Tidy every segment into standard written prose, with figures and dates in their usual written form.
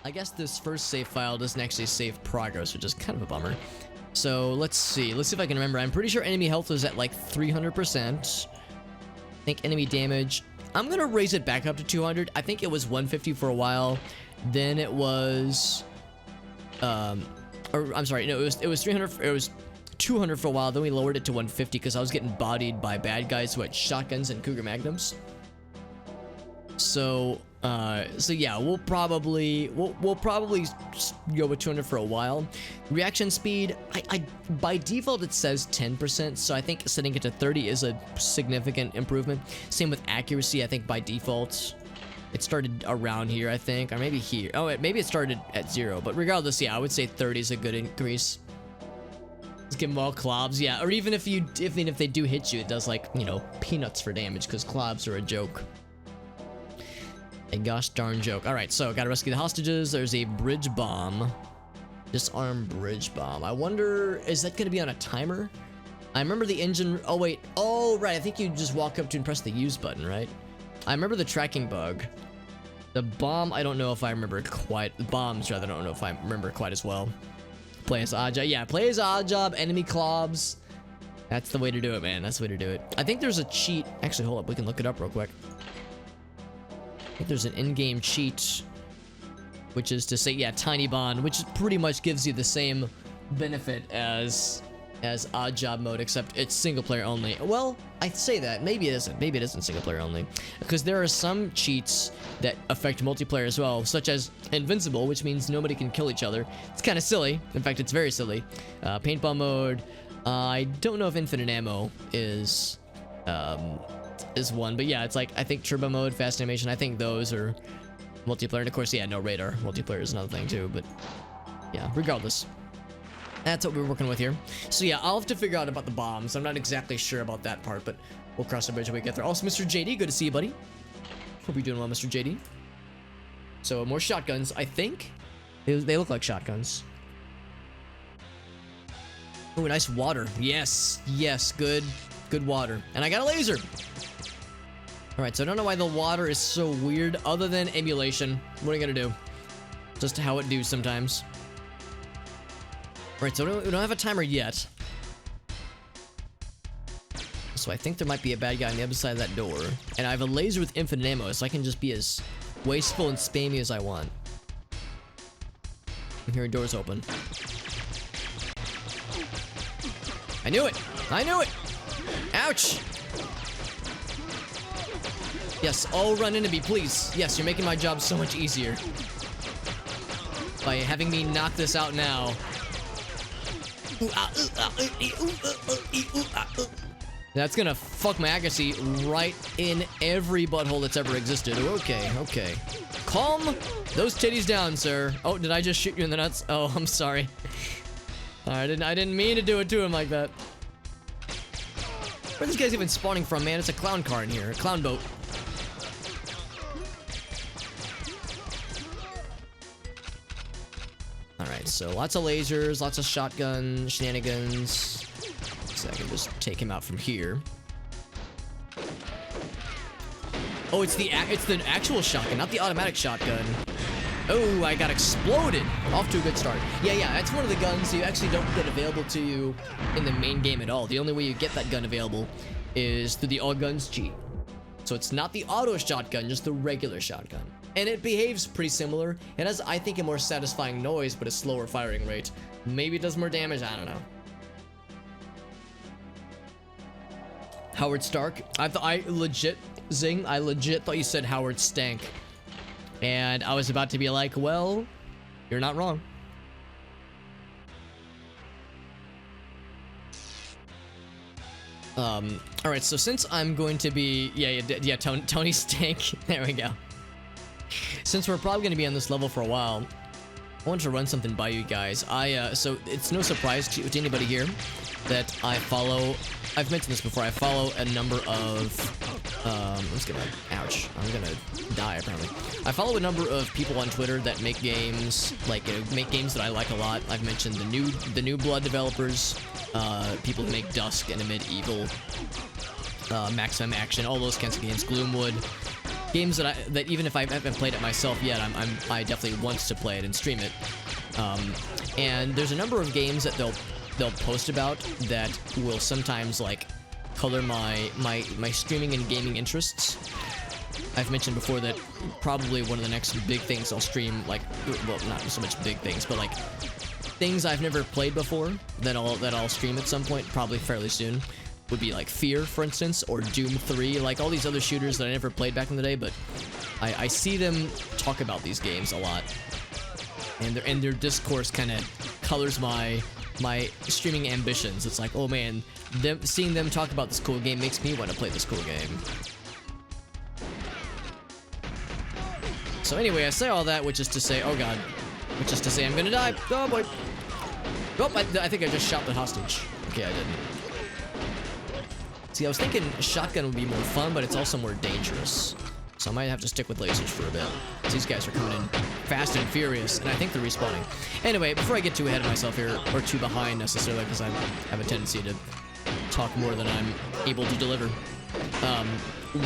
I guess this first save file doesn't actually save progress, which is kind of a bummer. So let's see. Let's see if I can remember. I'm pretty sure enemy health was at like 300%. I think enemy damage. I'm gonna raise it back up to 200. I think it was 150 for a while. Then it was, or I'm sorry, no, it was 300. It was 200 for a while. Then we lowered it to 150 because I was getting bodied by bad guys who had shotguns and Cougar Magnums. So yeah, we'll probably go with 200 for a while. Reaction speed, I by default it says 10%, so I think setting it to 30 is a significant improvement. Same with accuracy. I think by default it started around here, I think, or maybe here. Oh, maybe it started at 0, but regardless, yeah, I would say 30 is a good increase. Let's give them all clobs, yeah, or even if they do hit you, it does, like, you know, peanuts for damage because clobs are a joke. A gosh darn joke. Alright, so gotta rescue the hostages. There's a bridge bomb. Disarm bridge bomb. I wonder, is that gonna be on a timer? I remember the engine. Oh, wait. Oh, right. I think you just walk up to and press the use button, right? I remember the tracking bug. The bomb, I don't know if I remember quite. The bombs, rather, I don't know if I remember quite as well. Play as odd job. Yeah, play as odd job. Enemy clobs. That's the way to do it, man. That's the way to do it. I think there's a cheat. Actually, hold up. We can look it up real quick. I think there's an in-game cheat, which is to say, yeah, Tiny Bond, which pretty much gives you the same benefit as odd job mode, except it's single player only. Well, I say that, maybe it isn't. Maybe it isn't single player only, because there are some cheats that affect multiplayer as well, such as Invincible, which means nobody can kill each other. It's kind of silly. In fact, it's very silly. Paintball mode. I don't know if infinite ammo is one, but yeah, it's like, I think turbo mode, fast animation, I think those are multiplayer. And of course, yeah, no radar. Multiplayer is another thing too, but yeah, regardless, that's what we're working with here. So yeah, I'll have to figure out about the bombs. I'm not exactly sure about that part, but we'll cross the bridge when we get there. Also, Mr. JD, good to see you, buddy. Hope you're doing well, Mr. JD. So more shotguns, I think. They look like shotguns. Oh, nice water. Yes, yes, good water. And I got a laser. Alright, so I don't know why the water is so weird, other than emulation. What are you gonna do? Just how it do sometimes. Alright, so we don't have a timer yet. So I think there might be a bad guy on the other side of that door. And I have a laser with infinite ammo, so I can just be as wasteful and spammy as I want. I'm hearing doors open. I knew it! I knew it! Ouch! Yes, all run into me, please. Yes, you're making my job so much easier by having me knock this out now. That's gonna fuck my accuracy right in every butthole that's ever existed. Okay, okay. Calm those titties down, sir. Oh, did I just shoot you in the nuts? Oh, I'm sorry. I didn't mean to do it to him like that. Where this guy's even spawning from, man? It's a clown car in here, a clown boat. Alright, so lots of lasers, lots of shotgun shenanigans. So I can just take him out from here. Oh, it's the actual shotgun, not the automatic shotgun. Oh, I got exploded. Off to a good start. Yeah, that's one of the guns you actually don't get available to you in the main game at all. The only way you get that gun available is through the all guns cheat. So it's not the auto shotgun, just the regular shotgun. And it behaves pretty similar. It has, I think, a more satisfying noise, but a slower firing rate. Maybe it does more damage, I don't know. Howard Stark. I legit thought you said Howard Stank. And I was about to be like, well, you're not wrong. Alright, so since I'm going to be, yeah, Tony Stank. There we go. Since we're probably going to be on this level for a while, I wanted to run something by you guys. So it's no surprise to anybody here that I follow, I've mentioned this before, I follow a number of, ouch, I'm gonna die apparently. I follow a number of people on Twitter that make games, like, make games that I like a lot. I've mentioned the New Blood developers, people who make Dusk and Medieval, Maximum Action, all those kinds of games, Gloomwood. games that even if I haven't played it myself yet, I definitely want to play it and stream it. And there's a number of games that they'll post about that will sometimes like color my streaming and gaming interests. I've mentioned before that probably one of the next big things I'll stream, like, well, not so much big things, but like things I've never played before that I'll stream at some point, probably fairly soon, would be like Fear, for instance, or Doom 3, like all these other shooters that I never played back in the day, but I see them talk about these games a lot, and their discourse kind of colors my streaming ambitions. It's like, oh man, seeing them talk about this cool game makes me want to play this cool game. So anyway, I say all that, which is to say, oh god, which is to say I'm gonna die. Oh boy. Oh, I think I just shot the hostage. Okay, I didn't. See, I was thinking shotgun would be more fun, but it's also more dangerous. So I might have to stick with lasers for a bit. These guys are coming in fast and furious, and I think they're respawning. Anyway, before I get too ahead of myself here, or too behind necessarily, because I have a tendency to talk more than I'm able to deliver.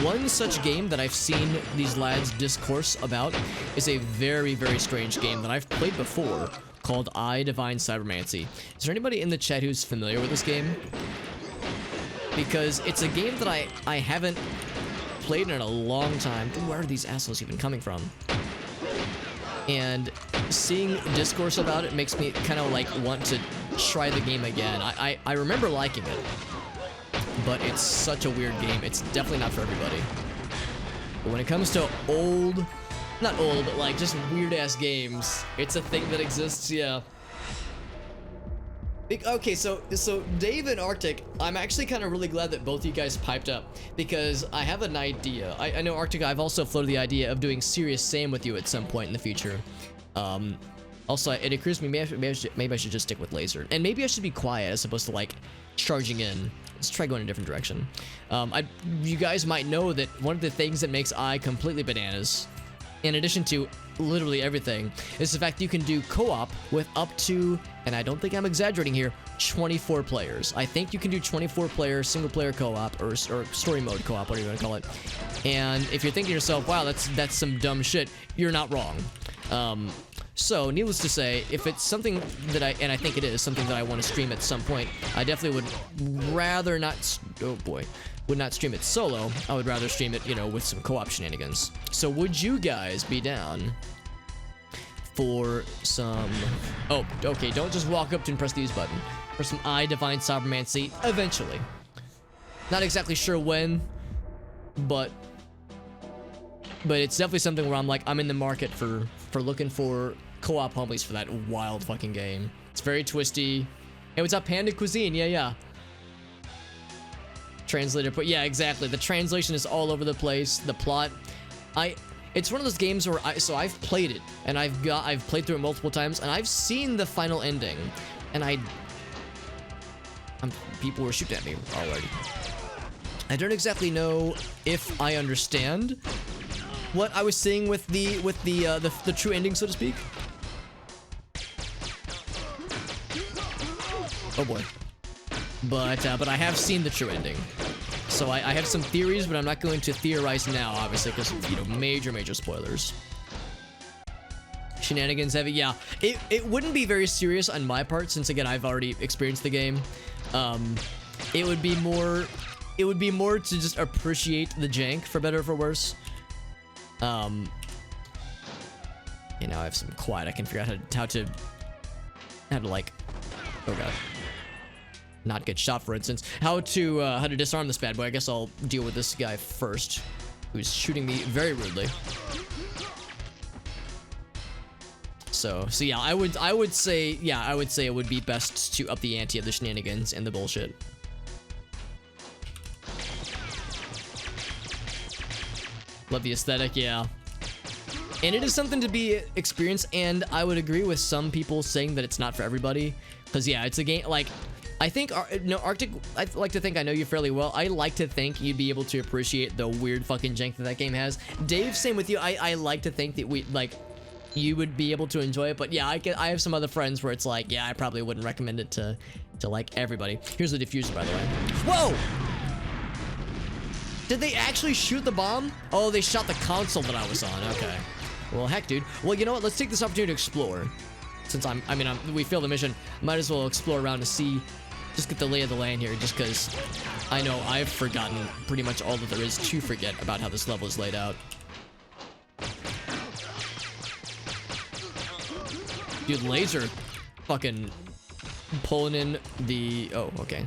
One such game that I've seen these lads discourse about is a very, very strange game that I've played before called I Divine Cybermancy. Is there anybody in the chat who's familiar with this game? Because it's a game that I haven't played in a long time. Where are these assholes even coming from? And seeing discourse about it makes me kind of like want to try the game again. I remember liking it, but it's such a weird game. It's definitely not for everybody. But when it comes to old, not old, but like just weird ass games, it's a thing that exists, yeah. Okay, so Dave and Arctic, I'm actually kind of really glad that both of you guys piped up, because I have an idea. I know, Arctic, I've also floated the idea of doing Serious Sam with you at some point in the future. Also, it occurs to me, maybe I should just stick with laser, and maybe I should be quiet as opposed to like charging in. Let's try going a different direction. You guys might know that one of the things that makes I completely bananas, in addition to literally everything, is the fact you can do co-op with up to, and I don't think I'm exaggerating here, 24 players. I think you can do 24-player single-player co-op or story mode co-op, whatever you want to call it. And if you're thinking to yourself, wow, that's some dumb shit, you're not wrong. So, needless to say, if it's something that and I think it is, something that I want to stream at some point, I definitely would rather not, oh boy, would not stream it solo. I would rather stream it, you know, with some co-op shenanigans. So would you guys be down for some, oh, okay, don't just walk up to and press the use button, for some I Divine Cybermancy eventually. Not exactly sure when, but it's definitely something where I'm like, I'm in the market for looking for co-op homies for that wild fucking game. It's very twisty. Hey, what's up, Panda Cuisine? Yeah. Translator, but yeah, exactly. The translation is all over the place. The plot, it's one of those games where I've played it, and I've played through it multiple times, and I've seen the final ending, and people were shooting at me already. I don't exactly know if I understand what I was seeing with the true ending, so to speak. Oh boy. But I have seen the true ending. So I have some theories, but I'm not going to theorize now, obviously, because, you know, major spoilers. Shenanigans heavy, yeah. It wouldn't be very serious on my part, since, again, I've already experienced the game. It would be more to just appreciate the jank, for better or for worse. You know, I have some quiet. I can figure out how to like, oh god, not get shot, for instance. How to disarm this bad boy. I guess I'll deal with this guy first, who's shooting me very rudely. So yeah, I would say it would be best to up the ante of the shenanigans and the bullshit. Love the aesthetic, yeah. And it is something to be experienced, and I would agree with some people saying that it's not for everybody. Because, yeah, it's a game, like, I think, no, Arctic, I like to think I know you fairly well. I like to think you'd be able to appreciate the weird fucking jank that game has. Dave, same with you. I like to think that you would be able to enjoy it, but yeah, I have some other friends where it's like, yeah, I probably wouldn't recommend it to like everybody. Here's the diffuser, by the way. Whoa! Did they actually shoot the bomb? Oh, they shot the console that I was on. Okay. Well, heck, dude. Well, you know what? Let's take this opportunity to explore. Since we failed the mission, might as well explore around to see, just get the lay of the land here, just because I know I've forgotten pretty much all that there is to forget about how this level is laid out. Dude, laser fucking pulling in the, oh, okay.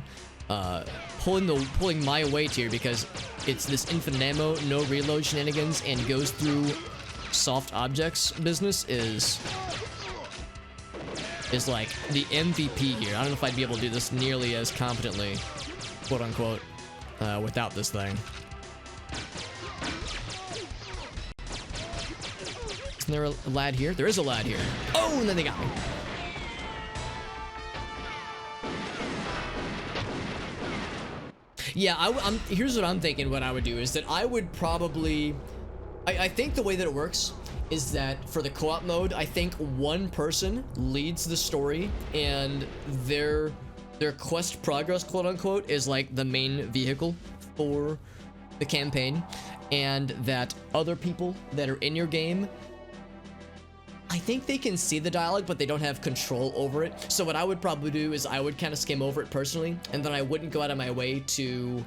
Pulling my weight here because it's this infinite ammo, no reload shenanigans, and goes through soft objects business is like the MVP here. I don't know if I'd be able to do this nearly as competently, quote unquote, without this thing. Isn't there a lad here? There is a lad here. Oh, and then they got me. Yeah, here's what I'm thinking what I would do is that I would probably... I think the way that it works is that for the co-op mode, I think one person leads the story and their quest progress, quote unquote, is like the main vehicle for the campaign, and that other people that are in your game, I think they can see the dialogue, but they don't have control over it. So what I would probably do is I would kind of skim over it personally, and then I wouldn't go out of my way to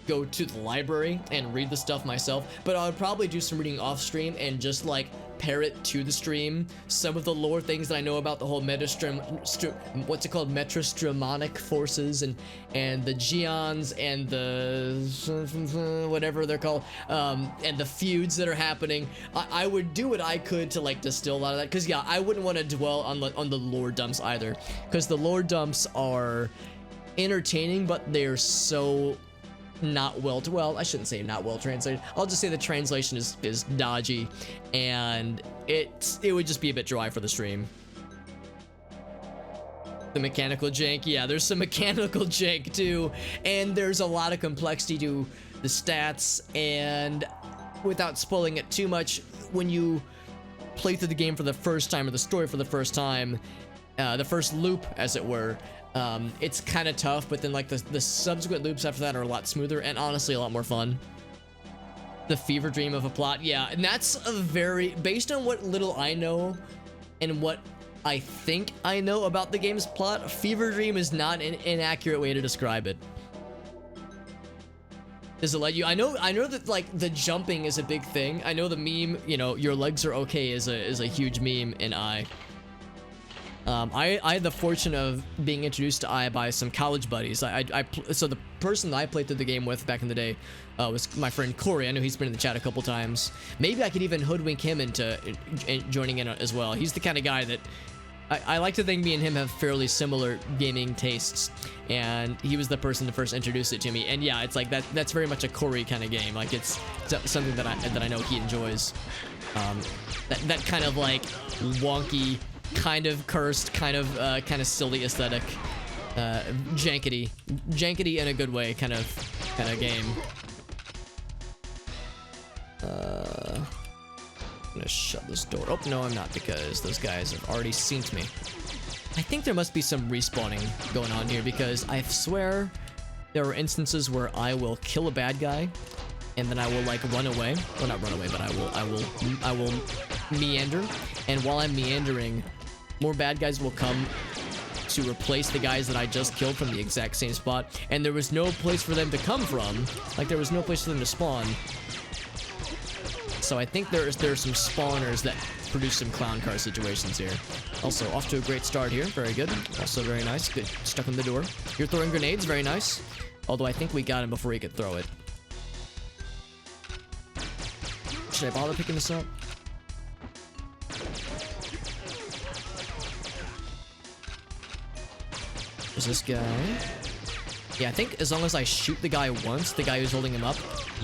go to the library and read the stuff myself, but I would probably do some reading off stream and just like parrot to the stream some of the lore things that I know about the whole what's it called, Metrostromonic forces and the Geons and the whatever they're called, and the feuds that are happening. I would do what I could to like distill a lot of that, because yeah, I wouldn't want to dwell on the lore dumps either, because the lore dumps are entertaining, but they're so not well, I shouldn't say not well translated. I'll just say the translation is dodgy, and it would just be a bit dry for the stream. The mechanical jank, yeah, there's some mechanical jank too, and there's a lot of complexity to the stats, and without spoiling it too much, when you play through the game for the first time, or the story for the first time, the first loop, as it were, it's kind of tough, but then like the subsequent loops after that are a lot smoother and honestly a lot more fun. The fever dream of a plot, yeah, and that's a very, based on what little I know and what I think I know about the game's plot, fever dream is not an inaccurate way to describe it. Does it let you? I know that like the jumping is a big thing. I know the meme, you know, your legs are okay is a huge meme in I had the fortune of being introduced to I by some college buddies. So the person that I played through the game with back in the day was my friend Corey. I know he's been in the chat a couple times. Maybe I could even hoodwink him into joining in as well. He's the kind of guy that I like to think me and him have fairly similar gaming tastes, and he was the person to first introduce it to me. And yeah, it's like that's very much a Corey kind of game. Like it's something that I know he enjoys. That kind of like wonky, kind of cursed, kind of silly aesthetic, jankety in a good way kind of game. I'm gonna shut this door. Oh no, I'm not, because those guys have already synced me. I think there must be some respawning going on here, because I swear there are instances where I will kill a bad guy and then I will like run away. Well, not run away, but I will meander, and while I'm meandering, more bad guys will come to replace the guys that I just killed from the exact same spot, and there was no place for them to come from. Like, there was no place for them to spawn. So I think there's some spawners that produce some clown car situations here. Also, off to a great start here. Very good. Also very nice. Good. Stuck in the door. You're throwing grenades. Very nice. Although I think we got him before he could throw it. Should I bother picking this up? There's this guy. Yeah, I think as long as I shoot the guy once, the guy who's holding him up,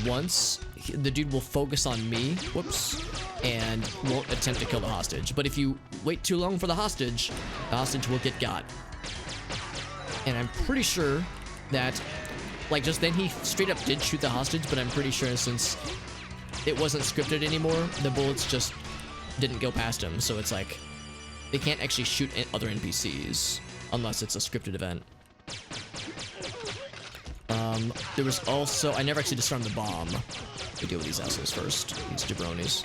once, the dude will focus on me, whoops, and won't attempt to kill the hostage. But if you wait too long for the hostage will get got. And I'm pretty sure that, like, just then he straight up did shoot the hostage, but I'm pretty sure since it wasn't scripted anymore, the bullets just didn't go past him. So it's like, they can't actually shoot other NPCs unless it's a scripted event. There was also, I never actually disarmed the bomb. We deal with these assholes first, these jabronis.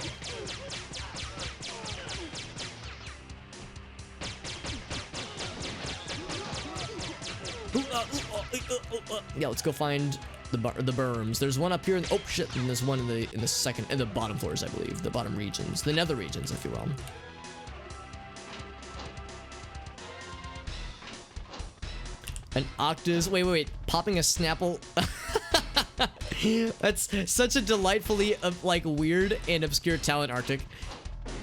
Yeah, let's go find the berms. There's one up here. Oh shit! And there's one in the bottom floors, I believe, the bottom regions, the nether regions, if you will. An Octus. Wait. Popping a Snapple. That's such a delightfully like weird and obscure talent, Arctic.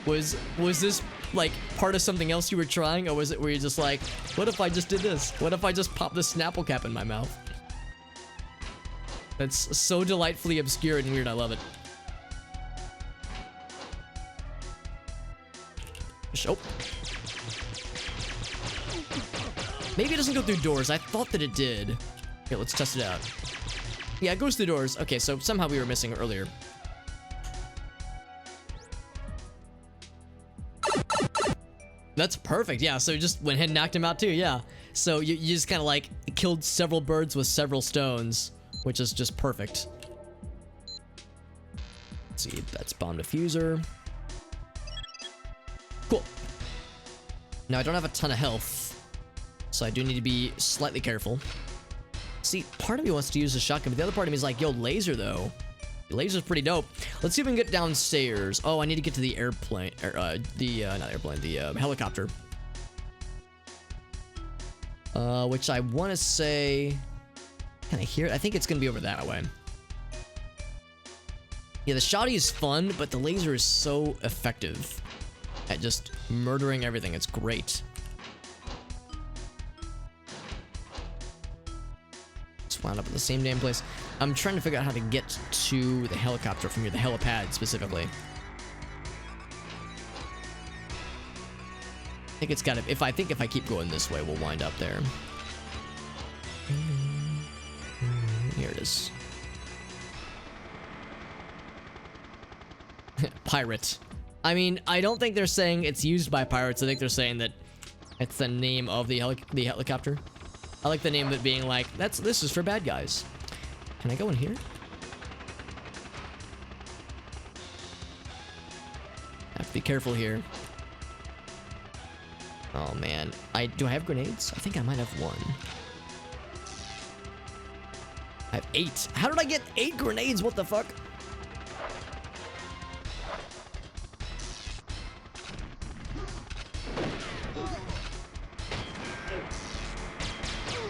Was this like part of something else you were trying, or was it where you just like, what if I just did this? What if I just popped the Snapple cap in my mouth? That's so delightfully obscure and weird. I love it. Oh. Maybe it doesn't go through doors. I thought that it did. Okay, let's test it out. Yeah, it goes through doors. Okay, so somehow we were missing earlier. That's perfect. Yeah, so you just went ahead and knocked him out too. Yeah. So you just kind of like killed several birds with several stones, which is just perfect. Let's see, that's bomb diffuser. Cool. Now I don't have a ton of health, so I do need to be slightly careful. See, part of me wants to use the shotgun, but the other part of me is like, yo, laser though. Laser's pretty dope. Let's see if we can get downstairs. Oh, I need to get to the airplane, or not airplane, the helicopter. Which I want to say, can I hear it? I think it's gonna be over that way. Yeah, the shotty is fun, but the laser is so effective at just murdering everything. It's great. Just wound up at the same damn place. I'm trying to figure out how to get to the helicopter from here, the helipad specifically. I think it's gotta, if I keep going this way, we'll wind up there. Here it is. Pirate. I mean, I don't think they're saying it's used by pirates. I think they're saying that it's the name of the helicopter. I like the name of it being like, this is for bad guys. Can I go in here? I have to be careful here. Oh man, do I have grenades? I think I might have one. I have 8. How did I get 8 grenades? What the fuck?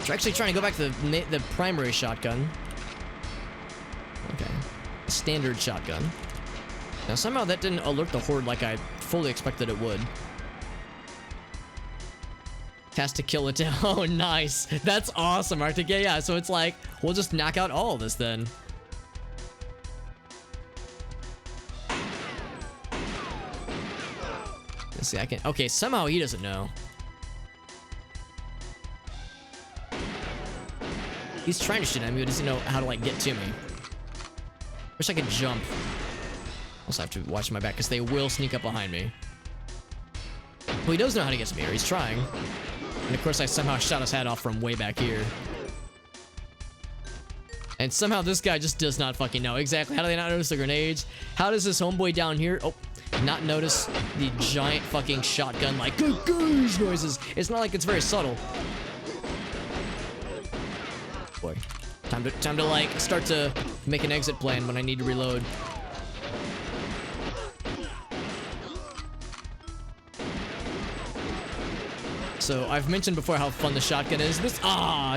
We're actually trying to go back to the primary shotgun. Okay. Standard shotgun. Now somehow that didn't alert the horde like I fully expected it would. Has to kill it down. Oh, nice. That's awesome, Arctic. Yeah, so it's like, we'll just knock out all of this then. Let's see, I can. Okay, somehow he doesn't know. He's trying to shoot at me, but doesn't know how to, like, get to me. Wish I could jump. Also have to watch my back, because they will sneak up behind me. Well, he does know how to get to me, or he's trying. And of course, I somehow shot his hat off from way back here. And somehow this guy just does not fucking know. Exactly. How do they not notice the grenades? How does this homeboy down here, not notice the giant fucking shotgun, like, goosh noises? It's not like it's very subtle. Boy. Time to like start to make an exit plan when I need to reload. So I've mentioned before how fun the shotgun is. This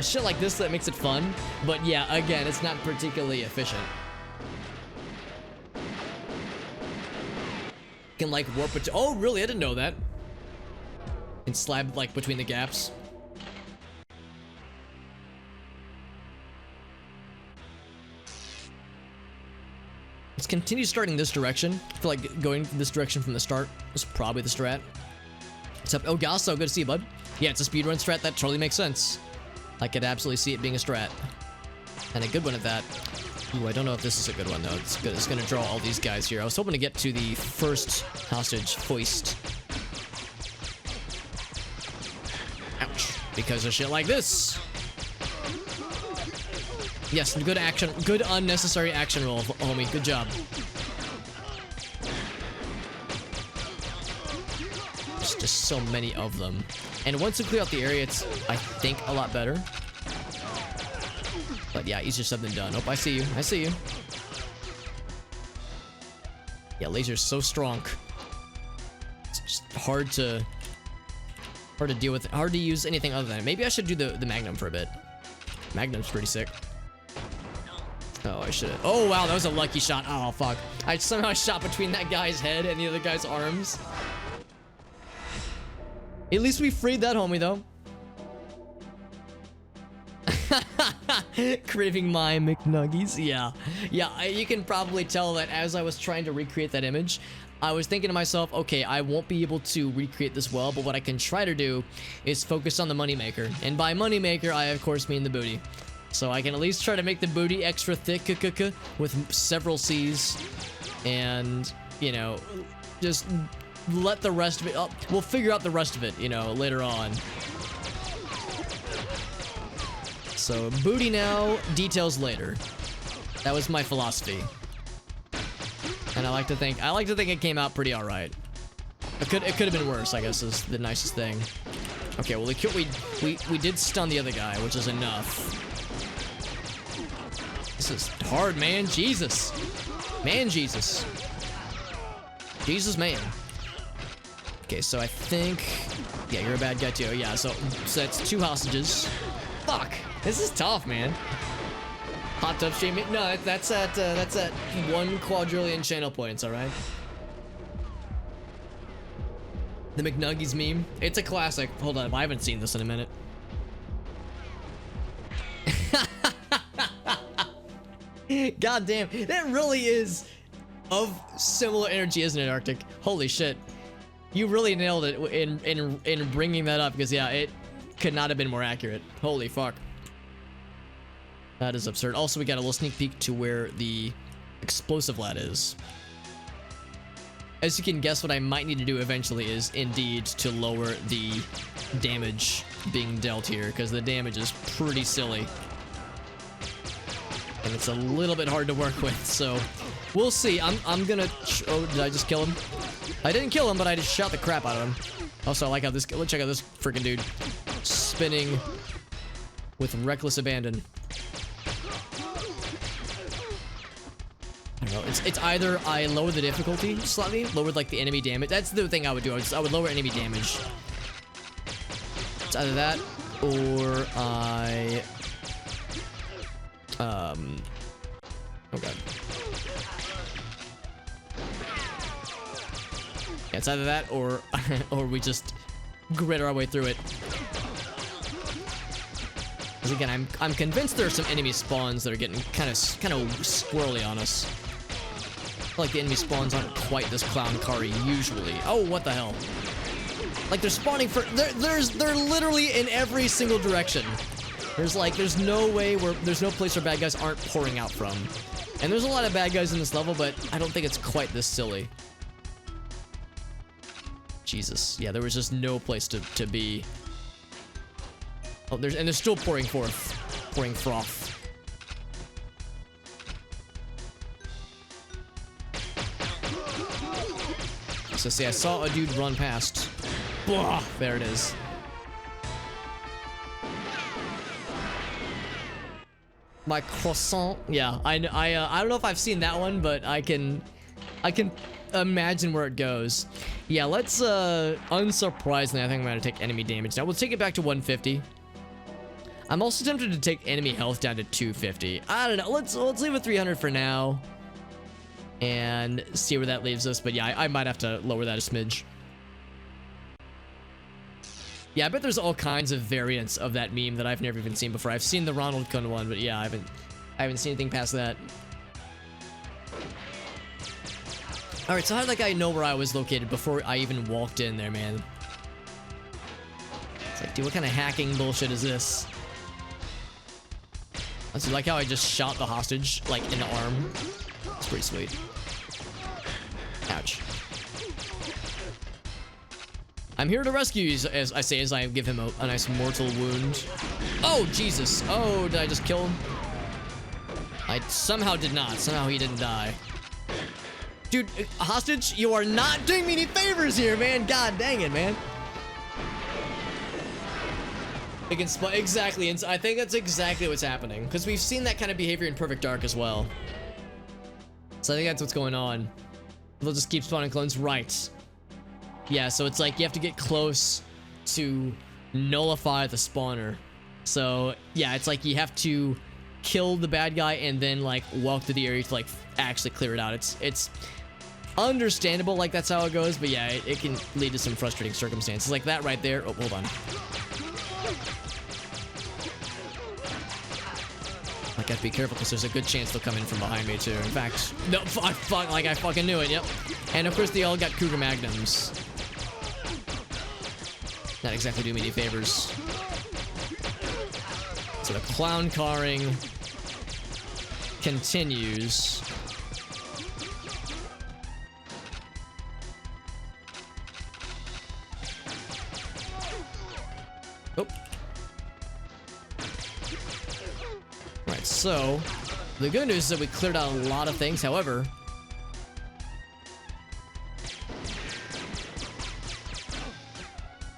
shit like this that makes it fun. But yeah, again, it's not particularly efficient. Can like warp it. Oh, really? I didn't know that. Can slab like between the gaps. Let's continue starting this direction. I feel like going this direction from the start is probably the strat. What's up? Oh, Gasso, good to see you, bud. Yeah, it's a speedrun strat. That totally makes sense. I could absolutely see it being a strat. And a good one at that. Ooh, I don't know if this is a good one, though. It's good. It's going to draw all these guys here. I was hoping to get to the first hostage hoist. Ouch. Because of shit like this. Yes, good action. Good unnecessary action roll, homie. Good job. There's just so many of them. And once you clear out the area, it's, I think, a lot better. But yeah, easier said than done. Oh, I see you. I see you. Yeah, laser's so strong. It's just hard to deal with. Hard to use anything other than it. Maybe I should do the Magnum for a bit. Magnum's pretty sick. Oh, I should. Oh, wow, that was a lucky shot. Oh, fuck. I somehow shot between that guy's head and the other guy's arms. At least we freed that homie, though. Craving my McNuggies. Yeah. Yeah, you can probably tell that as I was trying to recreate that image, I was thinking to myself, okay, I won't be able to recreate this well, but what I can try to do is focus on the moneymaker. And by moneymaker, I, of course, mean the booty. So I can at least try to make the booty extra thick with several C's. And, you know, just let the rest of it up. We'll figure out the rest of it, you know, later on. So booty now, details later. That was my philosophy. And I like to think it came out pretty alright. It could have been worse, I guess, is the nicest thing. Okay, well we did stun the other guy, which is enough. This is hard, man. Jesus. Man, Jesus. Jesus, man. Okay, so I think... Yeah, you're a bad guy too. Yeah, so that's 2 hostages. Fuck. This is tough, man. Hot tub stream. No, that's at 1 quadrillion channel points, alright? The McNuggies meme. It's a classic. Hold on, I haven't seen this in a minute. God damn, that really is of similar energy, isn't it, Arctic? Holy shit. You really nailed it in bringing that up, because yeah, it could not have been more accurate. Holy fuck. That is absurd. Also, we got a little sneak peek to where the explosive lad is. As you can guess, what I might need to do eventually is indeed to lower the damage being dealt here, because the damage is pretty silly. And it's a little bit hard to work with, so we'll see. I'm gonna... Oh, did I just kill him? I didn't kill him, but I just shot the crap out of him. Also, I like how this... Let's check out this freaking dude. Spinning with reckless abandon. I don't know. It's either I lower the difficulty slightly, lower like the enemy damage. That's the thing I would do. I would lower enemy damage. It's either that, or I... Oh god. Yeah, it's either that or or we just grit our way through it. Because again, I'm convinced there are some enemy spawns that are getting kind of squirrely on us. I feel like the enemy spawns aren't quite this clown car-y usually. Oh, what the hell? Like they're spawning for they're literally in every single direction. There's no way where there's no place where bad guys aren't pouring out from. And there's a lot of bad guys in this level, but I don't think it's quite this silly. Jesus. Yeah, there was just no place to be. Oh, and they're still pouring froth. So see, I saw a dude run past. Blah, there it is. My croissant. Yeah, I don't know if I've seen that one, but I can imagine where it goes. Yeah, let's unsurprisingly, I think I'm gonna take enemy damage. Now we'll take it back to 150. I'm also tempted to take enemy health down to 250. I don't know. Let's leave it 300 for now, and see where that leaves us. But yeah, I might have to lower that a smidge. Yeah, I bet there's all kinds of variants of that meme that I've never even seen before. I've seen the Ronald Gun one, but yeah, I haven't seen anything past that. All right, so how did that guy know where I was located before I even walked in there, man? It's like, dude, what kind of hacking bullshit is this? I like how I just shot the hostage, like, in the arm. It's pretty sweet. Ouch. I'm here to rescue you, as I say, as I give him a nice mortal wound. Oh, Jesus. Oh, did I just kill him? I somehow did not. Somehow he didn't die. Dude, hostage, you are not doing me any favors here, man. God dang it, man. It can exactly, and I think that's exactly what's happening, because we've seen that kind of behavior in Perfect Dark as well. So I think that's what's going on. They'll just keep spawning clones, right? Yeah, so it's like you have to get close to nullify the spawner. So yeah, it's like you have to kill the bad guy and then like walk through the area to like actually clear it out. It's understandable, like that's how it goes, but yeah, it can lead to some frustrating circumstances like that right there. Oh, hold on. I gotta be careful because there's a good chance they'll come in from behind me too. In fact, no, I fucking knew it. Yep. And of course they all got Cougar Magnums. Not exactly doing me any favors. So the clown carring continues. Oh. Right, so the good news is that we cleared out a lot of things. However,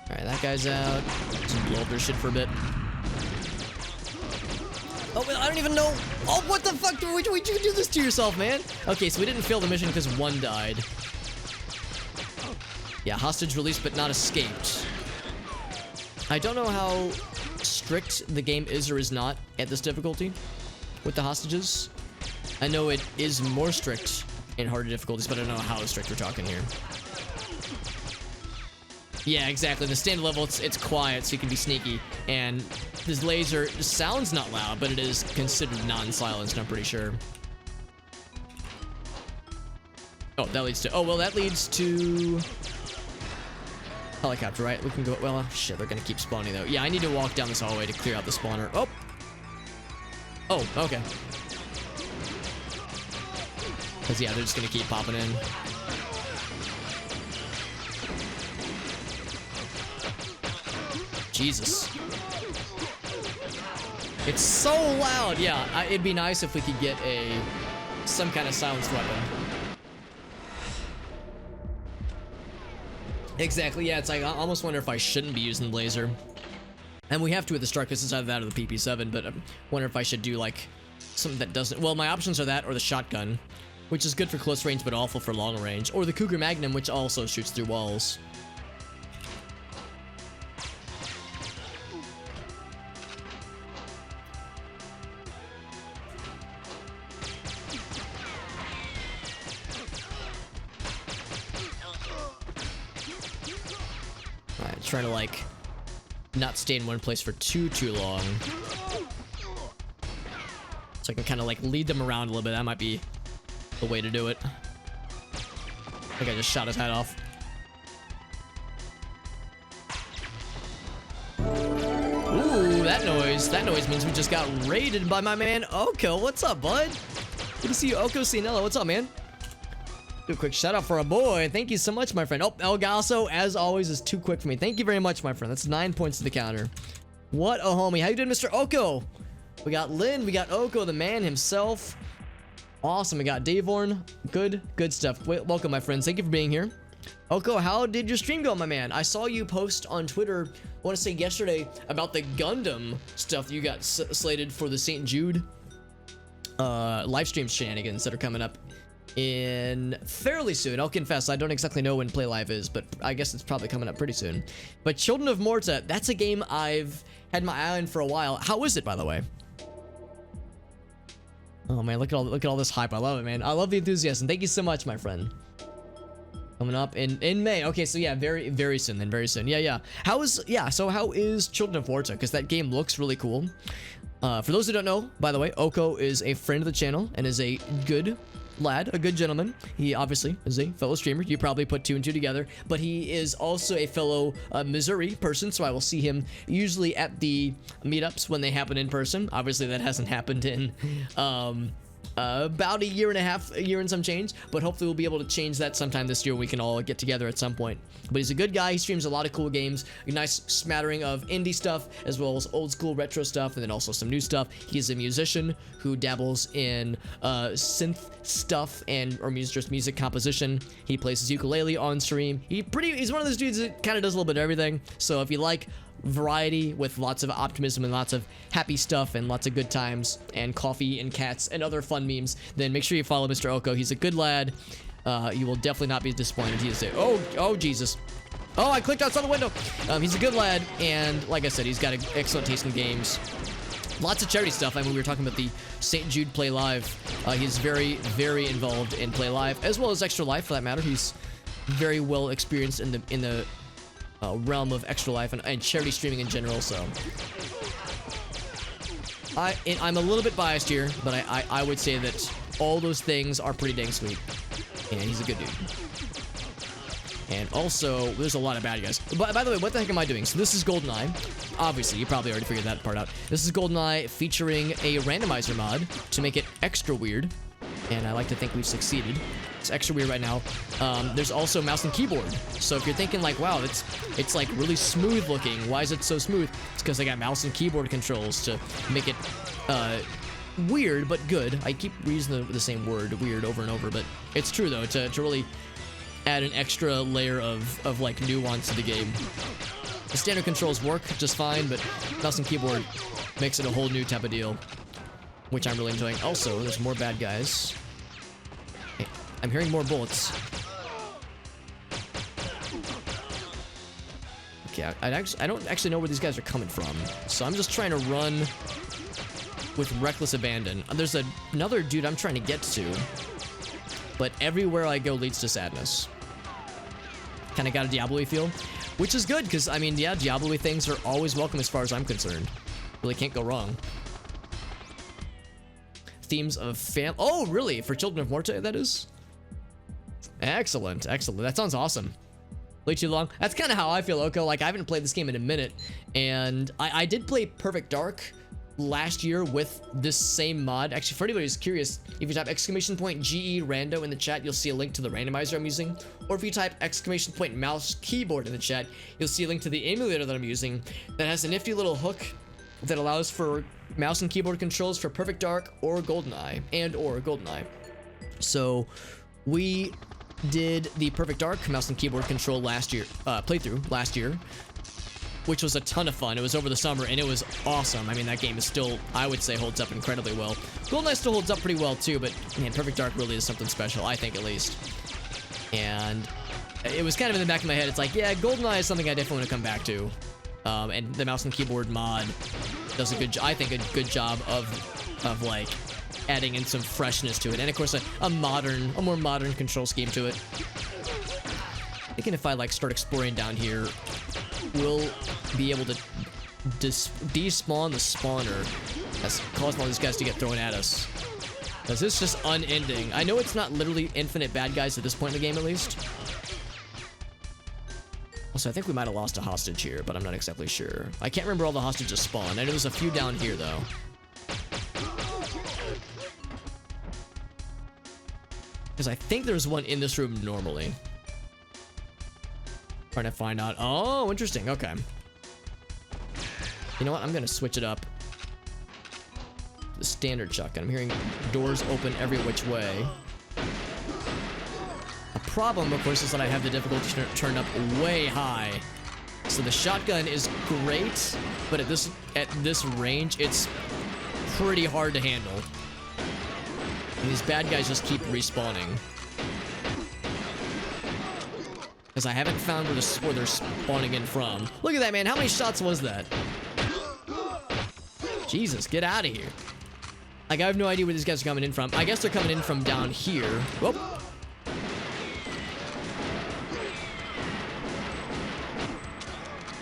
all right, that guy's out. Just blow up their shit for a bit. Oh, well, I don't even know. Oh, what the fuck? Would you do this to yourself, man? Okay, so we didn't fail the mission because one died. Yeah, hostage released but not escaped. I don't know how strict the game is or is not at this difficulty with the hostages. I know it is more strict in harder difficulties, but I don't know how strict we're talking here. Yeah, exactly. The standard level, it's quiet, so you can be sneaky. And this laser sounds not loud, but it is considered non-silenced, I'm pretty sure. Oh, that leads to... Oh, well, that leads to... helicopter, right? We can go... Well, shit, they're gonna keep spawning, though. Yeah, I need to walk down this hallway to clear out the spawner. Oh! Oh, okay. Because, yeah, they're just gonna keep popping in. Jesus. It's so loud. Yeah, it'd be nice if we could get some kind of silenced weapon. Exactly, yeah, it's like, I almost wonder if I shouldn't be using the laser. And we have to at the start, because it's either that or the PP7, but I wonder if I should do, like, something that doesn't... Well, my options are that or the shotgun, which is good for close range, but awful for long range. Or the Cougar Magnum, which also shoots through walls. Trying to like not stay in one place for too long, so I can kind of like lead them around a little bit. That might be the way to do it. I think I just shot his head off. Ooh, that noise means we just got raided by my man Oko. What's up, bud? Good to see you, Oko Cianello. What's up, man? Do a quick shout out for a boy. Thank you so much, my friend. Oh, El Gasso, as always, is too quick for me. Thank you very much, my friend. That's 9 points to the counter. What a homie. How you doing, Mr. Oko? We got Lynn. We got Oko, the man himself. Awesome. We got Davorn. Good stuff. Welcome, my friends. Thank you for being here. Oko, how did your stream go, my man? I saw you post on Twitter, I want to say yesterday, about the Gundam stuff you got slated for the St. Jude live stream shenanigans that are coming up in fairly soon. I'll confess, I don't exactly know when Play Live is, but I guess it's probably coming up pretty soon. But Children of Morta, that's a game I've had my eye on for a while. How is it, by the way? Oh man, look at all this hype. I love it, man. I love the enthusiasm. Thank you so much, my friend. Coming up in May. Okay, so yeah, very soon then, very soon. Yeah. How is Children of Morta? Because that game looks really cool. For those who don't know, by the way, Oko is a friend of the channel and is a good lad, a good gentleman. He obviously is a fellow streamer. You probably put 2 and 2 together, but he is also a fellow Missouri person, so I will see him usually at the meetups when they happen in person. Obviously that hasn't happened in about a year and a half, a year and some change, but hopefully we'll be able to change that sometime this year. We can all get together at some point. But he's a good guy. He streams a lot of cool games, a nice smattering of indie stuff as well as old school retro stuff, and then also some new stuff. He's a musician who dabbles in synth stuff or just music composition. He plays his ukulele on stream. He's one of those dudes that kind of does a little bit of everything. So if you like variety with lots of optimism and lots of happy stuff and lots of good times and coffee and cats and other fun memes, then make sure you follow Mr. Oko. He's a good lad. You will definitely not be disappointed. He is a oh Jesus. Oh, I clicked outside the window. He's a good lad, and like I said, he's got an excellent taste in games. Lots of charity stuff. I mean, we were talking about the St. Jude Play Live. He's very, very involved in Play Live, as well as Extra Life, for that matter. He's very well experienced in the realm of Extra Life and charity streaming in general. So I'm a little bit biased here, but I would say that all those things are pretty dang sweet, and he's a good dude. And also, there's a lot of bad guys. But by the way, what the heck am I doing? So this is Goldeneye. Obviously, you probably already figured that part out. This is Goldeneye featuring a randomizer mod to make it extra weird. And I like to think we've succeeded. It's extra weird right now. There's also mouse and keyboard. So if you're thinking like, wow, it's like really smooth looking. Why is it so smooth? It's because I got mouse and keyboard controls to make it weird but good. I keep using the same word, weird, over and over, but it's true though, to really add an extra layer of like nuance to the game. The standard controls work just fine, but mouse and keyboard makes it a whole new type of deal, which I'm really enjoying. Also, there's more bad guys. Hey, I'm hearing more bullets. Okay, I don't actually know where these guys are coming from, so I'm just trying to run with reckless abandon. There's another dude I'm trying to get to, but everywhere I go leads to sadness. Kind of got a Diablo-y feel, which is good, because, I mean, yeah, Diablo-y things are always welcome as far as I'm concerned. Really can't go wrong. Themes of oh, really? For Children of Morta, that is? Excellent, excellent. That sounds awesome. Way too long. That's kind of how I feel, Oko. Like, I haven't played this game in a minute, and I did play Perfect Dark last year with this same mod. Actually, for anybody who's curious, if you type !GE rando in the chat, you'll see a link to the randomizer I'm using. Or if you type !mouse keyboard in the chat, you'll see a link to the emulator that I'm using that has a nifty little hook that allows for mouse and keyboard controls for Perfect Dark or Goldeneye, or Goldeneye. So we did the Perfect Dark mouse and keyboard control playthrough last year, which was a ton of fun. It was over the summer, and it was awesome. I mean, that game is still, I would say, holds up incredibly well. Goldeneye still holds up pretty well, too, but, man, Perfect Dark really is something special, I think, at least. And it was kind of in the back of my head. It's like, yeah, Goldeneye is something I definitely want to come back to. And the mouse and keyboard mod does a good job of like, adding in some freshness to it. And, of course, a more modern control scheme to it. Thinking if I, like, start exploring down here, we'll be able to despawn the spawner that's causing all these guys to get thrown at us. Because it's just unending. I know it's not literally infinite bad guys at this point in the game, at least. Also, I think we might have lost a hostage here, but I'm not exactly sure. I can't remember all the hostages spawned. I know there's a few down here, though. Because I think there's one in this room normally. Trying to find out. Oh, interesting. Okay. You know what? I'm going to switch it up. The standard shotgun. I'm hearing doors open every which way. A problem, of course, is that I have the difficulty turned up way high. So the shotgun is great, but at this range, it's pretty hard to handle. And these bad guys just keep respawning. Because I haven't found where they're spawning in from. Look at that, man. How many shots was that? Jesus, get out of here. Like, I have no idea where these guys are coming in from. I guess they're coming in from down here. Whoop.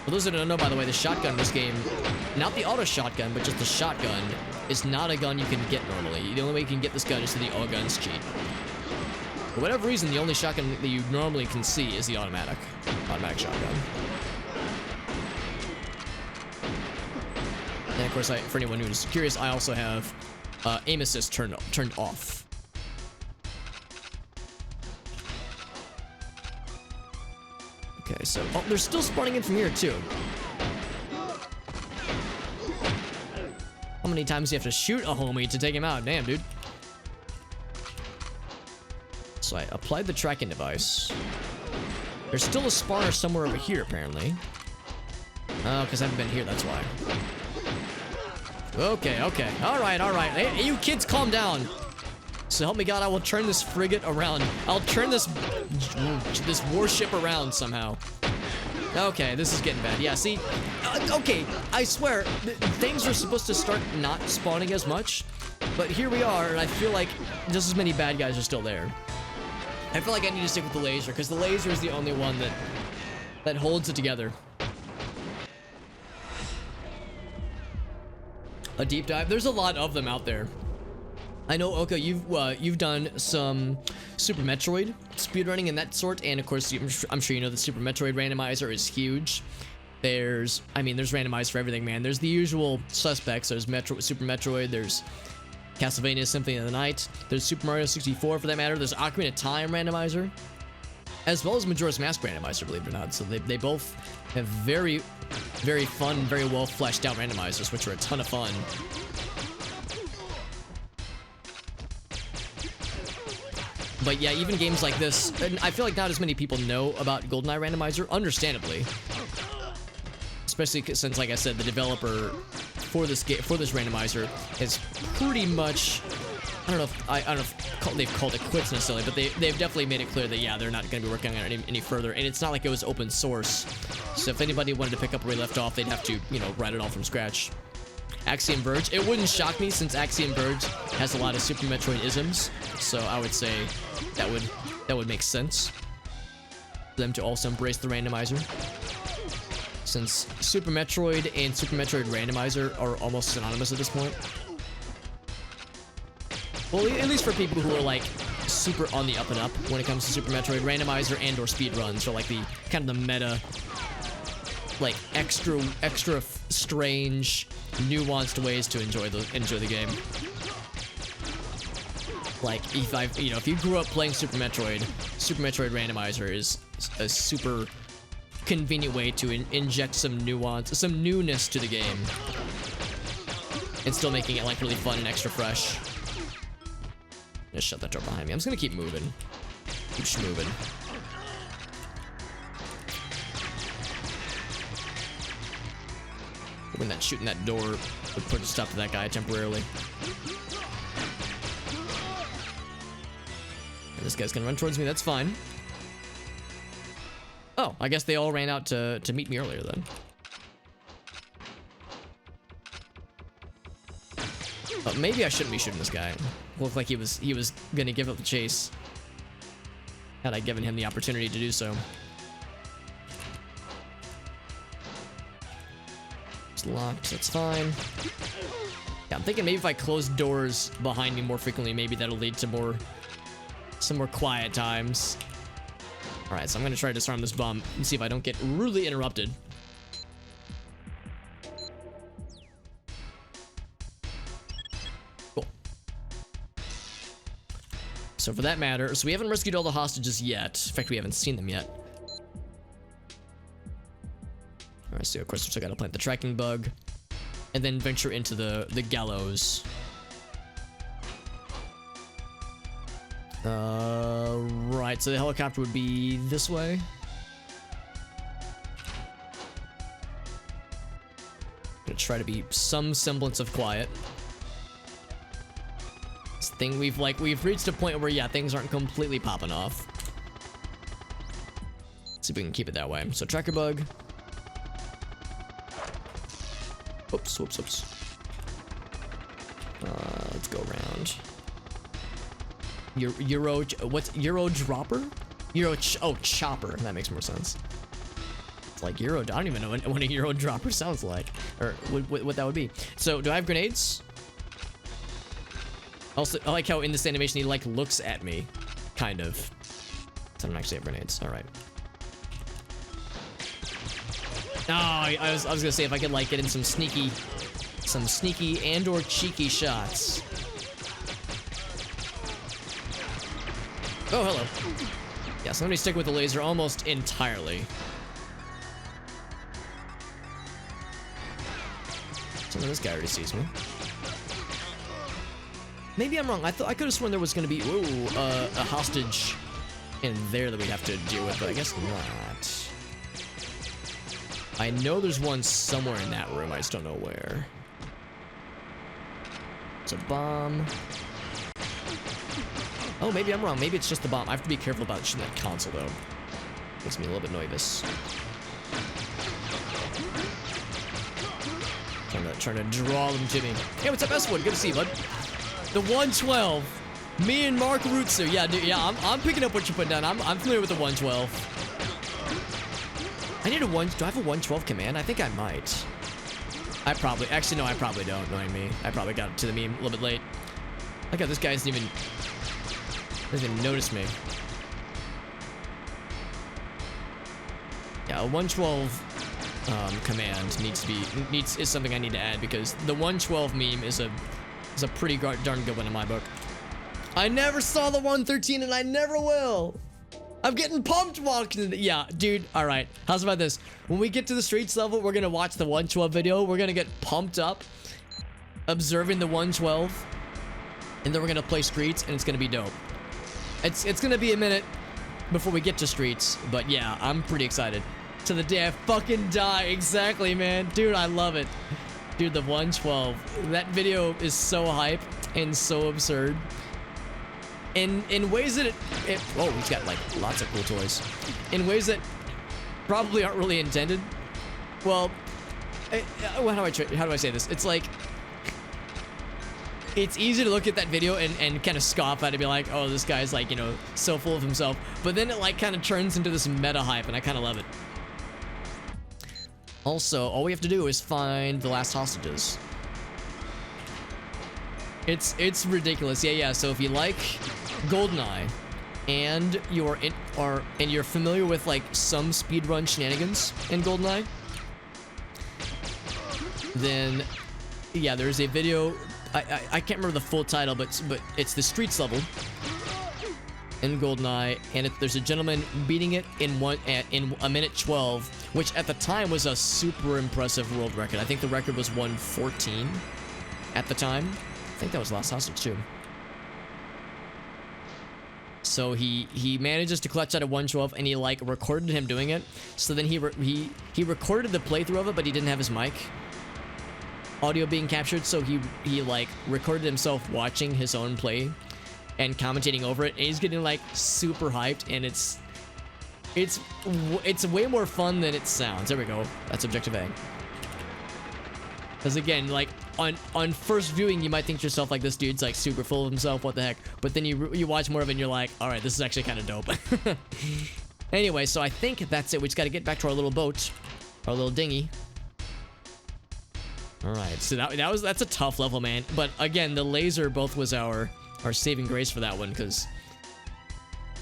For those that don't know, by the way, the shotgun in this game, not the auto shotgun, but just the shotgun, is not a gun you can get normally. The only way you can get this gun is through the all guns cheat. For whatever reason, the only shotgun that you normally can see is the automatic shotgun. And of course, for anyone who's curious, I also have aim assist turned off. Okay, so they're still spawning in from here too. How many times do you have to shoot a homie to take him out? Damn, dude. So I applied the tracking device. There's still a spawner somewhere over here, apparently. Oh, because I haven't been here, that's why. Okay, okay. Alright, alright. Hey, you kids, calm down. So help me God, I will turn this frigate around. I'll turn this warship around somehow. Okay, this is getting bad. Yeah, see? Okay, I swear, things are supposed to start not spawning as much. But here we are, and I feel like just as many bad guys are still there. I feel like I need to stick with the laser, because the laser is the only one that holds it together. A deep dive. There's a lot of them out there. I know, Oka, you've done some Super Metroid speedrunning and that sort, and of course, I'm sure you know the Super Metroid randomizer is huge. There's randomized for everything, man. There's the usual suspects. There's Super Metroid. There's Castlevania Symphony of the Night. There's Super Mario 64 for that matter. There's Ocarina of Time randomizer, as well as Majora's Mask randomizer, believe it or not. So they both have very, very fun, very well fleshed out randomizers, which are a ton of fun. But yeah, even games like this, and I feel like not as many people know about Goldeneye Randomizer, understandably. Especially since, like I said, the developer for this randomizer is pretty much, I don't know if they've called it quits necessarily, but they've definitely made it clear that yeah, they're not going to be working on it any further. And it's not like it was open source, so if anybody wanted to pick up where they left off, they'd have to, you know, write it all from scratch. Axiom Verge. It wouldn't shock me since Axiom Verge has a lot of Super Metroid isms, so I would say that would make sense for them to also embrace the randomizer. Since Super Metroid and Super Metroid Randomizer are almost synonymous at this point. Well, at least for people who are like super on the up and up when it comes to Super Metroid Randomizer and or speed runs, or like the kind of the meta, like extra strange, nuanced ways to enjoy the game. Like if you grew up playing Super Metroid Randomizer is a super convenient way to inject some nuance, some newness to the game, and still making it like really fun and extra fresh. Just shut that door behind me. I'm just gonna keep moving. Keep schmoving. Hoping that shooting that door would put a stop to that guy temporarily. And this guy's gonna run towards me, that's fine. Oh, I guess they all ran out to meet me earlier then. But maybe I shouldn't be shooting this guy. Looked like he was gonna give up the chase had I given him the opportunity to do so. It's locked, that's fine. Yeah, I'm thinking maybe if I close doors behind me more frequently, maybe that'll lead to some more quiet times. Alright, so I'm gonna try to disarm this bomb and see if I don't get rudely interrupted. Cool. So for that matter, so we haven't rescued all the hostages yet. In fact, we haven't seen them yet. Alright, so of course we still gotta plant the tracking bug. And then venture into the gallows. Right, so the helicopter would be this way. Gonna try to be some semblance of quiet. This thing we've reached a point where yeah, things aren't completely popping off. Let's see if we can keep it that way. So tracker bug. Oops, whoops, whoops. Let's go around. What's Euro dropper? Chopper. That makes more sense. It's like Euro. I don't even know what a Euro dropper sounds like, or what that would be. So, do I have grenades? Also, I like how in this animation he like looks at me, kind of. So I don't actually have grenades. All right. No, I was gonna say if I could like get in some sneaky and/or cheeky shots. Oh, hello. Yeah, so let me stick with the laser almost entirely. So this guy already sees me. Maybe I'm wrong. I thought I could have sworn there was going to be a hostage in there that we have to deal with, but I guess not. I know there's one somewhere in that room. I just don't know where. It's a bomb. Oh, maybe I'm wrong. Maybe it's just the bomb. I have to be careful about shooting that console, though. Makes me a little bit nervous. Trying to draw them to me. Hey, what's up, S-Wood? Good to see you, bud. The 112. Me and Mark Rutzer. Yeah, dude. Yeah, I'm picking up what you're putting down. I'm familiar with the 112. I need a one. Do I have a 112 command? I think I might. Actually, no, I probably don't. Knowing me, I probably got to the meme a little bit late. I got this guy doesn't even notice me. Yeah, a 112 command is something I need to add because the 112 meme is a pretty darn good one in my book. I never saw the 113 and I never will. I'm getting pumped walking. Yeah, dude. All right. How's about this? When we get to the streets level, we're gonna watch the 112 video. We're gonna get pumped up, observing the 112, and then we're gonna play streets, and it's gonna be dope. It's gonna be a minute before we get to streets, but yeah, I'm pretty excited. To the day I fucking die. Exactly, man. Dude, I love it. Dude, the 112. That video is so hype and so absurd. In ways that oh, he's got like lots of cool toys. In ways that probably aren't really intended. Well, how do I say this? It's like, it's easy to look at that video and kind of scoff at it and be like, oh, this guy's like, you know, so full of himself. But then it like kind of turns into this meta hype, and I kind of love it. Also, all we have to do is find the last hostages. It's ridiculous. Yeah. So if you like Goldeneye and you're familiar with like some speedrun shenanigans in Goldeneye, then yeah, there's a video. I can't remember the full title, but it's the streets level in Goldeneye, and there's a gentleman beating it in a minute 12, which at the time was a super impressive world record. I think the record was 1:14 at the time. I think that was last hostage too. So he manages to clutch out a 112, and he like recorded him doing it. So then he recorded the playthrough of it, but he didn't have his mic audio being captured. So he like recorded himself watching his own play and commentating over it. And he's getting like super hyped, and it's way more fun than it sounds. There we go. That's objective A. Because again, like on first viewing, you might think to yourself like, this dude's like super full of himself, what the heck? But then you watch more of it and you're like, all right, this is actually kind of dope. Anyway, so I think that's it. We just got to get back to our little boat, our little dinghy. All right, so that's a tough level, man. But again, the laser both was our saving grace for that one, because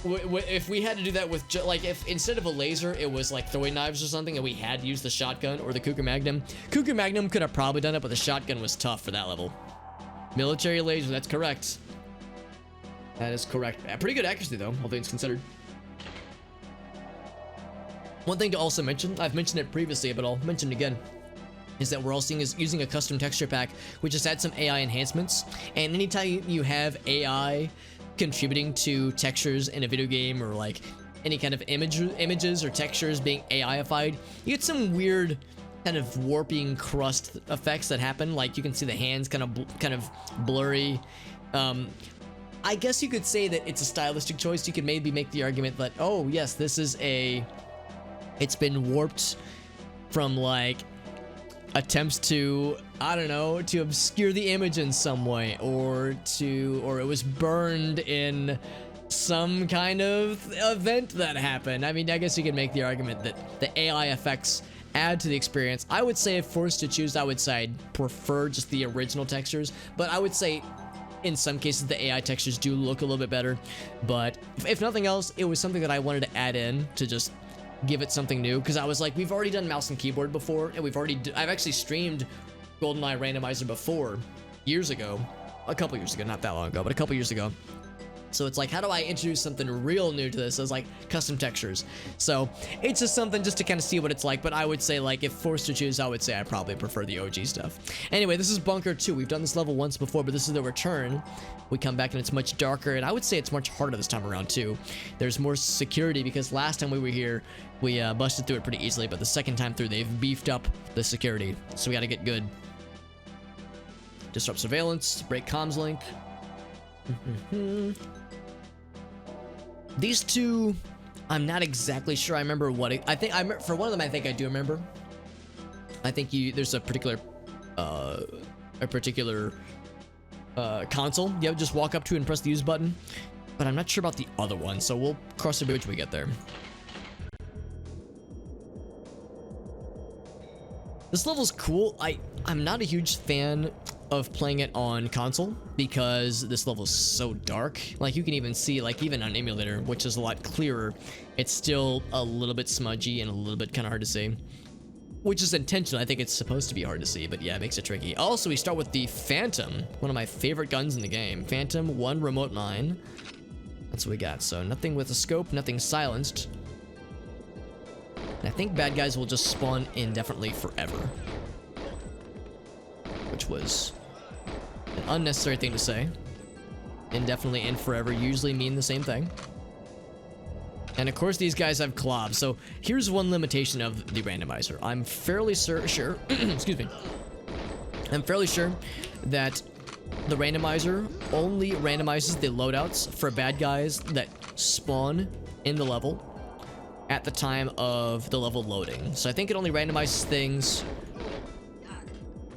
if we had to do that with like, if instead of a laser it was like throwing knives or something, and we had to use the shotgun or the Cougar Magnum could have probably done it, but the shotgun was tough for that level. Military laser, that's correct. That is correct. Pretty good accuracy though, all things considered. One thing to also mention, I've mentioned it previously, but I'll mention it again, is that we're also using a custom texture pack, which just adds some AI enhancements. And anytime you have AI contributing to textures in a video game, or like any kind of images or textures being AI-ified, you get some weird kind of warping crust effects that happen. Like you can see the hands kind of blurry. I guess you could say that it's a stylistic choice. You could maybe make the argument that, oh yes, it's been warped from like attempts to, I don't know, to obscure the image in some way, or it was burned in some kind of event that happened. I mean, I guess you could make the argument that the AI effects add to the experience. I would say if forced to choose, I would say I'd prefer just the original textures, but I would say in some cases the AI textures do look a little bit better. But if nothing else, it was something that I wanted to add in to just give it something new, because I was like, we've already done mouse and keyboard before, and I've actually streamed Goldeneye Randomizer before, years ago, a couple years ago, not that long ago, but a couple years ago. So it's like, how do I introduce something real new to this as like custom textures? So it's just something just to kind of see what it's like. But I would say, like, if forced to choose, I would say I probably prefer the OG stuff. Anyway, this is Bunker 2. We've done this level once before, but this is the return. We come back and it's much darker, and I would say it's much harder this time around too. There's more security because last time we were here, we busted through it pretty easily, but the second time through, they've beefed up the security. So we got to get good. Disrupt surveillance, break comms link. These two, I'm not exactly sure. I remember what I think. For one of them, I think I do remember. I think there's a particular console. You just walk up to and press the use button. But I'm not sure about the other one, so we'll cross the bridge when we get there. This level's cool. I'm not a huge fan of playing it on console because this level is so dark. Like, you can even see, like, even on emulator, which is a lot clearer, it's still a little bit smudgy and a little bit kind of hard to see, which is intentional. I think it's supposed to be hard to see, but yeah, it makes it tricky. Also, we start with the Phantom, one of my favorite guns in the game. Phantom, 1 remote mine. That's what we got. So nothing with a scope, nothing silenced. And I think bad guys will just spawn indefinitely forever, which was an unnecessary thing to say. Indefinitely and forever usually mean the same thing. And of course, these guys have clobs. So here's one limitation of the randomizer. I'm fairly sure, excuse me. I'm fairly sure that the randomizer only randomizes the loadouts for bad guys that spawn in the level at the time of the level loading. So I think it only randomizes things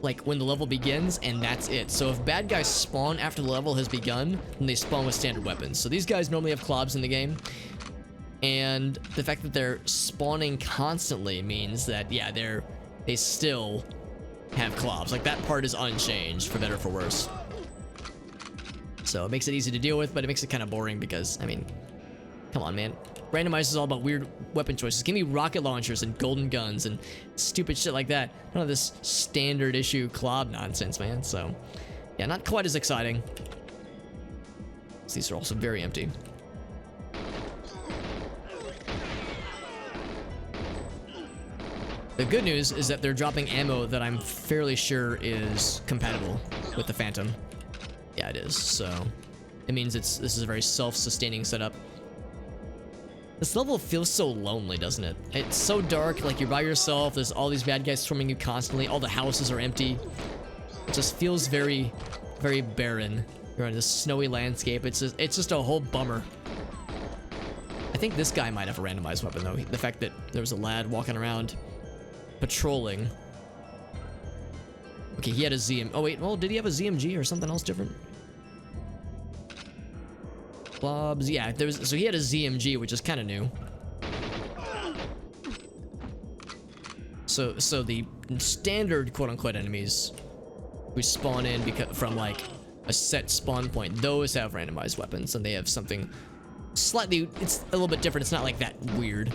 like when the level begins, and that's it. So if bad guys spawn after the level has begun, then they spawn with standard weapons. So these guys normally have clobs in the game, and the fact that they're spawning constantly means that, yeah, they still have clobs. Like, that part is unchanged, for better or for worse. So it makes it easy to deal with, but it makes it kind of boring because, I mean, come on, man. Randomizer is all about weird weapon choices. Give me rocket launchers and golden guns and stupid shit like that. None of this standard issue clob nonsense, man. So, yeah, not quite as exciting. These are also very empty. The good news is that they're dropping ammo that I'm fairly sure is compatible with the Phantom. Yeah, it is. So it means this is a very self-sustaining setup. This level feels so lonely, doesn't it? It's so dark, like you're by yourself, there's all these bad guys swarming you constantly, all the houses are empty. It just feels very, very barren. You're on this snowy landscape, it's just a whole bummer. I think this guy might have a randomized weapon though. The fact that there was a lad walking around patrolling. Okay, he had a ZM. Oh wait, well, did he have a ZMG or something else different? Blobs, yeah, so he had a ZMG, which is kind of new. So the standard quote-unquote enemies who spawn in from like a set spawn point, those have randomized weapons, and they have something slightly, it's a little bit different. It's not like that weird.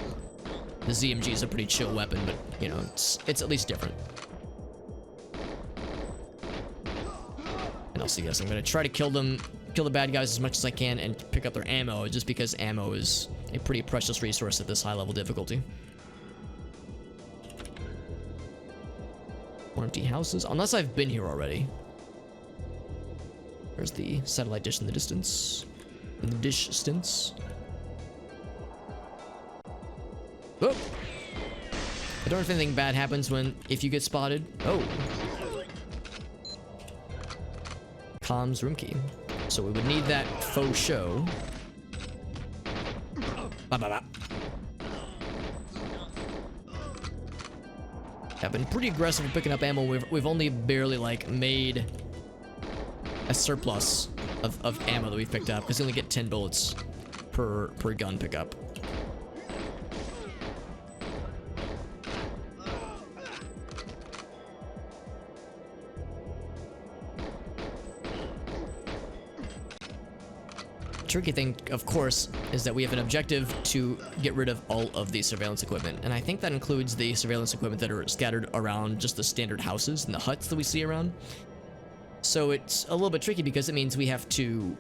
The ZMG is a pretty chill weapon, but you know, it's at least different. And also, yes, I'm gonna try to kill the bad guys as much as I can and pick up their ammo, just because ammo is a pretty precious resource at this high level difficulty. More empty houses, unless I've been here already. There's the satellite dish in the distance. In the distance. Oh! I don't know if anything bad happens if you get spotted. Oh. Comms room key. So we would need that faux show. Ba, ba, ba. I've been pretty aggressive with picking up ammo. We've only barely like made a surplus of ammo that we've picked up because we only get 10 bullets per gun pickup. Tricky thing, of course, is that we have an objective to get rid of all of the surveillance equipment, and I think that includes the surveillance equipment that are scattered around just the standard houses and the huts that we see around. So it's a little bit tricky because it means we have to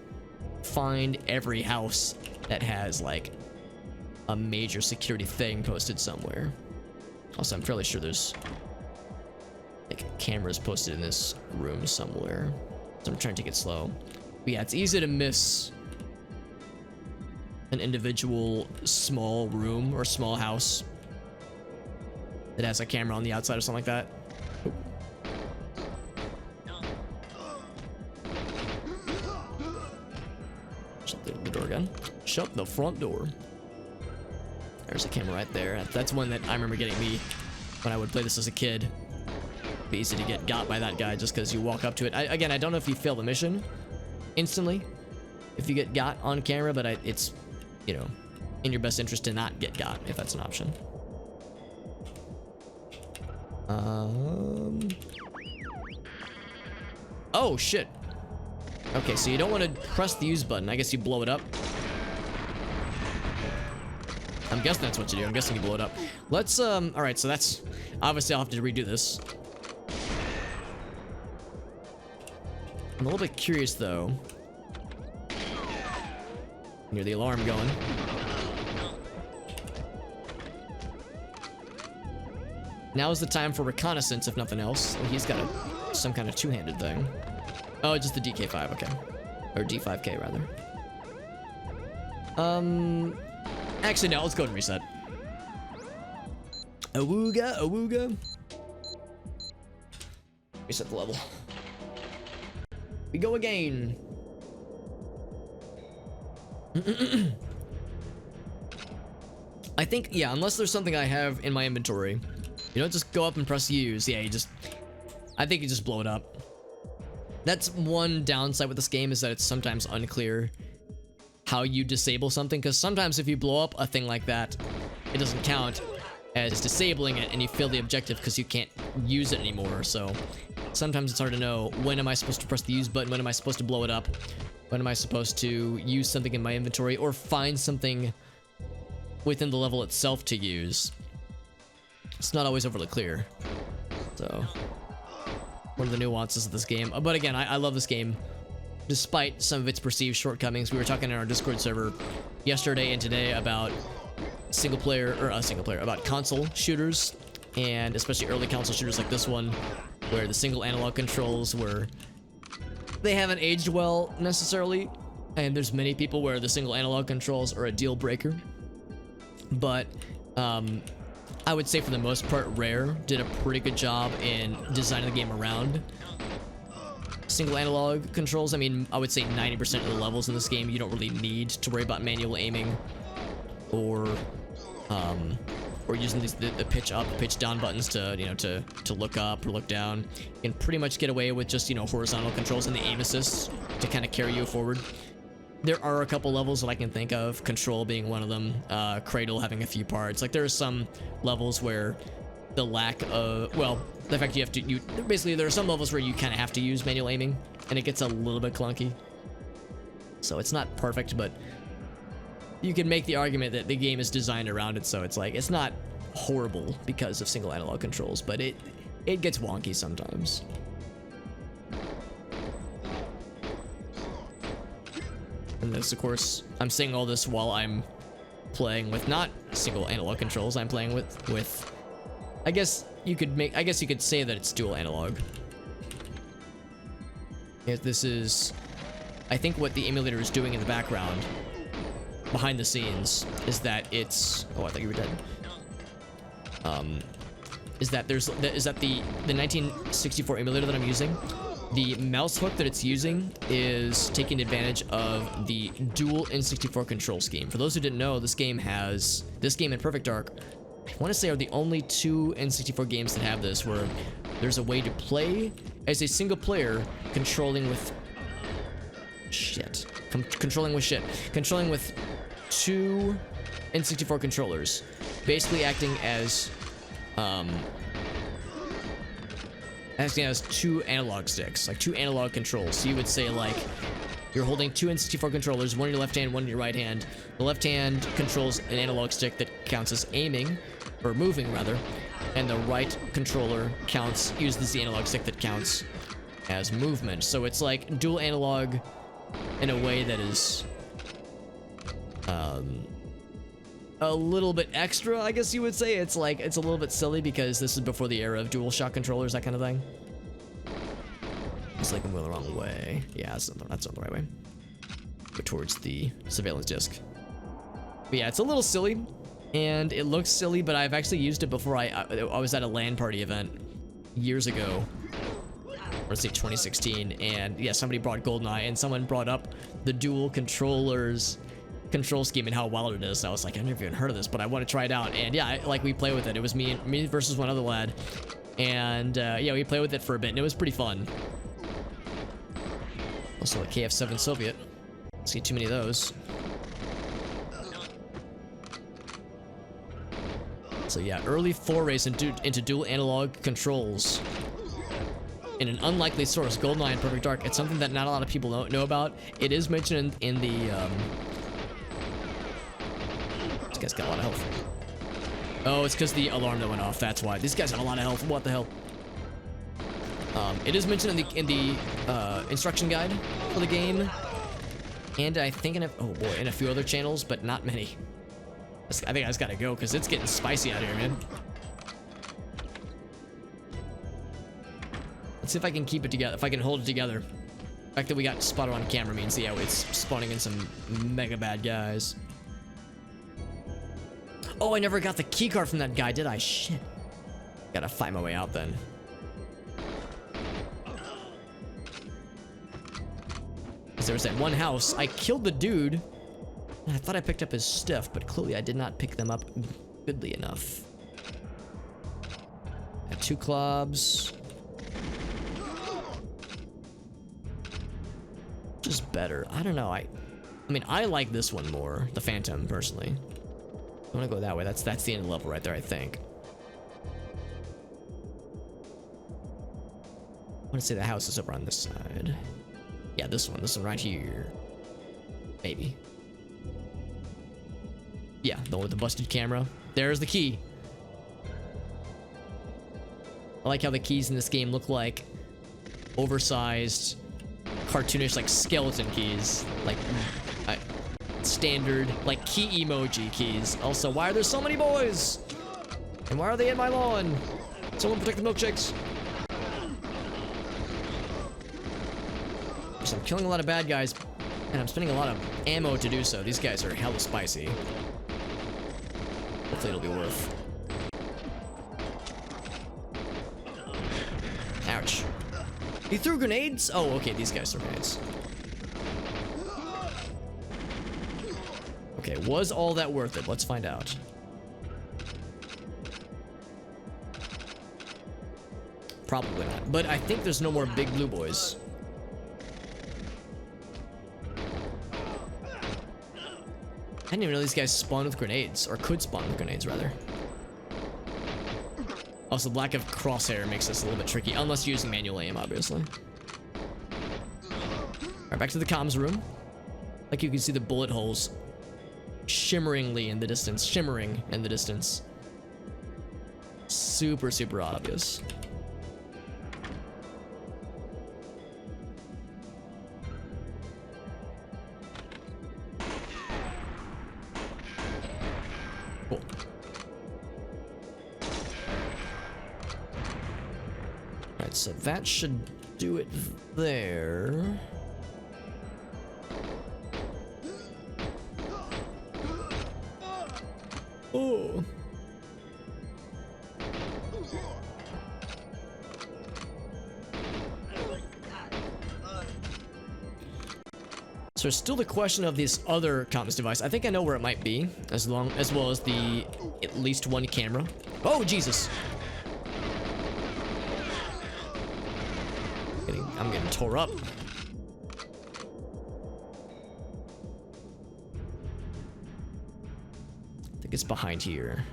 find every house that has like a major security thing posted somewhere. Also, I'm fairly sure there's like cameras posted in this room somewhere. So I'm trying to take it slow. But yeah, it's easy to miss an individual small room or small house that has a camera on the outside or something like that. Shut the door again. Shut the front door. There's a camera right there. That's one that I remember getting me when I would play this as a kid. It'd be easy to get got by that guy just because you walk up to it. Again, I don't know if you fail the mission instantly if you get got on camera, but it's, you know, in your best interest to not get got if that's an option. Oh shit. Okay, so you don't want to press the use button. I guess you blow it up. I'm guessing that's what you do. I'm guessing you blow it up. Let's all right, so that's obviously I'll have to redo this. I'm a little bit curious though. Hear the alarm going. Now is the time for reconnaissance, if nothing else. Oh, he's got some kind of two-handed thing. Oh, just the DK5, okay. Or D5K, rather. Actually, no, let's go and reset. Awooga, awooga. Reset the level. We go again. I think, yeah, unless there's something I have in my inventory, you don't just go up and press use. Yeah, I think you just blow it up. That's one downside with this game, is that it's sometimes unclear how you disable something, because sometimes if you blow up a thing like that, it doesn't count as disabling it and you fail the objective because you can't use it anymore. So sometimes it's hard to know, when am I supposed to press the use button, when am I supposed to blow it up, when am I supposed to use something in my inventory or find something within the level itself to use. It's not always overly clear. So one of the nuances of this game. But again, I love this game despite some of its perceived shortcomings. We were talking in our Discord server yesterday and today about about console shooters, and especially early console shooters like this one, where the single analog controls they haven't aged well necessarily, and there's many people where the single analog controls are a deal breaker. But I would say for the most part, Rare did a pretty good job in designing the game around single analog controls. I mean, I would say 90% of the levels in this game, you don't really need to worry about manual aiming or using the pitch up, pitch down buttons to, you know, to look up or look down. You can pretty much get away with just, you know, horizontal controls and the aim assists to kind of carry you forward. There are a couple levels that I can think of, Control being one of them, Cradle having a few parts. Like, there are some levels where the lack of, well, the fact basically there are some levels where you kind of have to use manual aiming, and it gets a little bit clunky. So it's not perfect, but you can make the argument that the game is designed around it, so it's like, it's not horrible because of single analog controls, but it gets wonky sometimes. And this, of course, I'm saying all this while I'm playing with not single analog controls. I'm playing with I guess you could say that it's dual analog. This is, I think what the emulator is doing in the background, behind the scenes, is that it's, oh, I thought you were dead. Is that the 1964 emulator that I'm using, the mouse hook that it's using is taking advantage of the dual N64 control scheme. For those who didn't know, this game and Perfect Dark, I want to say, are the only two N64 games that have this, where there's a way to play as a single player controlling with two N64 controllers, basically acting as two analog sticks, like two analog controls. So you would say, like, you're holding two N64 controllers, one in your left hand, one in your right hand. The left hand controls an analog stick that counts as aiming, or moving rather, and the right controller uses the analog stick that counts as movement. So it's like dual analog in a way that is a little bit extra, I guess you would say. It's like, it's a little bit silly because this is before the era of DualShock controllers, that kind of thing. It's like I'm going the wrong way. Yeah, that's not the right way. Go towards the surveillance disc. But yeah, it's a little silly, and it looks silly, but I've actually used it before. I was at a LAN party event years ago, or let's say 2016, and yeah, somebody brought Goldeneye, and someone brought up the dual controllers control scheme and how wild it is. I was like, I've never even heard of this, but I want to try it out. And yeah, like we play with it. It was me versus one other lad, and yeah, we played with it for a bit, and it was pretty fun. Also, a KF-7 Soviet. See too many of those. So yeah, early forays into dual analog controls. In an unlikely source, Goldeneye and Perfect Dark. It's something that not a lot of people know about. It is mentioned in the. This guy's got a lot of health. Oh, it's because the alarm that went off. That's why. These guys have a lot of health. What the hell? It is mentioned in the instruction guide for the game, and I think in in a few other channels, but not many. I think I just gotta go because it's getting spicy out here, man. Let's see if I can keep it together. If I can hold it together. The fact that we got spotted on camera means, yeah, it's spawning in some mega bad guys. Oh, I never got the key card from that guy, did I? Shit. Gotta fight my way out then. There was that one house. I killed the dude, and I thought I picked up his stuff, but clearly I did not pick them up goodly enough. Got 2 clubs. Just better. I don't know. I mean, I like this one more, the Phantom, personally. I want to go that way. That's the end of the level right there, I think. I want to say the house is over on this side. Yeah, this one right here. Maybe. Yeah, the one with the busted camera. There's the key. I like how the keys in this game look like oversized, cartoonish, like skeleton keys. Like, standard, like, key emoji keys. Also, why are there so many boys? And why are they in my lawn? Someone protect the milkshakes. So I'm killing a lot of bad guys, and I'm spending a lot of ammo to do so. These guys are hella spicy. Hopefully it'll be worth. Ouch. He threw grenades? Oh, okay, these guys threw grenades. Okay, was all that worth it? Let's find out. Probably not, but I think there's no more big blue boys. I didn't even know these guys spawn with grenades, or could spawn with grenades, rather. Also, the lack of crosshair makes this a little bit tricky, unless you're using manual aim, obviously. Alright, back to the comms room. Like, you can see the bullet holes shimmering in the distance. Super, super obvious. Cool. Alright, so that should do it there. Oh. So there's still the question of this other comms device. I think I know where it might be, as well as the at least one camera. Oh, Jesus. I'm getting tore up. I think it's behind here.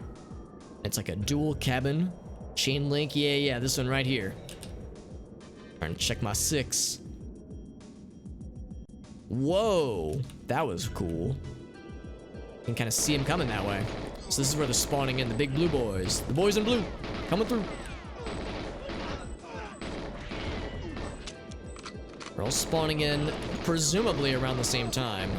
It's like a dual cabin chain link. Yeah, this one right here. Trying to check my 6. Whoa, that was cool. You can kind of see him coming that way. So this is where they're spawning in, the big blue boys. The boys in blue, coming through. They're all spawning in, presumably around the same time.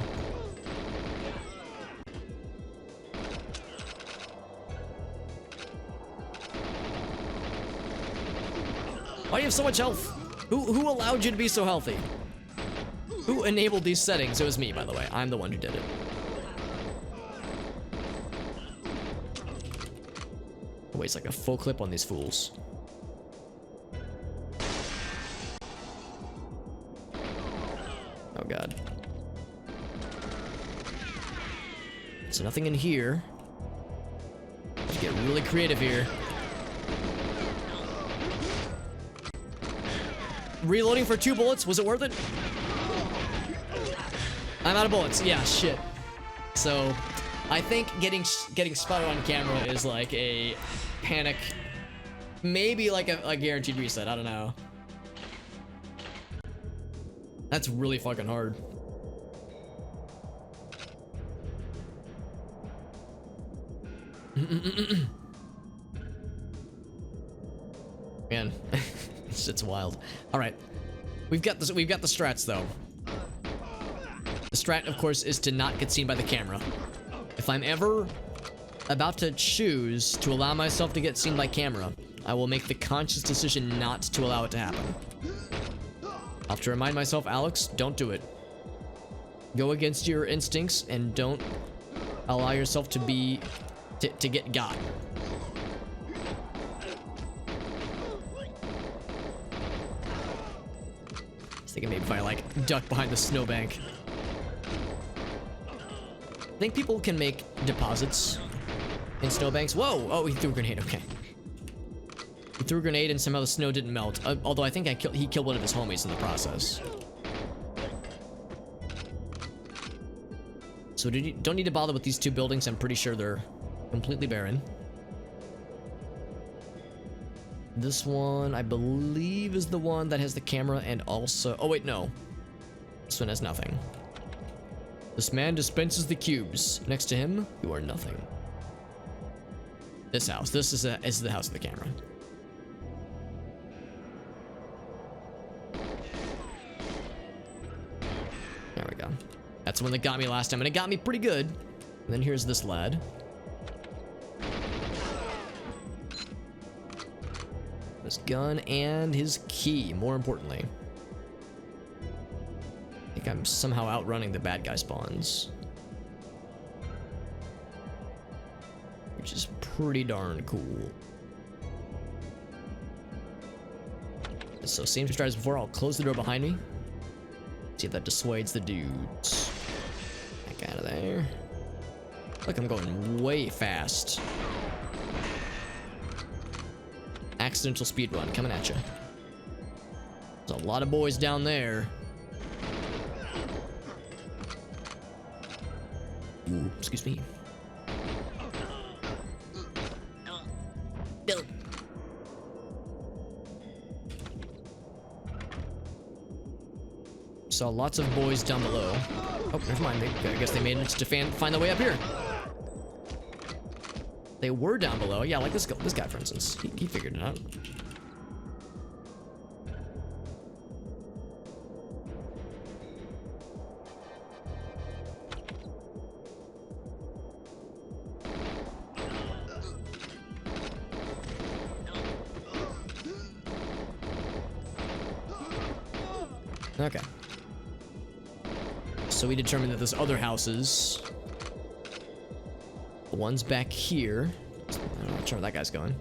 Why do you have so much health? Who allowed you to be so healthy? Who enabled these settings? It was me, by the way. I'm the one who did it. Waste like a full clip on these fools. Oh god. So nothing in here. Let's get really creative here. Reloading for 2 bullets, was it worth it? I'm out of bullets. Yeah, shit. So, I think getting spotted on camera is like a panic, maybe like a guaranteed reset. I don't know. That's really fucking hard. Man, it's wild. All right, we've got this. We've got the strats though. The strat, of course, is to not get seen by the camera. If I'm ever about to choose to allow myself to get seen by camera, I will make the conscious decision not to allow it to happen. I'll have to remind myself, Alex, don't do it. Go against your instincts and don't allow yourself to get got. I was thinking maybe if I like duck behind the snowbank. I think people can make deposits in snowbanks. Whoa! Oh, he threw a grenade. Okay. He threw a grenade and somehow the snow didn't melt. Although I think he killed one of his homies in the process. So don't need to bother with these 2 buildings. I'm pretty sure they're completely barren. This one, I believe, is the one that has the camera and also... Oh, wait, no. This one has nothing. This man dispenses the cubes. Next to him, you are nothing. This house. This is the house of the camera. There we go. That's the one that got me last time, and it got me pretty good. And then here's this lad. His gun and his key, more importantly. I think I'm somehow outrunning the bad guy spawns. Which is pretty darn cool. So same strategy as before, I'll close the door behind me. See if that dissuades the dudes. Back out of there. Look, I'm going way fast. Accidental speed run coming at you. There's a lot of boys down there. Ooh, excuse me. No. Saw lots of boys down below. Oh, never mind. I guess they managed to find their way up here. They were down below. Yeah, like this guy, for instance. He figured it out. Okay. So we determined that there's other houses. The one's back here. I'm not sure where that guy's going.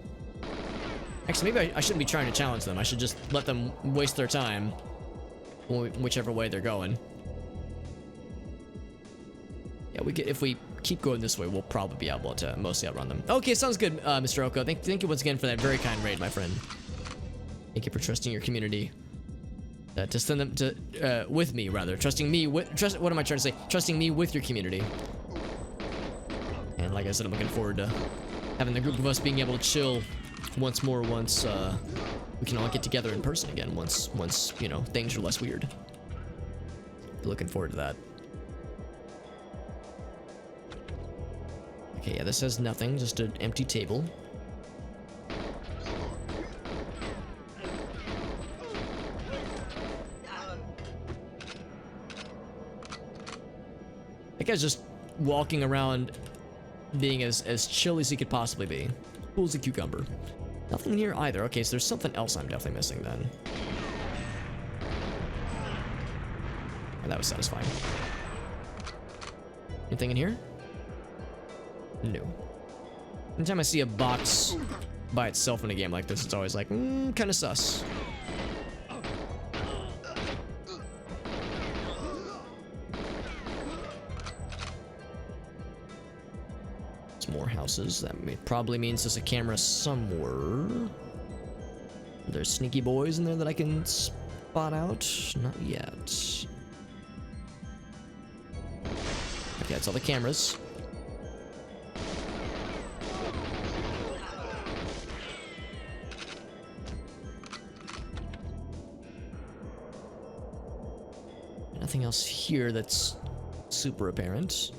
Actually, maybe I shouldn't be trying to challenge them. I should just let them waste their time, whichever way they're going. Yeah, if we keep going this way, we'll probably be able to mostly outrun them. Okay, sounds good, Mr. Oko. Thank you once again for that very kind raid, my friend. Thank you for trusting your community. To send them to, with me, rather. Trusting me with, what am I trying to say? Trusting me with your community. And like I said, I'm looking forward to having the group of us being able to chill once more once, we can all get together in person again once, you know, things are less weird. Looking forward to that. Okay, yeah, this has nothing, just an empty table. guy's just walking around being as chill as he could possibly be. Cool as a cucumber. Nothing here either. Okay, so there's something else I'm definitely missing then. Oh, that was satisfying. Anything in here? No. Anytime I see a box by itself in a game like this, it's always like, kind of sus. More houses. That probably means there's a camera somewhere. There's sneaky boys in there that I can spot out. Not yet. Okay, that's all the cameras. Nothing else here that's super apparent.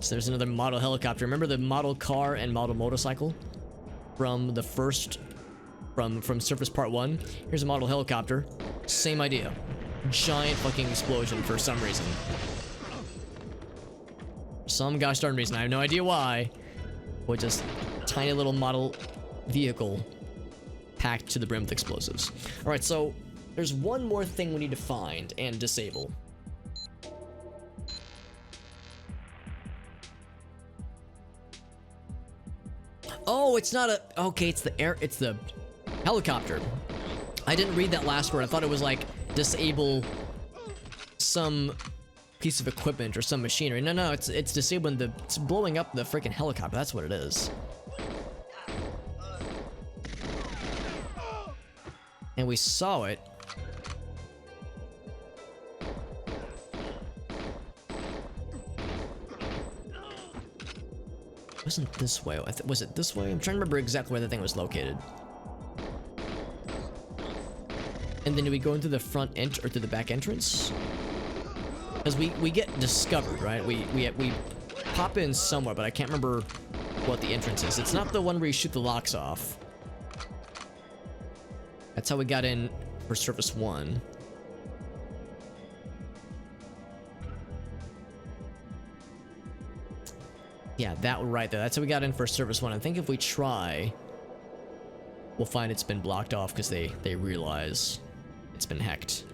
So there's another model helicopter. Remember the model car and model motorcycle from the first, from Surface Part 1? Here's a model helicopter. Same idea. Giant fucking explosion for some reason. Some gosh darn reason. I have no idea why. With just tiny little model vehicle packed to the brim with explosives. Alright, so there's one more thing we need to find and disable. Oh, it's not a... Okay, it's the helicopter. I didn't read that last word. I thought it was like disable some piece of equipment or some machinery. No, it's disabling it's blowing up the freaking helicopter. That's what it is. And we saw it. It wasn't this way. Was it this way? I'm trying to remember exactly where the thing was located. And then do we go into the front or through the back entrance? Because we get discovered, right? We pop in somewhere, but I can't remember what the entrance is. It's not the one where you shoot the locks off. That's how we got in for Surface 1. Yeah, that one right there. That's how we got in for Surface 1. I think if we try, we'll find it's been blocked off because they realize it's been hacked.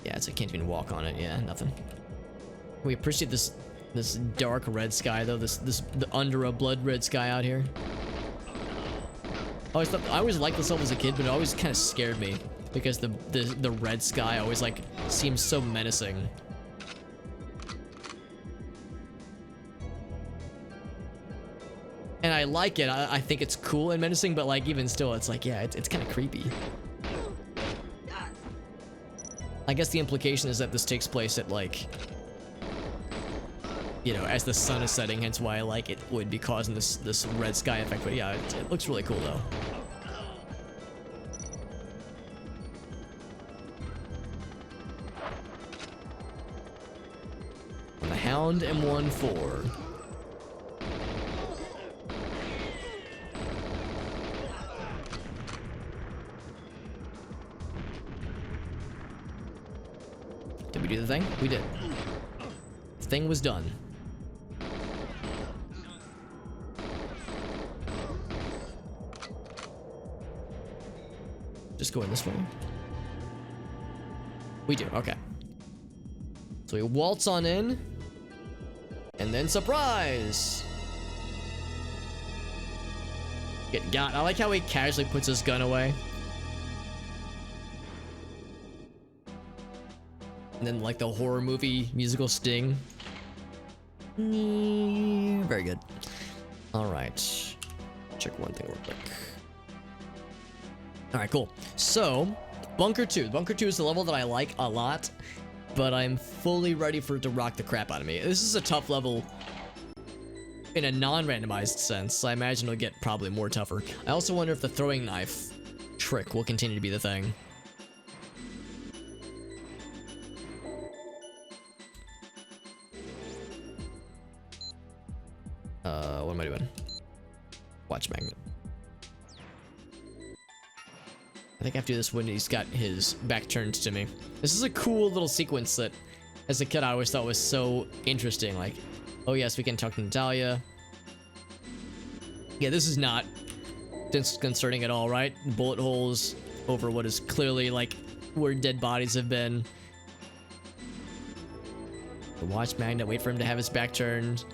Yeah, so I can't even walk on it. Yeah, nothing. We appreciate this dark red sky though. The under a blood red sky out here. I always liked this level as a kid, but it always kind of scared me because the red sky always like seems so menacing. And I like it. I think it's cool and menacing, but like even still, it's like, yeah, it's kind of creepy. I guess the implication is that this takes place at like, you know, as the sun is setting, hence why like it would be causing this red sky effect. But yeah, it looks really cool though. The Hound M14. Did we do the thing? We did. The thing was done. Just going this way. We do, okay. So we waltz on in, and then surprise! Get got. I like how he casually puts his gun away. And then like the horror movie musical sting. Very good. Alright. Check one thing real quick. Alright, cool. So, Bunker 2. Bunker 2 is the level that I like a lot, but I'm fully ready for it to rock the crap out of me. This is a tough level in a non-randomized sense. I imagine it'll get probably more tougher. I also wonder if the throwing knife trick will continue to be the thing. What am I doing? Watch magnet. I think I have to do this when he's got his back turned to me. This is a cool little sequence that, as a kid, I always thought was so interesting. Like, oh yes, we can talk to Natalia. Yeah, this is not disconcerting at all, right? Bullet holes over what is clearly, like, where dead bodies have been. The watch magnet, wait for him to have his back turned.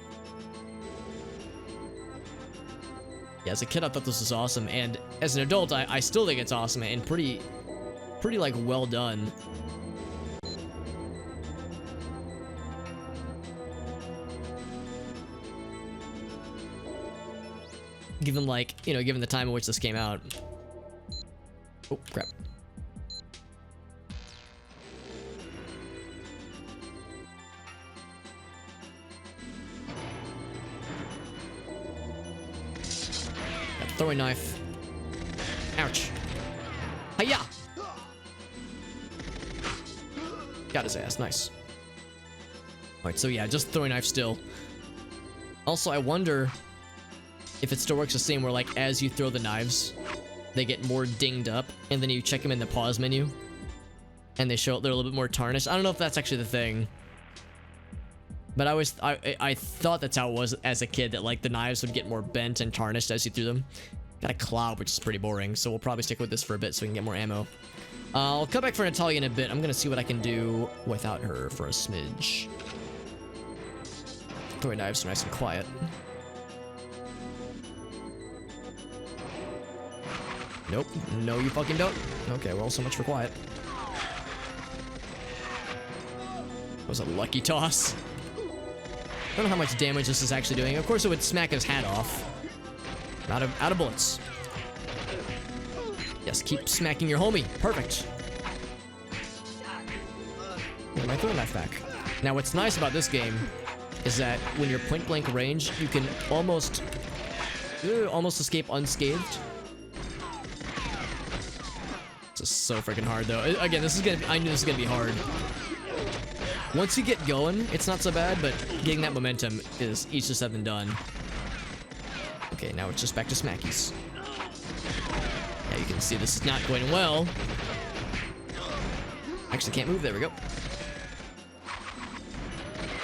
Yeah, as a kid, I thought this was awesome, and as an adult, I still think it's awesome and pretty, like, well done. Given, like, you know, given the time in which this came out. Oh, crap. Got the throwing knife. Ouch. Hiya! Got his ass, nice. Alright, so yeah, just throwing knife still. Also, I wonder if it still works the same where, like, as you throw the knives, they get more dinged up, and then you check them in the pause menu, and they're a little bit more tarnished. I don't know if that's actually the thing, but I thought that's how it was as a kid, that, like, the knives would get more bent and tarnished as you threw them. Got a cloud, which is pretty boring, so we'll probably stick with this for a bit so we can get more ammo. I'll come back for Natalia in a bit. I'm gonna see what I can do without her for a smidge. Throwing knives are nice and quiet. Nope. No, you fucking don't. Okay, well, so much for quiet. That was a lucky toss. I don't know how much damage this is actually doing. Of course, it would smack his hat off. Out of bullets. Yes, keep smacking your homie. Perfect. Get my throwing knife back. Now, what's nice about this game is that when you're point blank range, you can almost escape unscathed. This is so freaking hard, though. Again, I knew this was gonna be hard. Once you get going, it's not so bad, but getting that momentum is easier said than done. Okay, now it's just back to smackies. Yeah, you can see this is not going well. Actually can't move, there we go.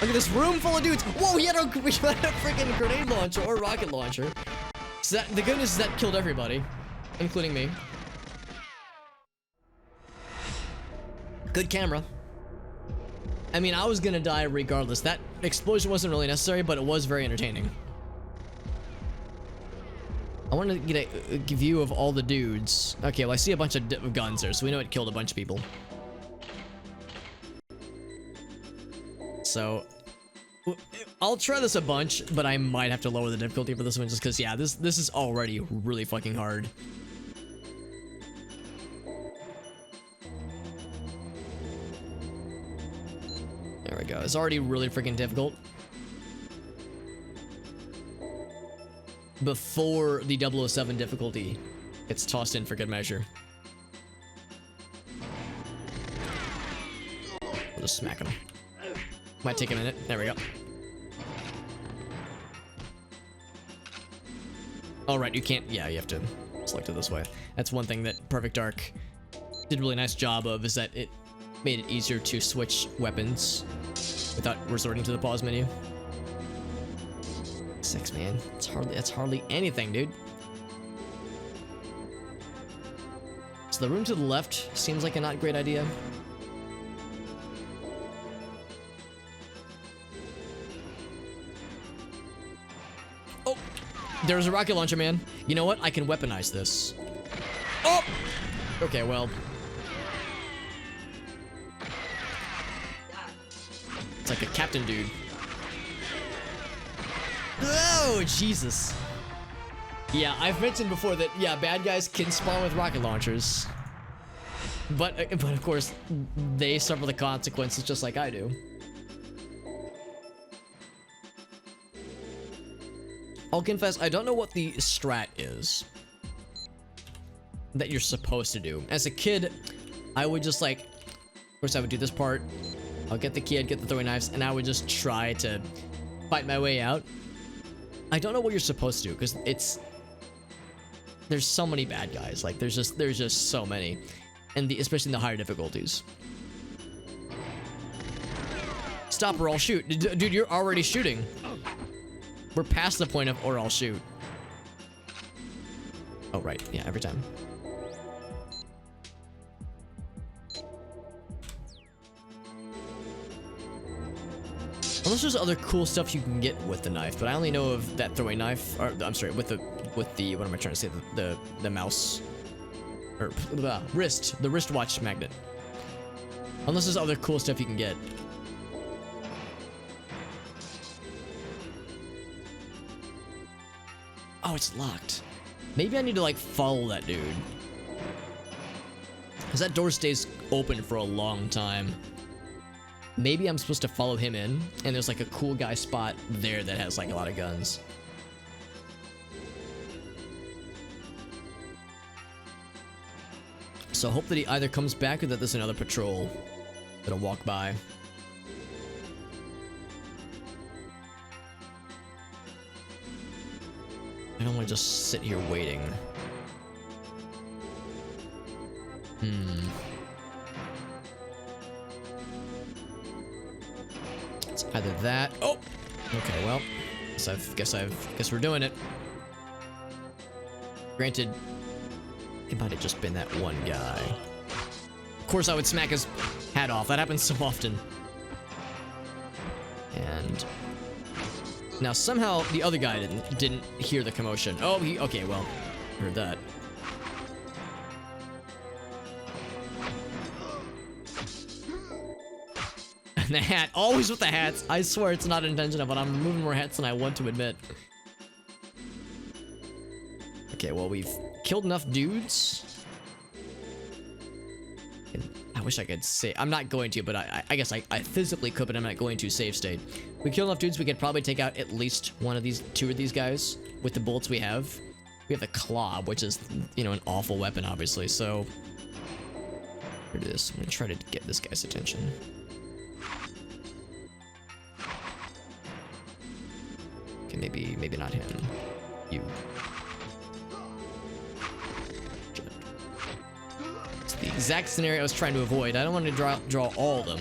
Look at this room full of dudes. Whoa, he had a freaking grenade launcher or rocket launcher. So the good news is that killed everybody, including me. Good camera. I mean, I was gonna die regardless. That explosion wasn't really necessary, but it was very entertaining. I want to get a view of all the dudes. Okay, well, I see a bunch of guns there, so we know it killed a bunch of people. So, I'll try this a bunch, but I might have to lower the difficulty for this one just because, yeah, this is already really fucking hard. There we go. It's already really freaking difficult. Before the 007 difficulty gets tossed in for good measure. We'll just smack him. Might take a minute. There we go. Alright, you can't... Yeah, you have to select it this way. That's one thing that Perfect Dark did a really nice job of, is that it made it easier to switch weapons without resorting to the pause menu. 6, man. That's hardly anything, dude. So the room to the left seems like a not great idea. Oh! There's a rocket launcher, man. You know what? I can weaponize this. Oh! Okay, well... It's like a captain dude. Oh, Jesus. Yeah, I've mentioned before that, yeah, bad guys can spawn with rocket launchers. But of course, they suffer the consequences just like I do. I'll confess, I don't know what the strat is that you're supposed to do. As a kid, I would just like, of course I would do this part. I'll get the key, I'd get the throwing knives, and I would just try to fight my way out. I don't know what you're supposed to do, because there's so many bad guys. Like there's just so many, and especially in the higher difficulties. Stop or I'll shoot. Dude, you're already shooting. We're past the point of or I'll shoot. Oh, right. Yeah, every time. Unless there's other cool stuff you can get with the knife, but I only know of that throwing knife, or I'm sorry, with the what am I trying to say? The mouse or the wristwatch magnet. Unless there's other cool stuff you can get. Oh, it's locked. Maybe I need to like follow that dude. Because that door stays open for a long time. Maybe I'm supposed to follow him in, and there's like a cool guy spot there that has like a lot of guns. So I hope that he either comes back or that there's another patrol that'll walk by. I don't want to just sit here waiting. It's either that. Oh, okay. Well, guess we're doing it. Granted, it might have just been that one guy. Of course, I would smack his hat off. That happens so often. And now somehow the other guy didn't hear the commotion. Oh, okay, well, heard that. And the hat, always with the hats. I swear it's not intentional, but I'm removing more hats than I want to admit. Okay, well, we've killed enough dudes. I wish I could say, I'm not going to, but I guess I physically could, but I'm not going to save state. We kill enough dudes, we could probably take out at least two of these guys with the bullets we have. We have the claw, which is, you know, an awful weapon, obviously, so. Here it is. I'm gonna try to get this guy's attention. Okay, maybe not him. You. It's the exact scenario I was trying to avoid. I don't want to draw all of them.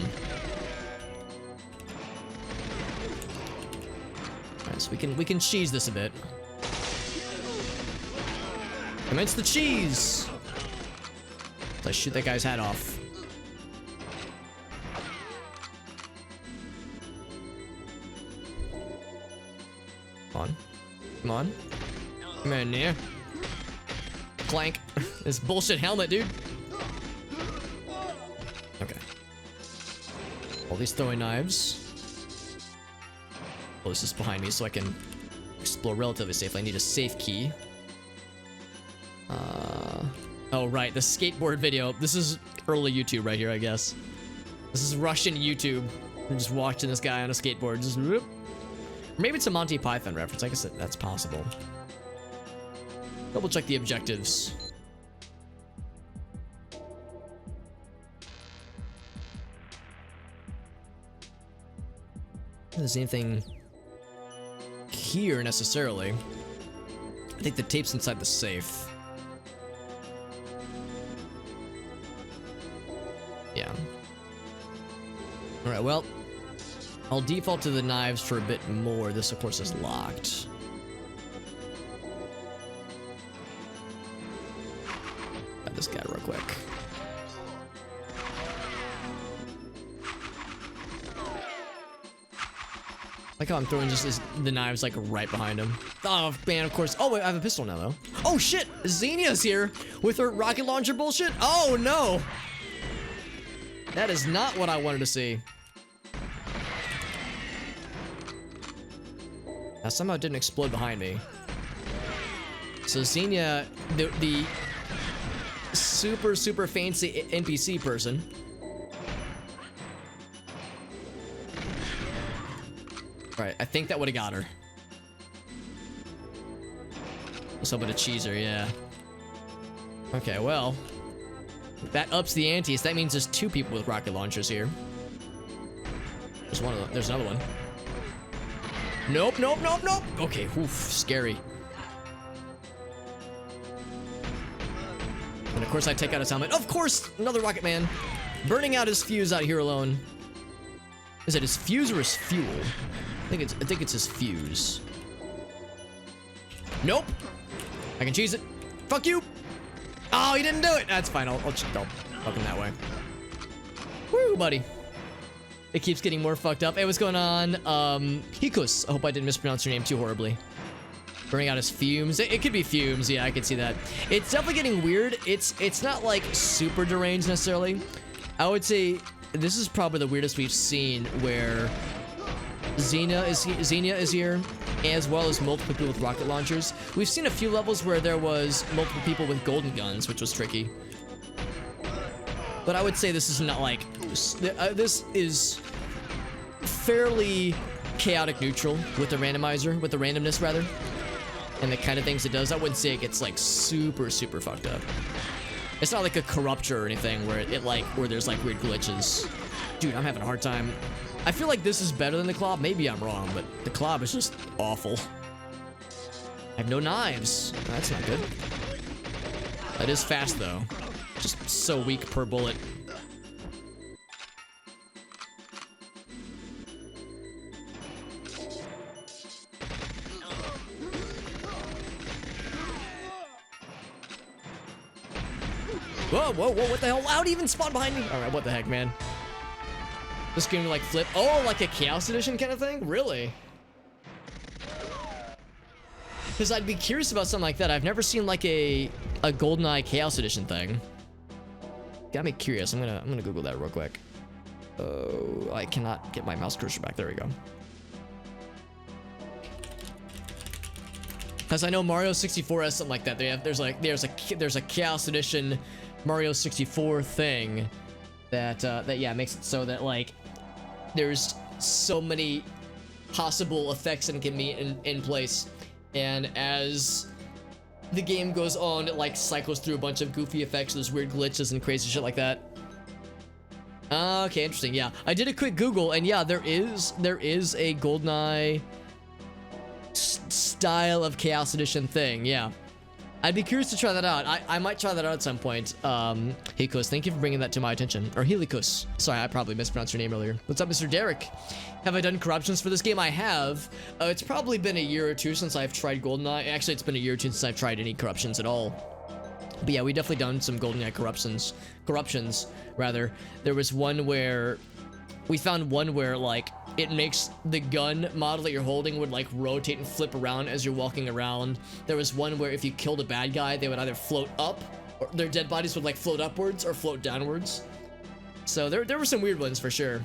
Alright, so we can cheese this a bit. Commence the cheese! Let's shoot that guy's hat off. Come on. Come on. Come in here. Clank. This bullshit helmet, dude. Okay. All these throwing knives. Oh, this is behind me, so I can explore relatively safely. I need a safe key. Oh, right, the skateboard video. This is early YouTube right here, I guess. This is Russian YouTube. I'm just watching this guy on a skateboard. Just whoop. Maybe it's a Monty Python reference. I guess that's possible. Double check the objectives. There's anything here necessarily. I think the tape's inside the safe. Yeah. Alright, well, I'll default to the knives for a bit more. This, of course, is locked. Got this guy real quick. Like how I'm throwing just the knives like right behind him. Oh man, of course. Oh wait, I have a pistol now though. Oh shit, Xenia's here with her rocket launcher bullshit. Oh no, that is not what I wanted to see. Now somehow it didn't explode behind me. So Xenia, the super fancy NPC person. Right, I think that would have got her. Let's hoping to cheese her, yeah. Okay, well, that ups the ante. So that means there's two people with rocket launchers here. There's one of them. There's another one. Nope. Okay, oof, scary. And of course I take out his helmet. Of course, another Rocket Man. Burning out his fuse out here alone. Is it his fuse or his fuel? I think it's his fuse. Nope. I can cheese it. Fuck you. Oh, he didn't do it. That's fine. I'll fuck him that way. Woo, buddy. It keeps getting more fucked up. Hey, what's going on? Hikus. I hope I didn't mispronounce your name too horribly. Burning out his fumes. It could be fumes. Yeah, I can see that. It's definitely getting weird. It's not like super deranged necessarily. I would say this is probably the weirdest we've seen, where Xenia is here, as well as multiple people with rocket launchers. We've seen a few levels where there was multiple people with golden guns, which was tricky. But I would say this is not like... this is fairly chaotic neutral with the randomizer, with the randomness rather, and the kind of things it does. I wouldn't say it gets like super fucked up. It's not like a corruptor or anything where where there's like weird glitches. Dude, I'm having a hard time. I feel like this is better than the Klob. Maybe I'm wrong, but the Klob is just awful. I have no knives. That's not good. That is fast though. Just so weak per bullet. Whoa, what the hell? How'd he even spawn behind me? All right, what the heck, man? This game like flip. Oh, like a Chaos Edition kind of thing? Really? Because I'd be curious about something like that. I've never seen like a Goldeneye Chaos Edition thing. Got me curious. I'm gonna Google that real quick. Oh, I cannot get my mouse cursor back. There we go. Because I know Mario 64 has something like that. There's a Chaos Edition Mario 64 thing that yeah, makes it so that like there's so many possible effects that can be in place, and as the game goes on, it like cycles through a bunch of goofy effects, there's weird glitches and crazy shit like that. Okay, interesting. Yeah, I did a quick Google, and yeah, there is a Goldeneye style of Chaos Edition thing. Yeah, I'd be curious to try that out. I might try that out at some point. Helikus, thank you for bringing that to my attention. Or Helikus. Sorry, I probably mispronounced your name earlier. What's up, Mr. Derek? Have I done corruptions for this game? I have. It's probably been a year or two since I've tried GoldenEye. Actually, it's been a year or two since I've tried any corruptions at all. But yeah, we definitely done some GoldenEye corruptions, rather. There was one where... We found one where, like, it makes the gun model that you're holding would, like, rotate and flip around as you're walking around. There was one where if you killed a bad guy, they would either float up, or their dead bodies would, like, float upwards or float downwards. So there were some weird ones for sure.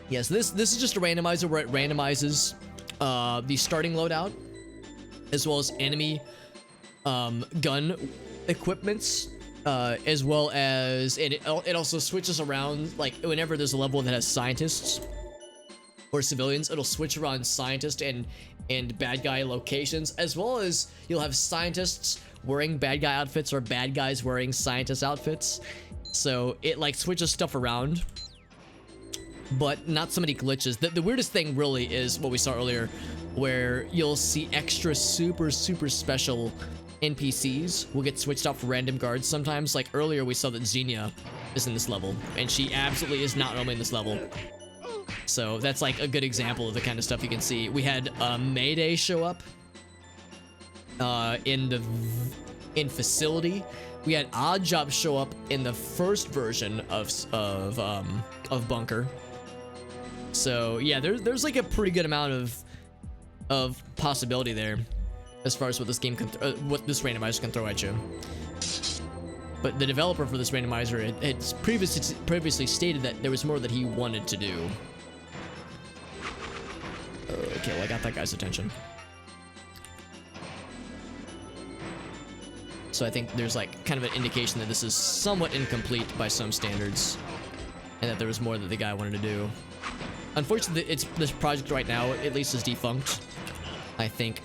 Yes, this is just a randomizer where it randomizes the starting loadout, as well as enemy gun equipments. As well as it also switches around, like whenever there's a level that has scientists or civilians, it'll switch around scientist and bad guy locations, as well as you'll have scientists wearing bad guy outfits or bad guys wearing scientist outfits. So it like switches stuff around, but not so many glitches. The weirdest thing really is what we saw earlier, where you'll see extra super special NPCs will get switched out for random guards sometimes. Like earlier we saw that Xenia is in this level, and she absolutely is not normally in this level. So that's like a good example of the kind of stuff you can see. We had Mayday show up in Facility. We had Oddjob show up in the first version of Bunker. So yeah, there's like a pretty good amount of possibility there as far as what this game can what this randomizer can throw at you. But the developer for this randomizer it's previously stated that there was more that he wanted to do. Okay, well, I got that guy's attention. So I think there's like kind of an indication that this is somewhat incomplete by some standards, and that there was more that the guy wanted to do. Unfortunately, this project right now at least is defunct. I think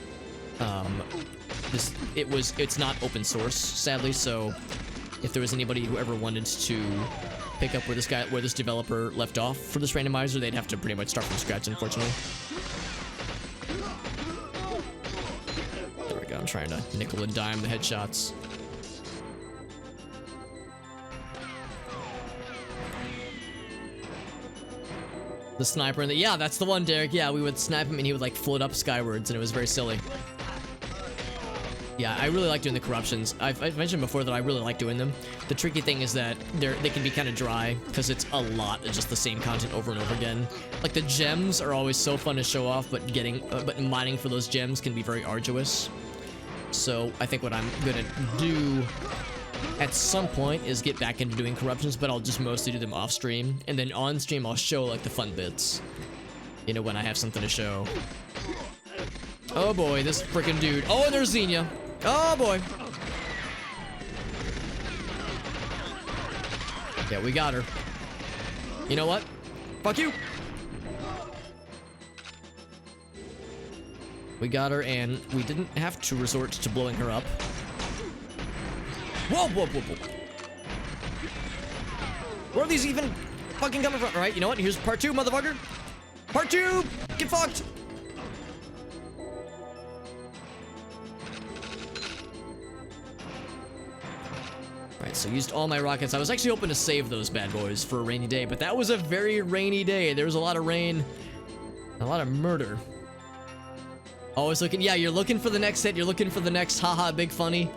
it's not open source, sadly. So if there was anybody who ever wanted to pick up where this developer left off for this randomizer, they'd have to pretty much start from scratch, unfortunately. There we go. around trying to nickel and dime the headshots. The sniper in the, yeah, that's the one, Derek. Yeah, we would snipe him and he would like float up skywards, and it was very silly. Yeah, I really like doing the corruptions. I've mentioned before that I really like doing them. The tricky thing is that they can be kind of dry because it's a lot of just the same content over and over again. Like the gems are always so fun to show off, but mining for those gems can be very arduous. So I think what I'm gonna do at some point is get back into doing corruptions, but I'll just mostly do them off stream, and then on stream I'll show like the fun bits, you know, when I have something to show. Oh boy, this freaking dude. Oh, and there's Xenia. Oh boy. Yeah, we got her. You know what? Fuck you. We got her, and we didn't have to resort to blowing her up. Whoa, whoa, whoa, whoa. Where are these even fucking coming from? All right, you know what? Here's part 2, motherfucker. Part 2! Get fucked! Alright, so used all my rockets. I was actually hoping to save those bad boys for a rainy day, but that was a very rainy day. There was a lot of rain, a lot of murder. Always looking, yeah, you're looking for the next hit, you're looking for the next haha big funny.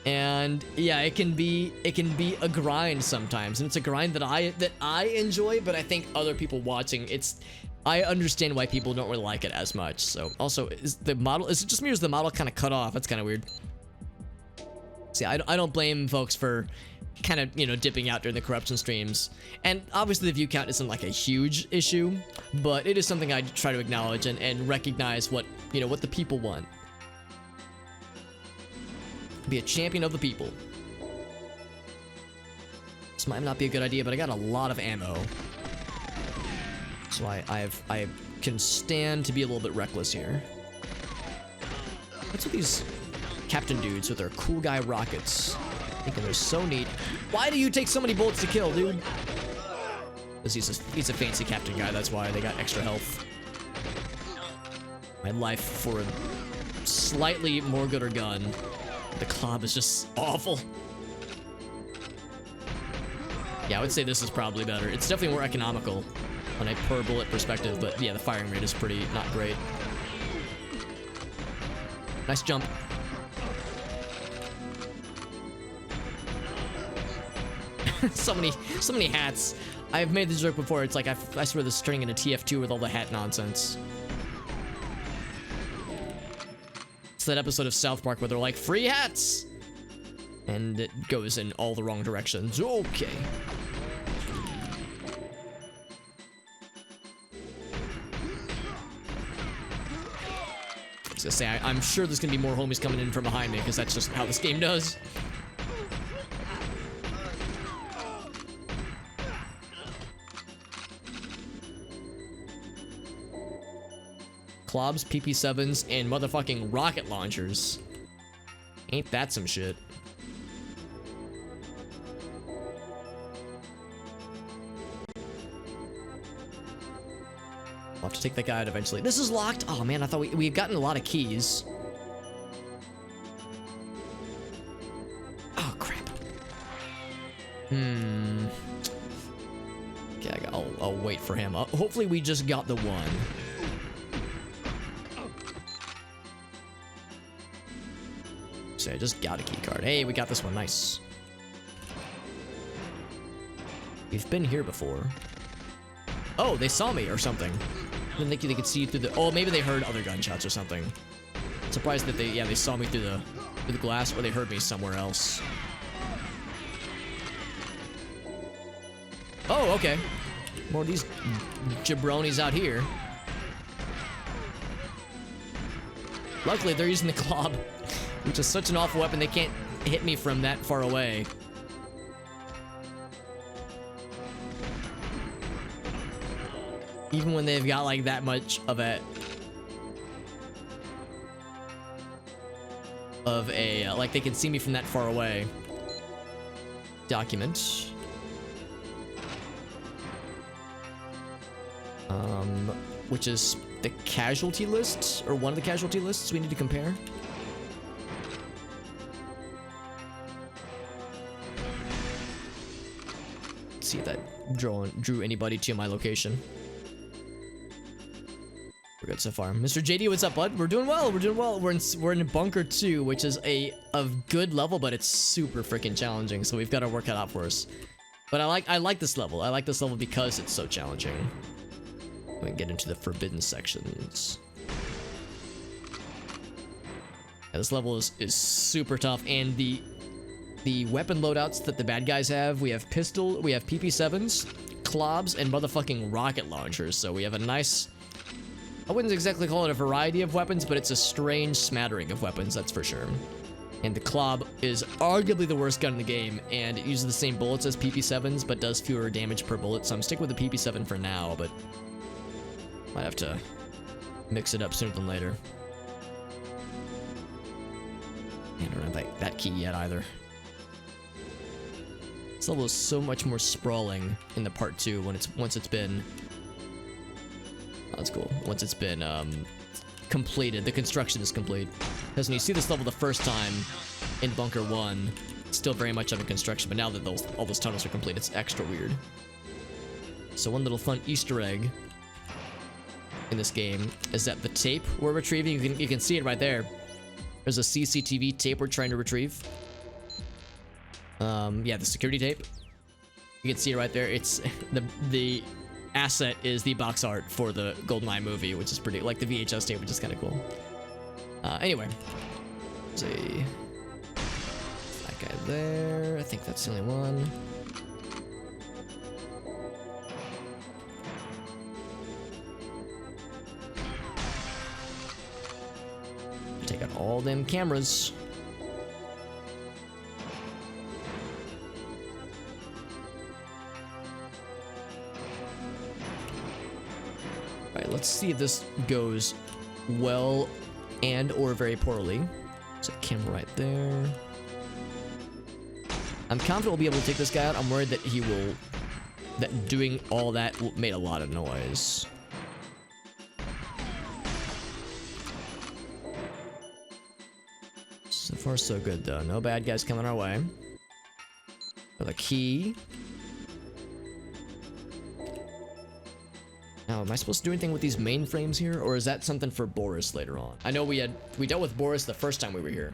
And yeah, it can be a grind sometimes, and it's a grind that I enjoy, but I think other people watching, I understand why people don't really like it as much. So also, is it just me, or is the model kind of cut off? That's kind of weird. See, I don't blame folks for kind of, you know, dipping out during the corruption streams. And obviously the view count isn't like a huge issue, but it is something I try to acknowledge and recognize what, you know, what the people want. Be a champion of the people. This might not be a good idea, but I got a lot of ammo. So I can stand to be a little bit reckless here. What's with these captain dudes with their cool guy rockets? Thinking they're so neat. Why do you take so many bullets to kill, dude? Because he's a fancy captain guy, that's why they got extra health. My life for a slightly more gooder gun. The club is just awful. Yeah, I would say this is probably better. It's definitely more economical on a per bullet perspective, but yeah, the firing rate is pretty not great. Nice jump. so many hats. I've made this joke before. It's like I swear the string in a TF2 with all the hat nonsense. It's that episode of South Park where they're like, free hats! And it goes in all the wrong directions. Okay. I was gonna say, I'm sure there's gonna be more homies coming in from behind me, because that's just how this game does. Clobs, PP7s, and motherfucking rocket launchers. Ain't that some shit? I'll have to take that guy out eventually. This is locked? Oh man, I thought we've gotten a lot of keys. Oh crap. Okay, I'll wait for him. Hopefully we just got the one. I just got a key card. Hey, we got this one. Nice. We've been here before. Oh, they saw me or something. I didn't think they could see through the... Oh, maybe they heard other gunshots or something. Surprised that they saw me through the glass, or they heard me somewhere else. Oh, okay. More of these jabronis out here. Luckily, they're using the club, which is such an awful weapon. They can't hit me from that far away. Even when they've got like that much of a like they can see me from that far away. Document. Which is the casualty list, or one of the casualty lists we need to compare. Let's see if that drew anybody to my location. We're good so far. Mr. JD, what's up, bud? We're doing well. We're doing well. We're in Bunker 2, which is a good level, but it's super freaking challenging. So we've got to work it out for us. But I like this level. I like this level because it's so challenging. We can get into the forbidden sections. Yeah, this level is super tough, and the weapon loadouts that the bad guys have, we have pistol, we have PP7s, clobs, and motherfucking rocket launchers. So we have a nice, I wouldn't exactly call it a variety of weapons, but it's a strange smattering of weapons, that's for sure. And the clob is arguably the worst gun in the game, and it uses the same bullets as PP7s, but does fewer damage per bullet. So I'm sticking with the PP7 for now, but might have to mix it up sooner than later. I don't have that key yet either. This level is so much more sprawling in the part 2 when once it's been. Oh, that's cool. Once it's been completed, the construction is complete. Because when you see this level the first time in Bunker 1, it's still very much under construction. But now that all those tunnels are complete, it's extra weird. So one little fun Easter egg in this game is that the tape we're retrieving, you can see it right there. There's a CCTV tape we're trying to retrieve. Yeah, the security tape. You can see it right there. It's the asset is the box art for the Goldeneye movie, which is pretty, like the VHS tape, which is kind of cool. Anyway, let's see. That guy there. I think that's the only one. Take out all them cameras. Alright, let's see if this goes well and or very poorly. There's a camera right there. I'm confident we'll be able to take this guy out. I'm worried that that doing all that made a lot of noise. So far, so good, though. No bad guys coming our way. Another key. Now, am I supposed to do anything with these mainframes here, or is that something for Boris later on? I know we dealt with Boris the first time we were here.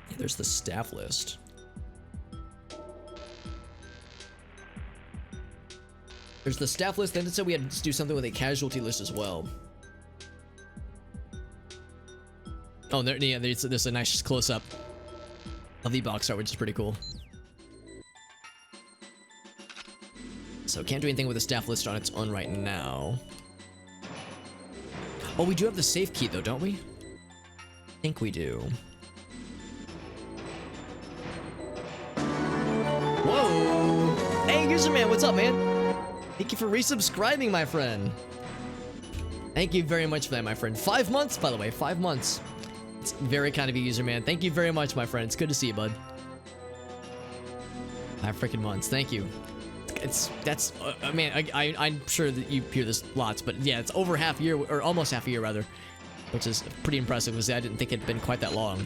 Yeah, there's the staff list. There's the staff list, then it said we had to do something with a casualty list as well. Oh, there, yeah, there's a nice close-up of the box art, which is pretty cool. So can't do anything with the staff list on its own right now. Oh, we do have the safe key though, don't we? I think we do. Whoa! Hey, Userman, what's up, man? Thank you for resubscribing, my friend. Thank you very much for that, my friend. 5 months, by the way, 5 months. It's very kind of you, Userman. Thank you very much, my friend. It's good to see you, bud. 5 freaking months. Thank you. I mean, I'm sure that you hear this lots, but yeah, it's over half a year, or almost half a year rather, which is pretty impressive because I didn't think it'd been quite that long.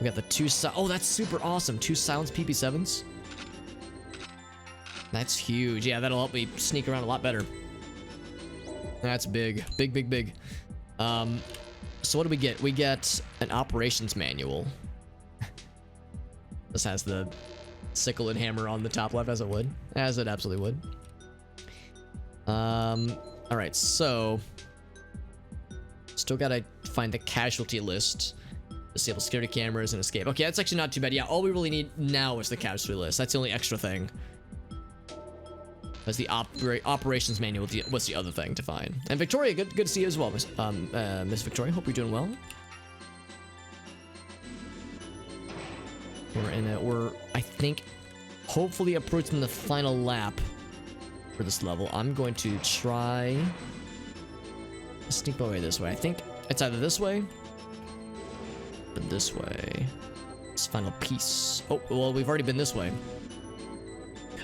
We got the oh, that's super awesome. 2 silenced PP7s. That's huge. Yeah, that'll help me sneak around a lot better. That's big. Big. So what do we get? We get an operations manual. This has the sickle and hammer on the top left, as it would. As it absolutely would. Alright, so still gotta find the casualty list. Disable security cameras and escape. Okay, that's actually not too bad. Yeah, all we really need now is the casualty list. That's the only extra thing. As the operations manual was the other thing to find. And Victoria, good to see you as well, Miss Victoria. Hope you're doing well. We're I think hopefully approaching the final lap for this level. I'm going to try to sneak my way this way. I think it's either this way or this way. This final piece. Oh, well, we've already been this way.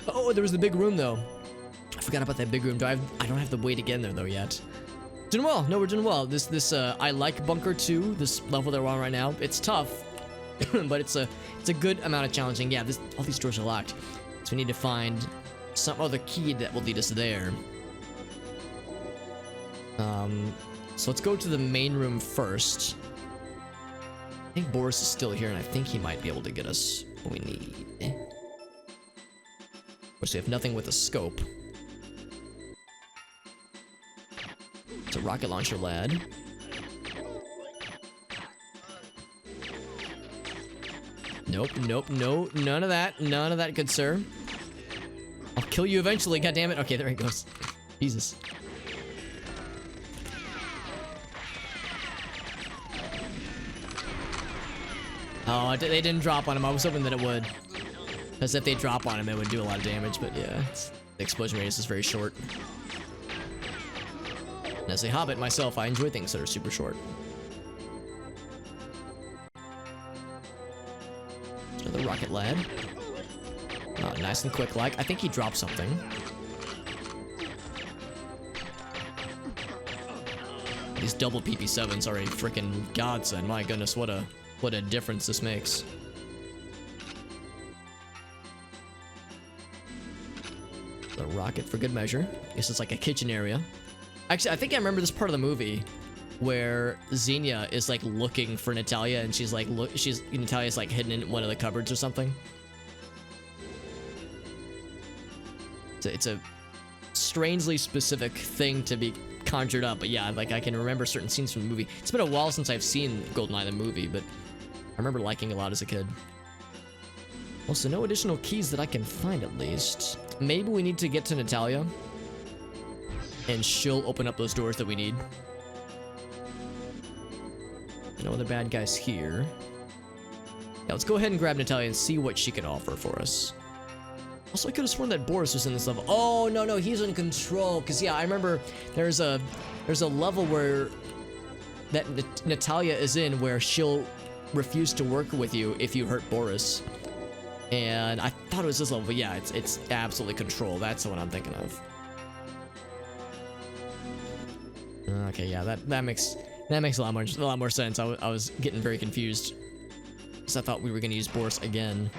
Oh, there was the big room though. I forgot about that big room. I don't have the way to get in there though yet. Doing well. No, we're doing well. This I like Bunker 2, this level that we're on right now. It's tough, but it's a good amount of challenging. Yeah, all these doors are locked. So we need to find some other key that will lead us there. So let's go to the main room first. I think Boris is still here, and I think he might be able to get us what we need. Of course, we have nothing with a scope. It's a rocket launcher, lad. Nope, nope, no, none of that, good sir. I'll kill you eventually, goddammit. Okay, there he goes. Jesus. Oh, they didn't drop on him. I was hoping that it would. Because if they drop on him, it would do a lot of damage, but yeah, the explosion radius is very short. And as a hobbit myself, I enjoy things that are super short. Another rocket lad. Oh, nice and quick like. I think he dropped something. These double PP7s are a freaking godsend. My goodness, what a difference this makes. The rocket for good measure. Guess it's like a kitchen area. Actually, I think I remember this part of the movie where Xenia is like looking for Natalia, and she's like, Natalia's like hidden in one of the cupboards or something. It's a strangely specific thing to be conjured up, but yeah, like I can remember certain scenes from the movie. It's been a while since I've seen Goldeneye the movie, but I remember liking it a lot as a kid. Also, no additional keys that I can find, at least. Maybe we need to get to Natalia, and she'll open up those doors that we need. No other bad guys here. Yeah, let's go ahead and grab Natalia and see what she can offer for us. Also, I could have sworn that Boris was in this level. Oh, no, he's in control. Because, yeah, I remember there's a level where that Natalia is in where she'll refuse to work with you if you hurt Boris. And I thought it was this level, but yeah, it's absolutely control. That's the one I'm thinking of. Okay, yeah, that makes a lot more sense. I was getting very confused because I thought we were gonna use Boris again.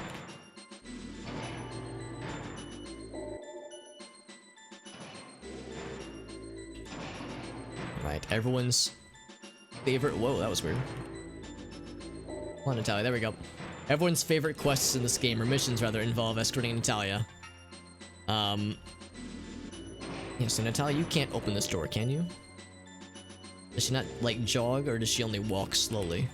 Right, everyone's favorite. Whoa, that was weird. Come on, Natalia. There we go. Everyone's favorite quests in this game, or missions rather, involve escorting Natalia. Yeah, so Natalia, you can't open this door, can you? Does she not, like, jog, or does she only walk slowly?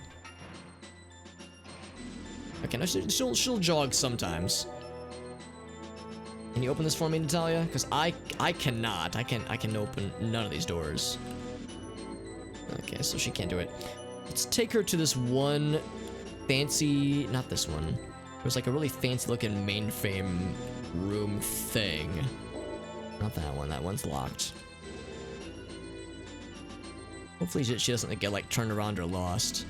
Okay, no, she'll jog sometimes. Can you open this for me, Natalia? Because I cannot. I can open none of these doors. Okay, so she can't do it. Let's take her to this one fancy, not this one. There's like a really fancy looking mainframe room thing. Not that one, that one's locked. Hopefully she doesn't get like turned around or lost.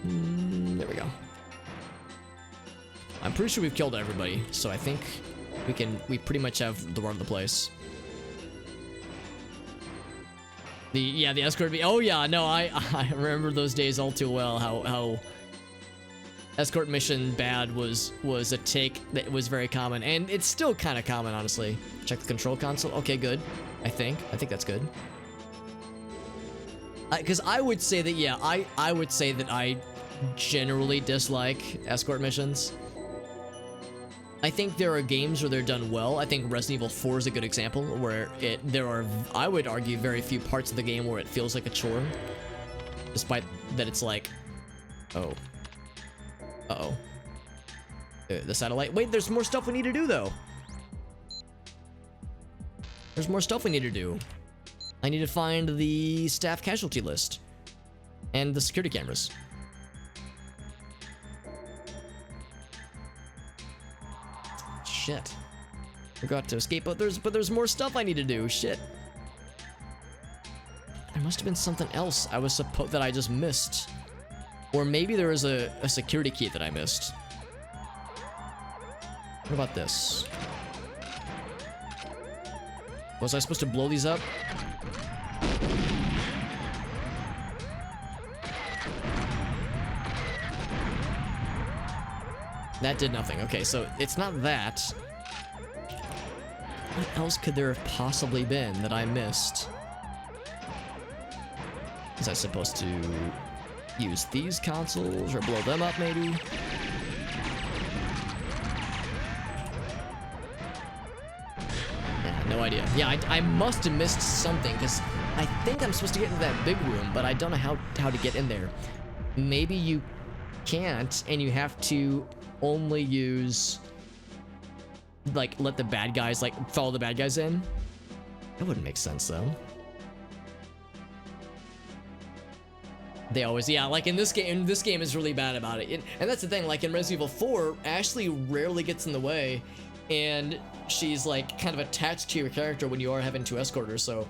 There we go. I'm pretty sure we've killed everybody, so I think we pretty much have the run of the place. The escort be. Oh yeah, no, I remember those days all too well. How escort mission bad was a take that was very common, and it's still kind of common, honestly. Check the control console. Okay, good. I think that's good. Because I would say that, yeah, I would say that I generally dislike escort missions. I think there are games where they're done well. I think Resident Evil 4 is a good example where there are, I would argue, very few parts of the game where it feels like a chore. Despite that it's like, oh. Uh-oh. The satellite. Wait, there's more stuff we need to do, though. There's more stuff we need to do. I need to find the staff casualty list. And the security cameras. Shit. Forgot to escape, but there's more stuff I need to do. Shit. There must have been something else that I just missed. Or maybe there was a security key that I missed. What about this? Was I supposed to blow these up? That did nothing. Okay, so it's not that. What else could there have possibly been that I missed? Was I supposed to use these consoles or blow them up maybe? Yeah, no idea. Yeah, I must have missed something because I think I'm supposed to get into that big room, but I don't know how to get in there. Maybe you can't and you have to only use, like, let the bad guys, like, follow the bad guys in. That wouldn't make sense though. They always, yeah, like in this game is really bad about it. And that's the thing, like in Resident Evil 4, Ashley rarely gets in the way, and she's like kind of attached to your character when you are having to escort her, so,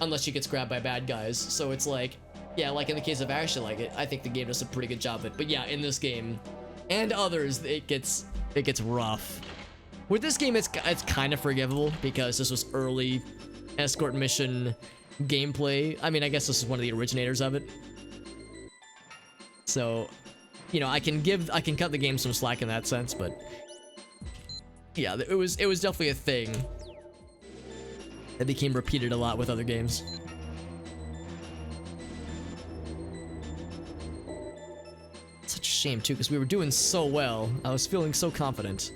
unless she gets grabbed by bad guys. So it's like, yeah, like in the case of Ashley, like, I think the game does a pretty good job of it. But yeah, in this game, and others, it gets rough. With this game, it's kind of forgivable because this was early escort mission gameplay. I mean, I guess this is one of the originators of it. So, you know, I can cut the game some slack in that sense, but yeah, it was definitely a thing that became repeated a lot with other games. Such a shame too, because we were doing so well. I was feeling so confident.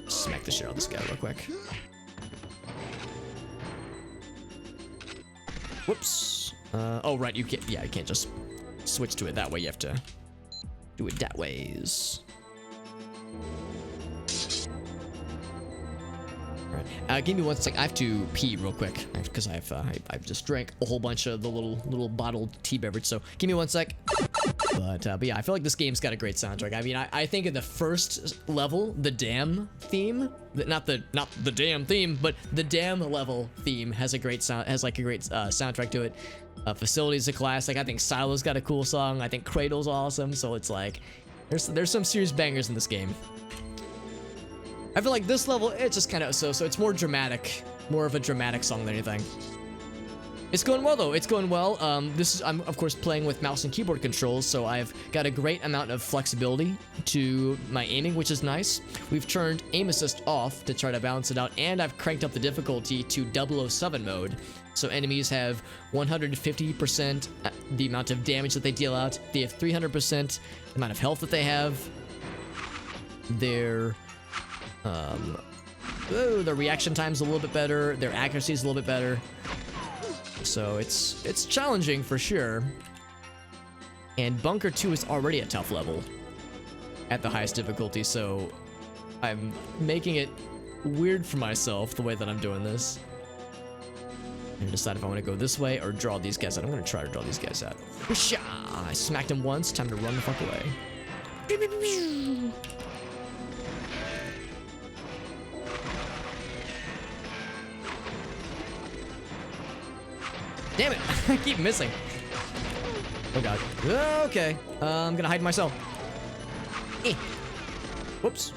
Smack the shit out of this guy real quick. Whoops. Oh right, you can't just switch to it that way. You have to do it that ways. Alright, give me 1 sec. I have to pee real quick because I've just drank a whole bunch of the little bottled tea beverage. So give me 1 sec. But yeah, I feel like this game's got a great soundtrack. I mean, I think in the first level, the dam theme, not the damn theme, but the dam level theme has a great soundtrack to it. Facility's a classic. I think Silo's got a cool song. I think Cradle's awesome. So it's like, there's some serious bangers in this game. I feel like this level, it's just kind of so it's more dramatic, more of a dramatic song than anything. It's going well though, it's going well. I'm of course playing with mouse and keyboard controls, so I've got a great amount of flexibility to my aiming, which is nice. We've turned aim assist off to try to balance it out, and I've cranked up the difficulty to 007 mode. So enemies have 150% the amount of damage that they deal out. They have 300% the amount of health that they have. Their reaction time's a little bit better. Their accuracy is a little bit better. So it's challenging for sure. And Bunker 2 is already a tough level at the highest difficulty, so I'm making it weird for myself the way that I'm doing this. And decide if I want to go this way or draw these guys out. I'm going to try to draw these guys out. I smacked him once. Time to run the fuck away. Damn it! I keep missing. Oh god. Okay. I'm gonna hide myself. Whoops.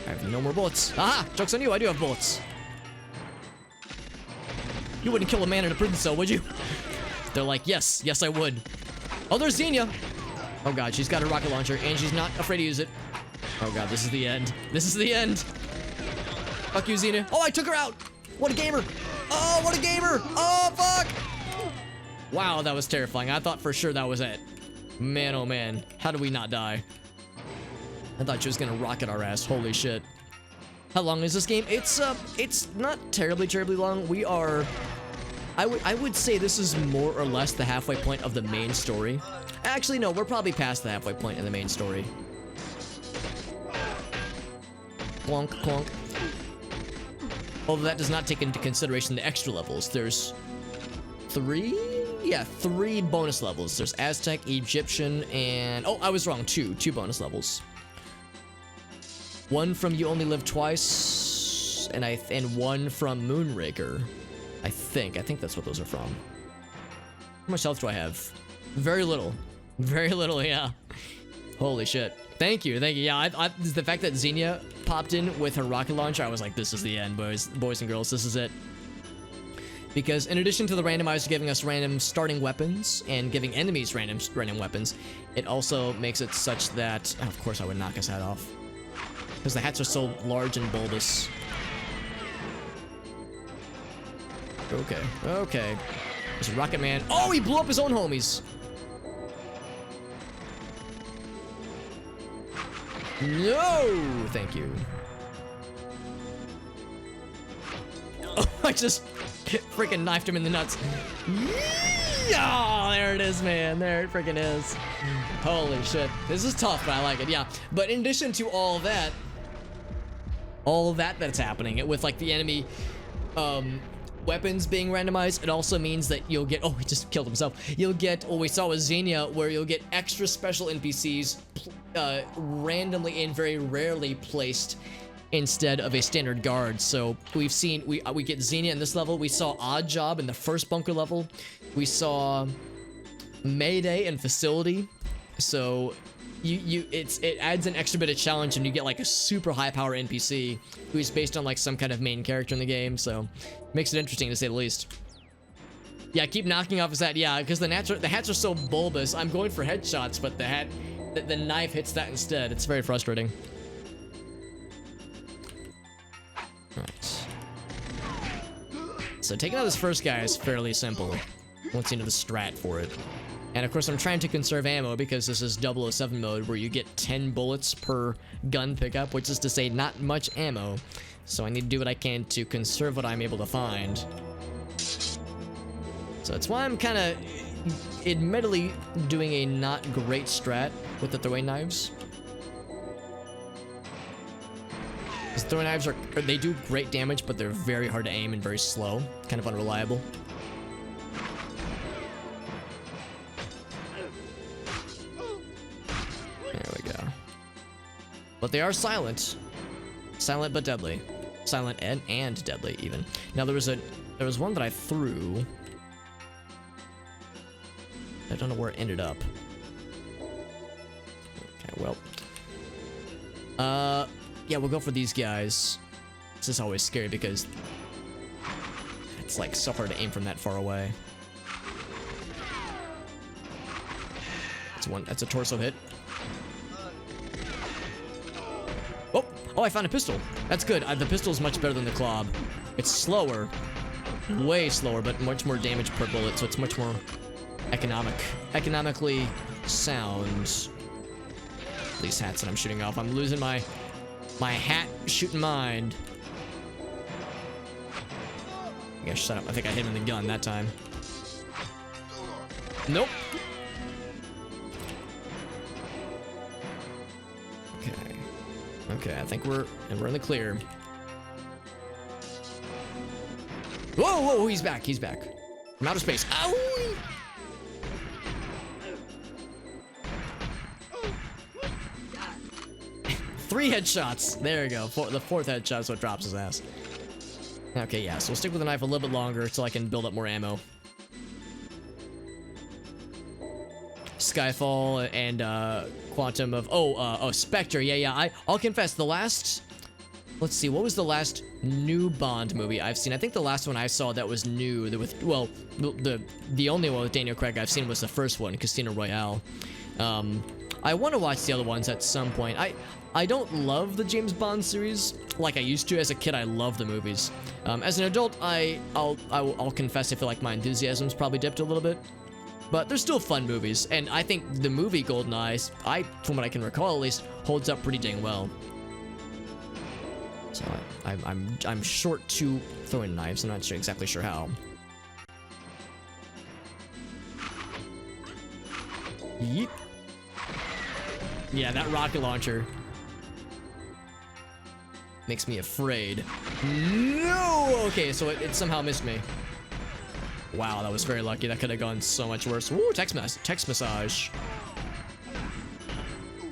I have no more bullets. Aha! Joke's on you, I do have bullets. You wouldn't kill a man in a prison cell, would you? They're like, yes, yes I would. Oh, there's Xenia! Oh god, she's got a rocket launcher, and she's not afraid to use it. Oh god, this is the end. This is the end. Fuck you, Xenia. Oh, I took her out! What a gamer! Oh, what a gamer! Oh, fuck! Wow, that was terrifying. I thought for sure that was it. Man, oh man. How did we not die? I thought she was gonna rocket our ass. Holy shit. How long is this game? It's not terribly long. We are... I would say this is more or less the halfway point of the main story. Actually, no, we're probably past the halfway point in the main story. Clonk, clonk. Although that does not take into consideration the extra levels. There's three bonus levels. There's Aztec, Egyptian, and... Oh, I was wrong. Two bonus levels. One from You Only Live Twice, and one from Moonraker. I think that's what those are from. How much health do I have? Very little. Very little, yeah. Holy shit. Thank you, thank you. Yeah, the fact that Xenia popped in with her rocket launcher, I was like, this is the end, boys and girls, this is it. Because in addition to the randomizer giving us random starting weapons and giving enemies random weapons, it also makes it such that, oh, of course I would knock his hat off. Because the hats are so large and bulbous. Okay, okay. There's Rocket Man. Oh, he blew up his own homies. No, thank you. Oh, I just freaking knifed him in the nuts. Oh, there it is, man. There it freaking is. Holy shit. This is tough, but I like it. Yeah. But in addition to all that that's happening with like the enemy weapons being randomized, it also means that you'll get, oh, he just killed himself. You'll get what we saw with Xenia, where you'll get extra special NPCs randomly and very rarely placed instead of a standard guard. So we've seen, we get Xenia in this level. We saw Odd Job in the first bunker level. We saw Mayday and Facility. So it adds an extra bit of challenge, and you get like a super high power NPC who's based on like some kind of main character in the game. So makes it interesting to say the least. Yeah, keep knocking off his hat. Yeah, because the hats are so bulbous. I'm going for headshots, but the knife hits that instead. It's very frustrating. Alright. So taking out this first guy is fairly simple once you know the strat for it. And of course I'm trying to conserve ammo because this is 007 mode where you get 10 bullets per gun pickup, which is to say not much ammo. So I need to do what I can to conserve what I'm able to find. So that's why I'm kind of admittedly doing a not great strat with the throwing knives. Because throwing knives they do great damage, but they're very hard to aim and very slow, kind of unreliable. There we go. But they are silent. Silent but deadly. Silent and deadly even. Now there was one that I threw. I don't know where it ended up. Okay, well. Yeah, we'll go for these guys. This is always scary because it's like so hard to aim from that far away. That's a torso hit. Oh, I found a pistol. That's good. The pistol is much better than the club. It's slower, way slower, but much more damage per bullet, so it's much more economically sound. These hats that I'm shooting off. I'm losing my hat shooting mind. I guess shut up. I think I hit him in the gun that time. Nope. Okay, I think we're in the clear. Whoa, he's back. From outer space. Ow! 3 headshots. There we go. The 4th headshot is what drops his ass. Okay, yeah, so we'll stick with the knife a little bit longer so I can build up more ammo. Skyfall and Quantum of Spectre. Yeah. I'll confess, the last, let's see, what was the last new Bond movie I've seen? I think the last one I saw that was new, the only one with Daniel Craig I've seen was the first one, Casino Royale. I want to watch the other ones at some point. I don't love the James Bond series like I used to. As a kid, I loved the movies. As an adult, I'll confess I feel like my enthusiasm's probably dipped a little bit. But they're still fun movies, and I think the movie Goldeneye, from what I can recall at least, holds up pretty dang well. So I'm short 2 throwing knives. I'm not exactly sure how. Yeep. Yeah, that rocket launcher makes me afraid. No! Okay, so it somehow missed me. Wow, that was very lucky. That could have gone so much worse. Ooh, text massage.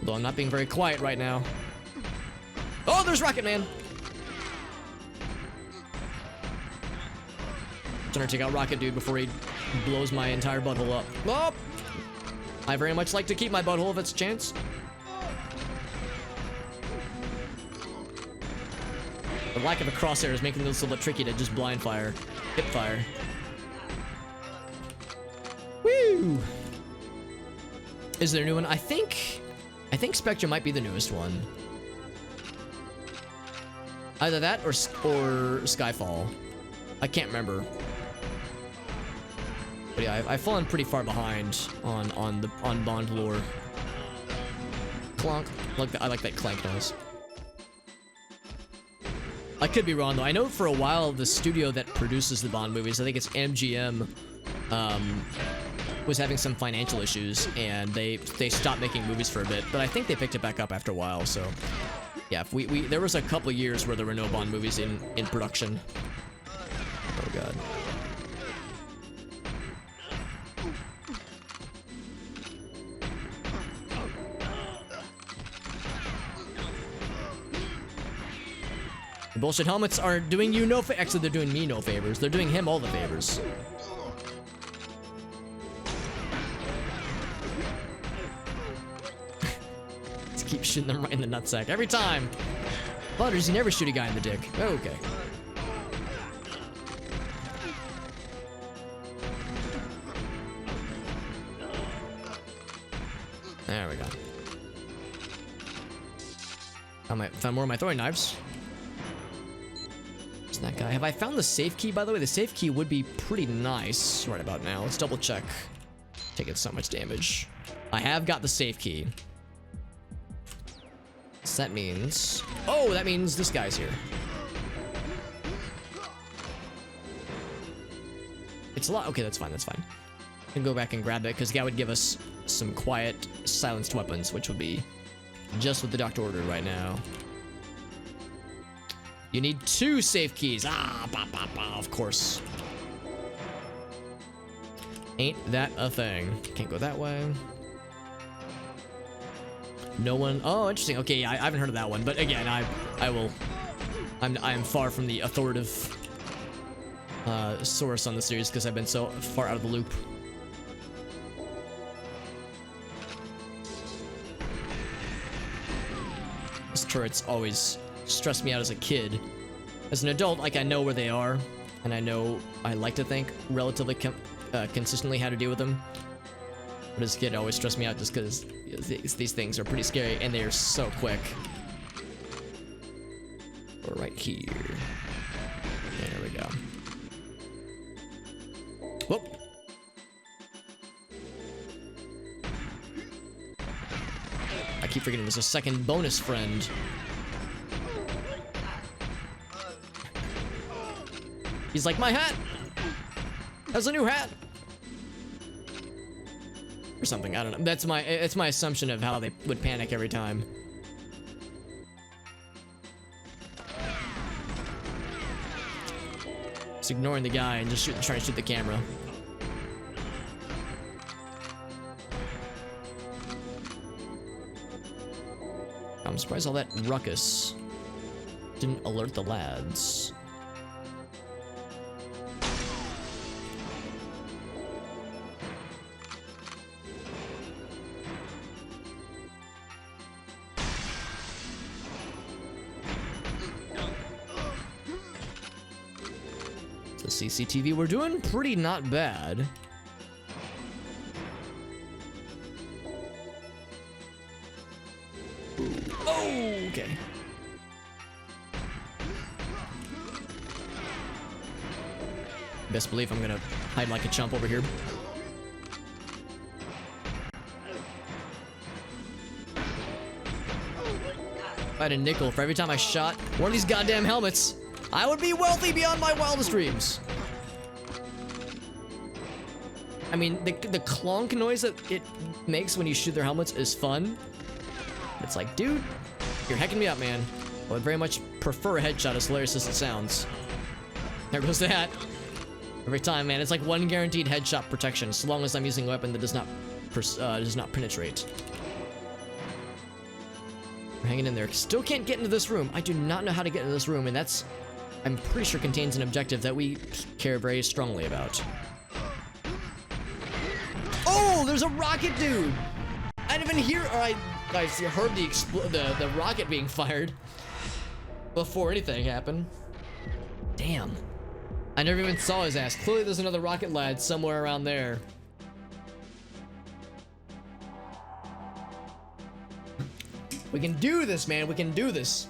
Though I'm not being very quiet right now. Oh, there's Rocket Man. Trying to take out Rocket Dude before he blows my entire butthole up. Oh! I very much like to keep my butthole if it's a chance. The lack of a crosshair is making this a little bit tricky to just blind fire. Hip fire. Woo! Is there a new one? I think Spectre might be the newest one. Either that or Skyfall. I can't remember. But yeah, I've fallen pretty far behind on Bond lore. Clonk. I like that clank noise. I could be wrong though. I know for a while the studio that produces the Bond movies, I think it's MGM, was having some financial issues and they stopped making movies for a bit. But I think they picked it back up after a while. So yeah, there was a couple of years where there were no Bond movies in production. Oh god. The bullshit helmets are doing you no favors. Actually, they're doing me no favors. They're doing him all the favors. Just keep shooting them right in the nutsack every time. Butters, you never shoot a guy in the dick. Okay. There we go. I found more of my throwing knives. That guy. Have I found the safe key, by the way? The safe key would be pretty nice right about now. Let's double check. Taking so much damage. I have got the safe key. So that means... Oh, that means this guy's here. It's a lot. Okay, that's fine. That's fine. I can go back and grab it because the guy would give us some quiet, silenced weapons, which would be just what the doctor ordered right now. You need 2 safe keys. Ah, bah, bah, bah, of course. Ain't that a thing? Can't go that way. No one. Oh, interesting. Okay, yeah, I haven't heard of that one. But again, I am far from the authoritative source on the series because I've been so far out of the loop. These turrets always stressed me out as a kid. As an adult, like, I know where they are, and I know, I like to think, relatively consistently how to deal with them. But as a kid, it always stressed me out just because these things are pretty scary, and they are so quick. We're right here. There we go. Whoop. I keep forgetting there's a second bonus friend. He's like, my hat! That's a new hat! Or something, I don't know. That's my assumption of how they would panic every time. Just ignoring the guy and just trying to shoot the camera. I'm surprised all that ruckus didn't alert the lads. CCTV, we're doing pretty not bad. Oh, okay. Best believe I'm gonna hide like a chump over here. If I had a nickel for every time I shot one of these goddamn helmets, I would be wealthy beyond my wildest dreams. I mean, the clonk noise that it makes when you shoot their helmets is fun. It's like, dude, you're hacking me up, man. I would very much prefer a headshot, as hilarious as it sounds. There goes that. Every time, man. It's like one guaranteed headshot protection, so long as I'm using a weapon that does not penetrate. We're hanging in there. Still can't get into this room. I do not know how to get into this room, and that's I'm pretty sure contains an objective that we care very strongly about. Oh, there's a rocket dude! I didn't even hear, or I heard the rocket being fired before anything happened. Damn. I never even saw his ass. Clearly there's another rocket lad somewhere around there. We can do this, man. We can do this.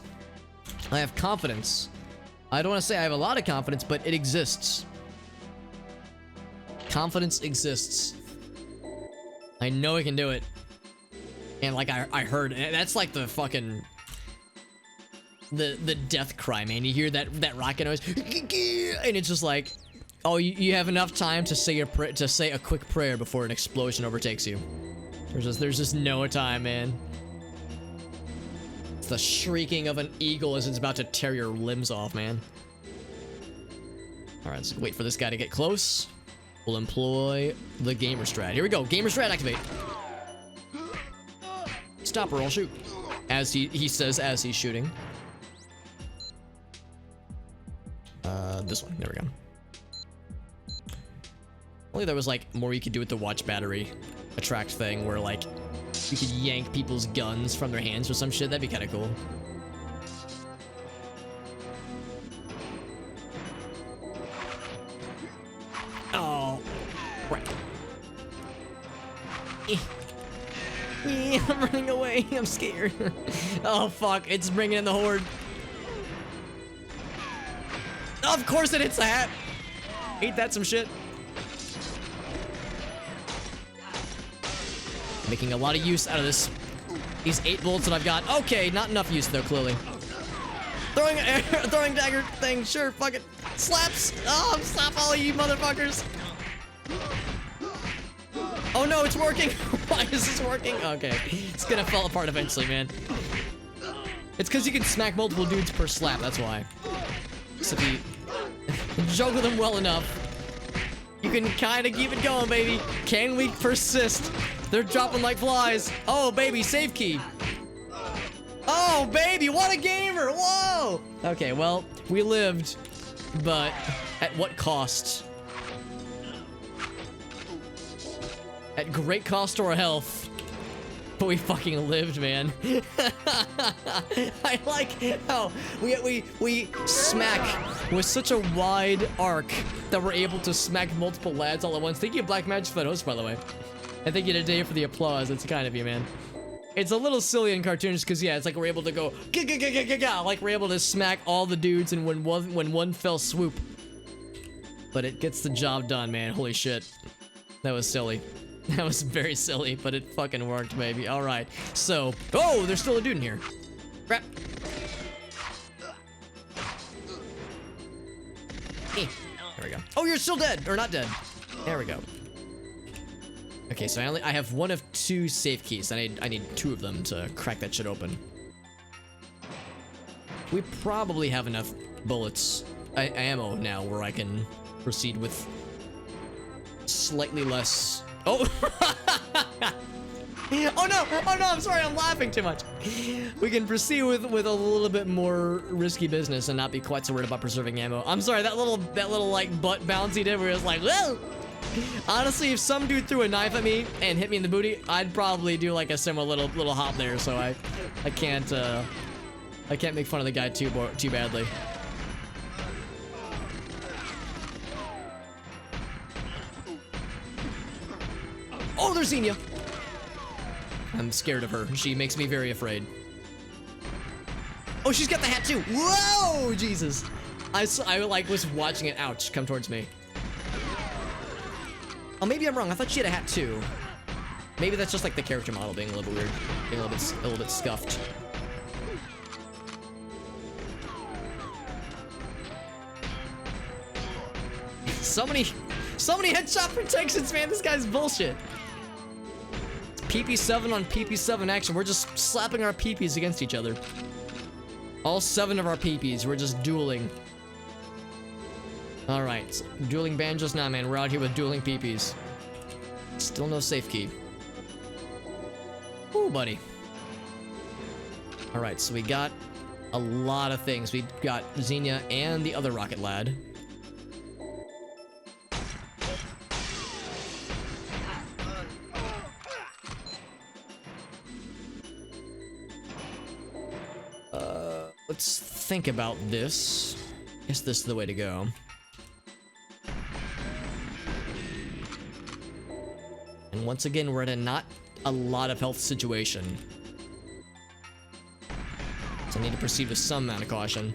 I have confidence. I don't want to say I have a lot of confidence, but it exists. Confidence exists. I know we can do it. And like I heard, that's like the fucking the death cry, man. You hear that rocket noise, and it's just like, oh, you have enough time to say a quick prayer before an explosion overtakes you. There's just no time, man. It's the shrieking of an eagle as it's about to tear your limbs off, man. All right, let's wait for this guy to get close. We'll employ the gamer strat. Here we go. Gamer strat activate. Stop or I'll shoot. As he says as he's shooting. This one. There we go. Only there was like more you could do with the watch battery attract thing, where like you could yank people's guns from their hands or some shit. That'd be kind of cool. Oh, right. I'm running away. I'm scared. Oh fuck! It's bringing in the horde. Of course it hits the hat. Ain't that some shit? Making a lot of use out of these 8 bullets that I've got. Okay, not enough use though, clearly. Throwing dagger thing. Sure, fuck it. Slaps. Oh, stop all you motherfuckers. Oh no, it's working. Why is this working? Okay, it's gonna fall apart eventually, man. It's because you can smack multiple dudes per slap. That's why. So if you juggle them well enough, you can kind of keep it going, baby. Can we persist? They're dropping like flies. Oh, baby, save key. Oh, baby, what a gamer. Whoa. Okay, well, we lived, but at what cost? At great cost to our health. But we fucking lived, man. I like how we smack with such a wide arc that we're able to smack multiple lads all at once. Thank you, Black Magic, for the host, by the way. And thank you today for the applause. It's kind of you, man. It's a little silly in cartoons because, yeah, it's like we're able to go like we're able to smack all the dudes in one fell swoop. But it gets the job done, man. Holy shit. That was silly. That was very silly, but it fucking worked, baby. All right. So, oh, there's still a dude in here. Crap. There we go. Oh, you're still dead, or not dead. There we go. Okay, so I have one of 2 safe keys. I need 2 of them to crack that shit open. We probably have enough bullets, ammo now, where I can proceed with slightly less. Oh! Oh no! Oh no! I'm sorry. I'm laughing too much. We can proceed with a little bit more risky business and not be quite so worried about preserving ammo. I'm sorry. That little like butt bounce he did, where it was like, whoa! Honestly, if some dude threw a knife at me and hit me in the booty, I'd probably do like a similar little hop there. So I can't make fun of the guy too badly. Oh, there's Xenia. I'm scared of her. She makes me very afraid. Oh, she's got the hat too. Whoa, Jesus. I like was watching it. Ouch, come towards me. Oh, maybe I'm wrong. I thought she had a hat too. Maybe that's just like the character model being a little weird, being a little bit scuffed. So many headshot protections, man. This guy's bullshit. PP7 on PP7 action. We're just slapping our PPs against each other. All 7 of our PPs. We're just dueling. Alright. So dueling banjos? Nah, man. We're out here with dueling PPs. Still no safe key. Ooh, buddy. Alright, so we got a lot of things. We've got Xenia and the other rocket lad. Let's think about this. Guess this is the way to go. And once again, we're in a not a lot of health situation. So I need to proceed with some amount of caution.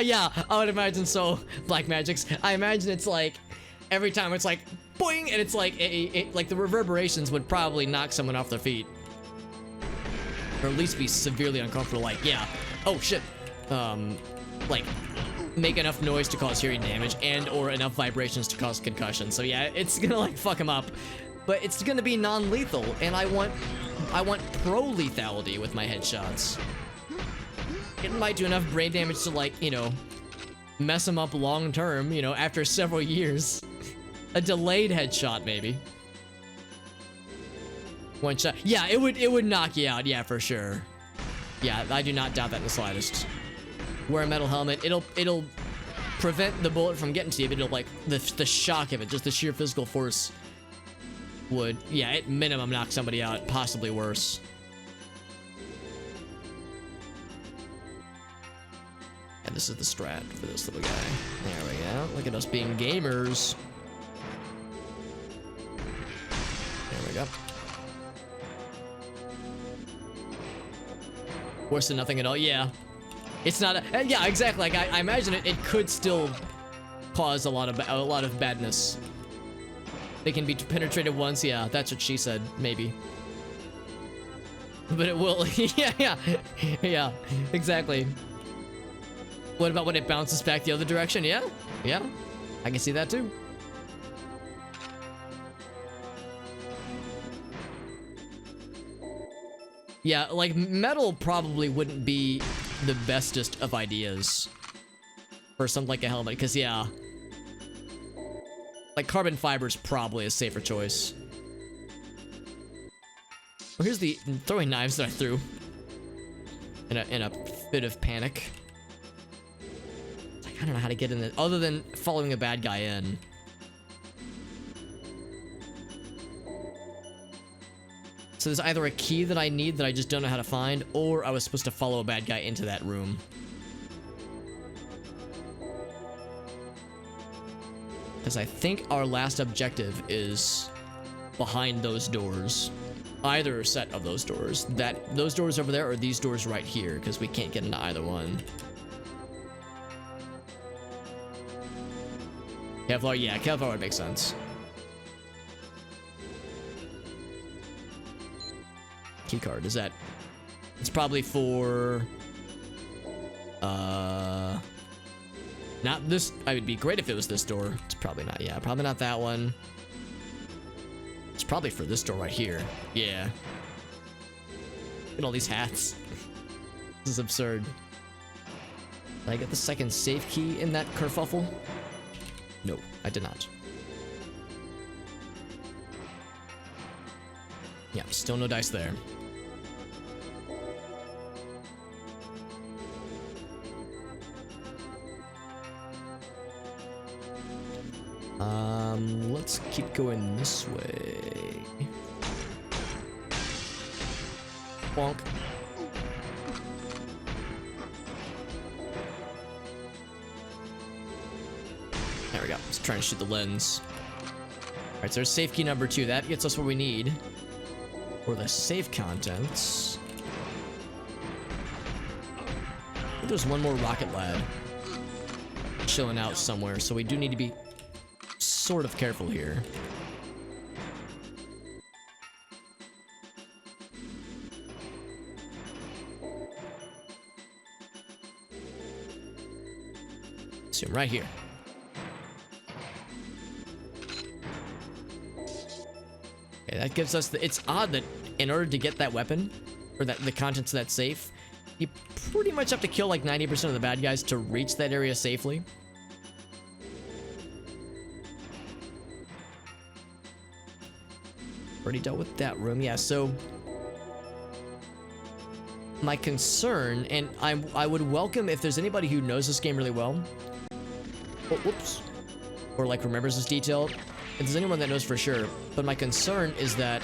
Yeah, I would imagine so. Black Magic's. I imagine it's like every time it's like boing, and it's like like the reverberations would probably knock someone off their feet, or at least be severely uncomfortable. Like, yeah, oh shit, like make enough noise to cause hearing damage and or enough vibrations to cause concussion. So yeah, it's gonna like fuck him up, but it's gonna be non-lethal, and I want pro lethality with my headshots. It might do enough brain damage to, like, you know, mess him up long term, you know, after several years. A delayed headshot, maybe. One shot. Yeah, it would knock you out, yeah, for sure. Yeah, I do not doubt that in the slightest. Wear a metal helmet, it'll prevent the bullet from getting to you, but it'll, like, the shock of it, just the sheer physical force would, yeah, at minimum knock somebody out, possibly worse. And this is the strat for this little guy. There we go. Look at us being gamers. There we go. Worse than nothing at all. Yeah. It's not a, yeah, exactly. Like I imagine it could still cause a lot of badness. They can be penetrated once. Yeah, that's what she said. Maybe. But it will. Yeah, exactly. What about when it bounces back the other direction? Yeah, I can see that too. Yeah, like metal probably wouldn't be the bestest of ideas for something like a helmet, because yeah, like carbon fiber is probably a safer choice. Well, here's the throwing knives that I threw in a fit of panic. I don't know how to get in it other than following a bad guy in. So there's either a key that I need that I just don't know how to find, or I was supposed to follow a bad guy into that room. Because I think our last objective is behind those doors. Either set of those doors. Those doors over there or these doors right here, because we can't get into either one. Kevlar, yeah, Kevlar would make sense. Keycard, is that... It's probably for... Not this... I would be great if it was this door. It's probably not, yeah, probably not that one. It's probably for this door right here. Yeah. Look at all these hats. This is absurd. Did I get the second safe key in that kerfuffle? No, I did not. Yeah, still no dice there. Let's keep going this way. Bonk. There we go. Let's try and shoot the lens. Alright, so there's safe key number 2. That gets us what we need. For the safe contents. I think there's one more rocket lad chilling out somewhere, so we do need to be sort of careful here. See him right here. Okay, that gives us the, it's odd that in order to get that weapon, or that the contents of that safe, you pretty much have to kill like 90% of the bad guys to reach that area safely. Already dealt with that room, yeah, so My concern, and I would welcome if there's anybody who knows this game really well. Oh, whoops. Or like remembers this detail. If there's anyone that knows for sure. But my concern is that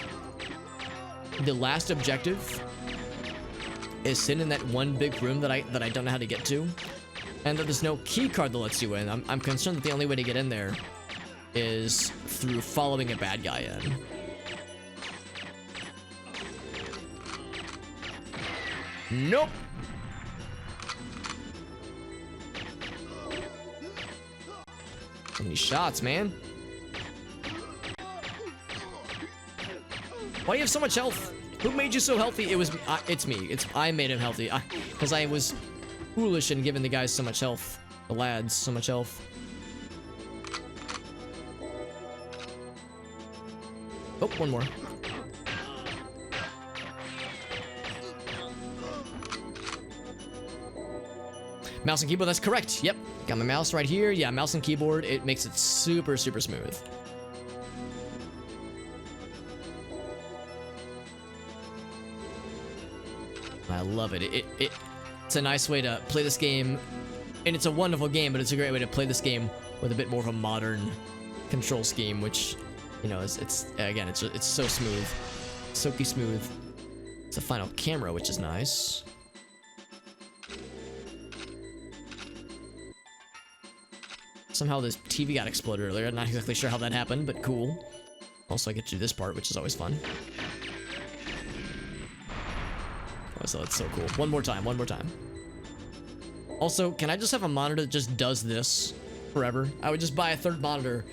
the last objective is sitting in that one big room that I don't know how to get to. And that there's no key card that lets you in. I'm concerned that the only way to get in there is through following a bad guy in. Nope. How many shots, man? Why do you have so much health? Who made you so healthy? It's me. I made him healthy. Because I was foolish in giving the guys so much health. The lads so much health. Oh, one more. Mouse and keyboard, that's correct. Yep. Got my mouse right here. Yeah, mouse and keyboard. It makes it super, super smooth. I love it. It's a nice way to play this game. And it's a wonderful game, but it's a great way to play this game with a bit more of a modern control scheme, which, you know, it's again, it's so smooth. Silky smooth. It's a final camera, which is nice. Somehow this TV got exploded earlier. I'm not exactly sure how that happened, but cool. Also, I get to do this part, which is always fun. Oh, so it's so cool. One more time, one more time. Also, can I just have a monitor that just does this forever? I would just buy a third monitor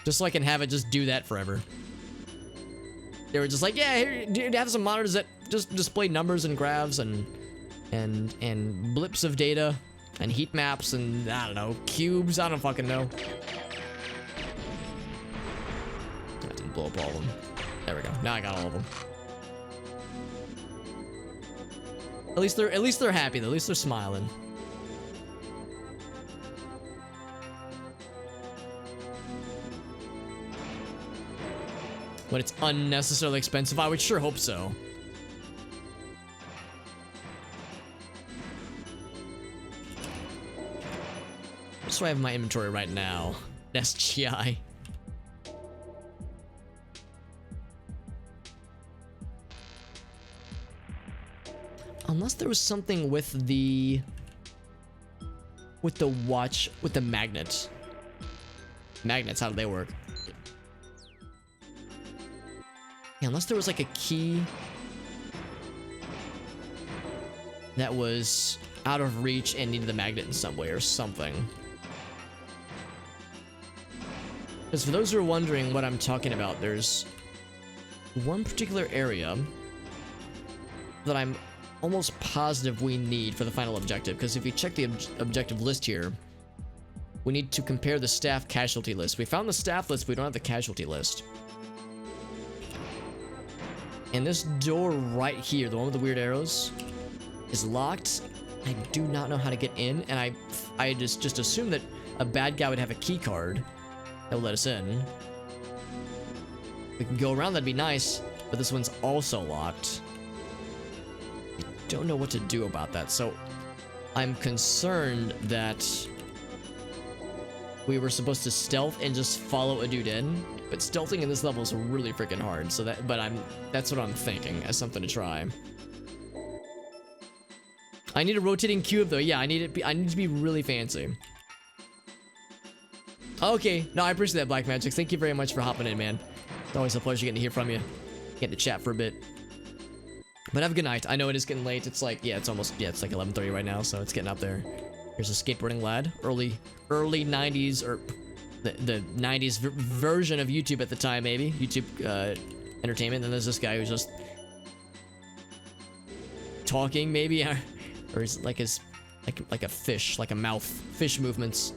just so I can have it just do that forever. They were just like, yeah, here, have some monitors that just display numbers and graphs and blips of data. And heat maps and, I don't know, cubes, I don't fucking know. That didn't blow up all of them. There we go. Now I got all of them. At least they're happy though. At least they're smiling. When it's unnecessarily expensive, I would sure hope so. That's what I have in my inventory right now. SGI. Unless there was something with the watch, with the magnet. Magnets, how do they work? Yeah, unless there was like a key that was out of reach and needed the magnet in some way or something. Because for those who are wondering what I'm talking about, there's one particular area that I'm almost positive we need for the final objective. Because if you check the objective list here, we need to compare the staff casualty list. We found the staff list, but we don't have the casualty list. And this door right here, the one with the weird arrows, is locked. I do not know how to get in, and I just assumed that a bad guy would have a key card that will let us in. We can go around, that'd be nice, but this one's also locked. I don't know what to do about that, so I'm concerned that we were supposed to stealth and just follow a dude in, but stealthing in this level is really freaking hard, so that's what I'm thinking as something to try. I need a rotating cube though. Yeah, I need to be really fancy. Okay, no, I appreciate that, Black Magic. Thank you very much for hopping in, man. It's always a pleasure getting to hear from you. Getting to chat for a bit. But have a good night. I know it is getting late. It's like, yeah, it's like 11:30 right now, so it's getting up there. Here's a skateboarding lad. Early 90s, or the 90s version of YouTube at the time, maybe. YouTube entertainment. And there's this guy who's just talking, maybe, or he's like like a fish, like a mouth, fish movements.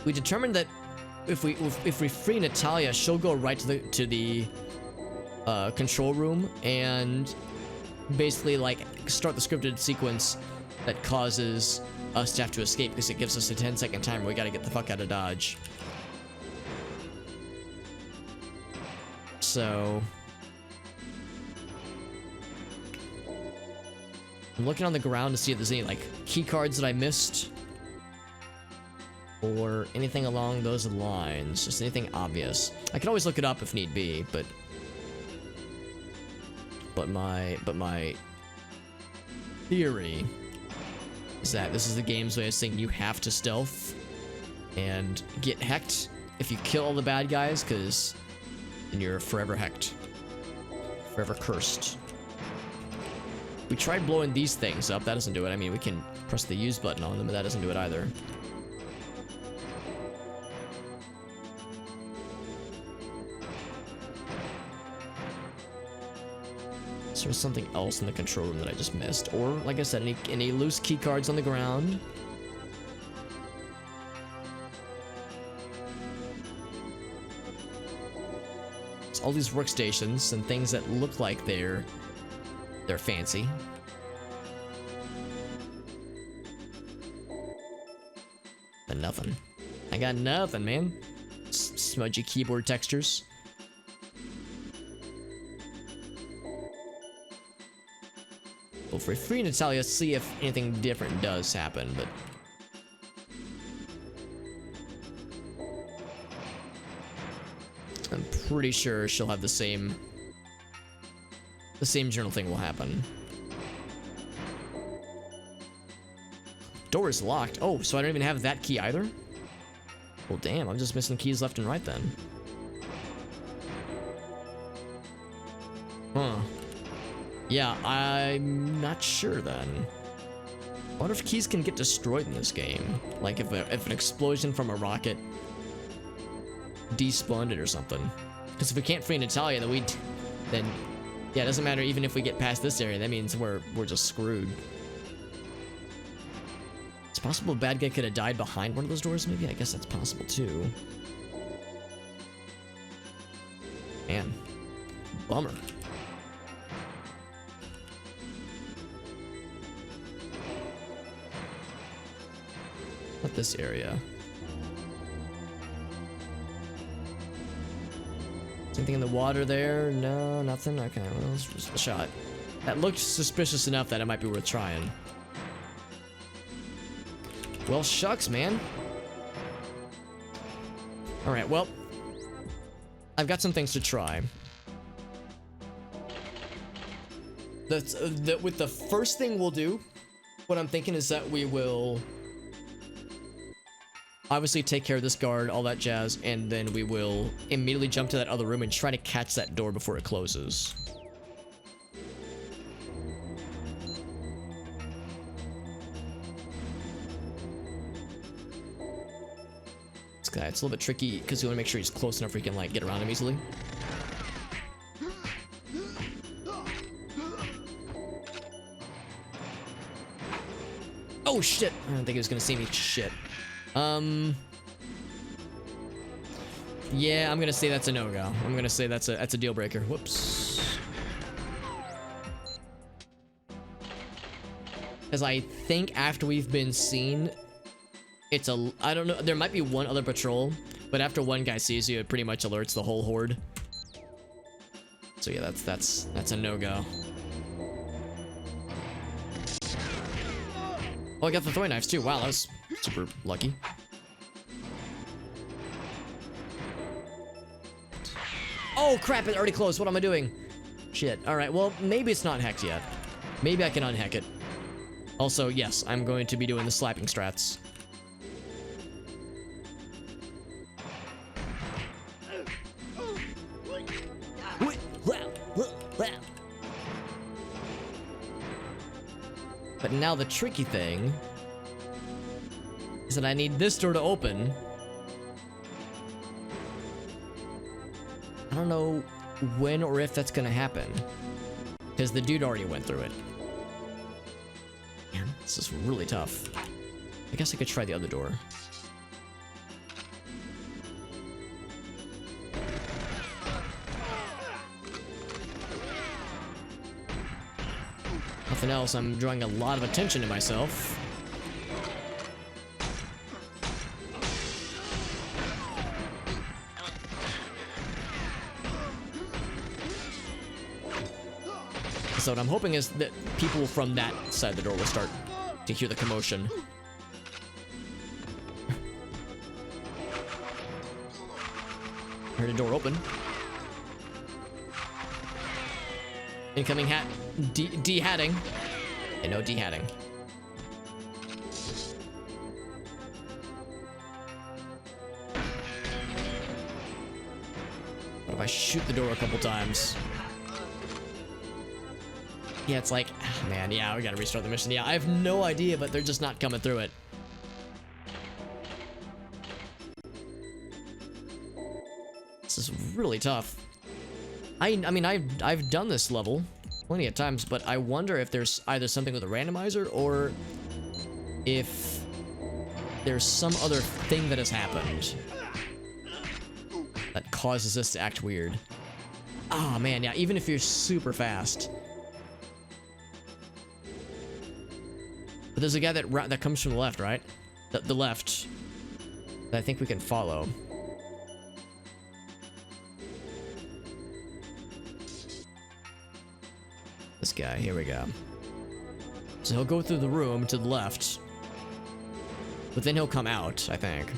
We determined that if we free Natalia, she'll go right to the control room and basically like start the scripted sequence that causes us to have to escape, because it gives us a 10-second timer. We gotta get the fuck out of Dodge. So I'm looking on the ground to see if there's any like key cards that I missed or anything along those lines. Just anything obvious. I can always look it up if need be, but my theory is that this is the game's way of saying you have to stealth and get hecked if you kill all the bad guys, because then you're forever hecked. Forever cursed. We tried blowing these things up. That doesn't do it. I mean, we can press the use button on them, but that doesn't do it either. So there's something else in the control room that I just missed. Or, like I said, any loose key cards on the ground. It's all these workstations and things that look like they're fancy. But nothing. I got nothing, man. Smudgy keyboard textures. Well, for free Natalia, see if anything different does happen, but I'm pretty sure she'll have the same general thing will happen. Door is locked. Oh, so I don't even have that key either? Well, damn, I'm just missing keys left and right then. Huh. Yeah, I'm not sure then. What if keys can get destroyed in this game? Like if an explosion from a rocket despawned it or something. Because if we can't free Natalia, then yeah, it doesn't matter even if we get past this area. That means we're just screwed. It's possible a bad guy could have died behind one of those doors, maybe? I guess that's possible too. Man. Bummer. Not this area. Anything in the water there? No, nothing? Okay, well, let's just a shot. That looked suspicious enough that it might be worth trying. Well, shucks, man. Alright, well, I've got some things to try. With the first thing we'll do, what I'm thinking is that we will obviously take care of this guard, all that jazz, and then we will immediately jump to that other room and try to catch that door before it closes. This guy, it's a little bit tricky because you want to make sure he's close enough where you can like get around him easily. Oh shit! I don't think he was gonna see me. Shit. Yeah, I'm gonna say that's a no-go. I'm gonna say that's a deal breaker. Whoops. Because I think after we've been seen, it's I don't know, there might be one other patrol, but after one guy sees you, it pretty much alerts the whole horde. So yeah, that's a no-go. Oh, I got the throwing knives too. Wow, that was super lucky. Oh crap, it already closed. What am I doing? Shit. Alright, well, maybe it's not hacked yet. Maybe I can unhack it. Also, yes, I'm going to be doing the slapping strats. But now the tricky thing is that I need this door to open. I don't know when or if that's gonna happen, because the dude already went through it. Man, this is really tough. I guess I could try the other door. Nothing else, I'm drawing a lot of attention to myself. So what I'm hoping is that people from that side of the door will start to hear the commotion. Heard a door open. Incoming hat. De-hatting. Yeah, no de-hatting. What if I shoot the door a couple times? Yeah, it's like, man, yeah, we gotta restart the mission. Yeah, I have no idea, but they're just not coming through it. This is really tough. I mean, I've done this level plenty of times, but I wonder if there's either something with a randomizer or if there's some other thing that has happened that causes this to act weird. Oh man, yeah, even if you're super fast. But there's a guy that comes from the left, right? The left that I think we can follow. This guy, here we go. So he'll go through the room to the left, but then he'll come out, I think.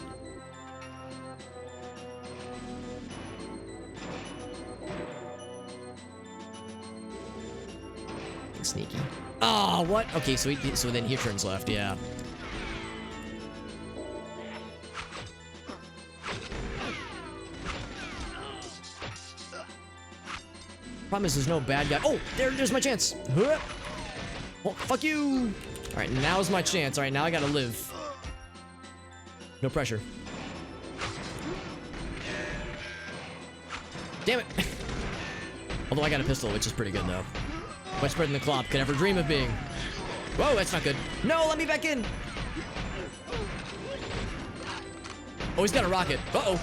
Sneaky. Oh, what? Okay, so then he turns left, yeah. Problem is, there's no bad guy. Oh, there's my chance. Oh, fuck you. All right, now's my chance. All right, now I gotta live. No pressure. Damn it. Although I got a pistol, which is pretty good though. Much better than the Clop could ever dream of being. Whoa, that's not good. No, let me back in. Oh, he's got a rocket. Uh-oh.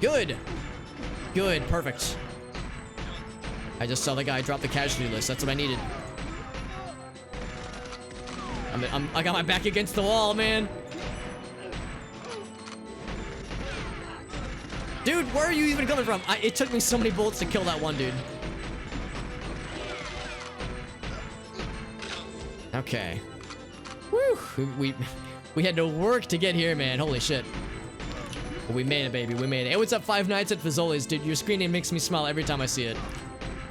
Good. Good, perfect. I just saw the guy drop the casualty list. That's what I needed. I got my back against the wall, man. Dude, where are you even coming from? It took me so many bullets to kill that one dude. Okay. Woo! We had to work to get here, man. Holy shit. But we made it, baby. We made it. Hey, what's up, Five Nights at Fazoli's? Dude, your screen name makes me smile every time I see it.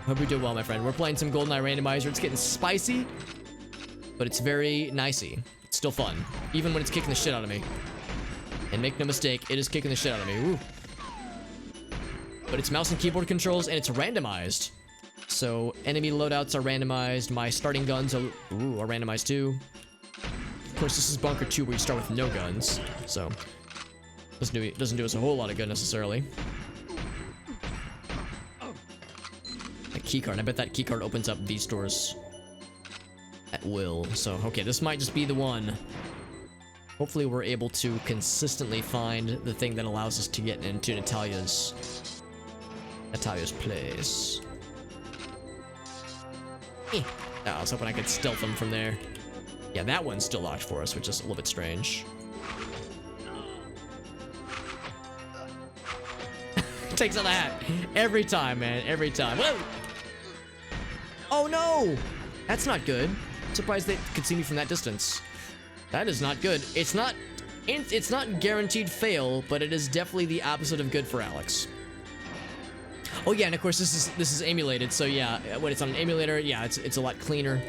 Hope you do well, my friend. We're playing some Goldeneye Randomizer. It's getting spicy, but it's very nicey. It's still fun, even when it's kicking the shit out of me. And make no mistake, it is kicking the shit out of me. Woo. But it's mouse and keyboard controls, and it's randomized. So enemy loadouts are randomized. My starting guns are randomized too. Of course, this is Bunker 2, where you start with no guns. So doesn't do us a whole lot of good necessarily. A keycard. I bet that keycard opens up these doors at will. So okay, this might just be the one. Hopefully, we're able to consistently find the thing that allows us to get into Natalia's place. Oh, I was hoping I could stealth them from there. Yeah, that one's still locked for us, which is a little bit strange. Takes out the hat. Every time, man. Every time. Whoa! Oh, no! That's not good. I'm surprised they could see me from that distance. That is not good. It's not guaranteed fail, but it is definitely the opposite of good for Alex. Oh yeah, and of course this is emulated, so yeah, when it's on an emulator, yeah, it's a lot cleaner,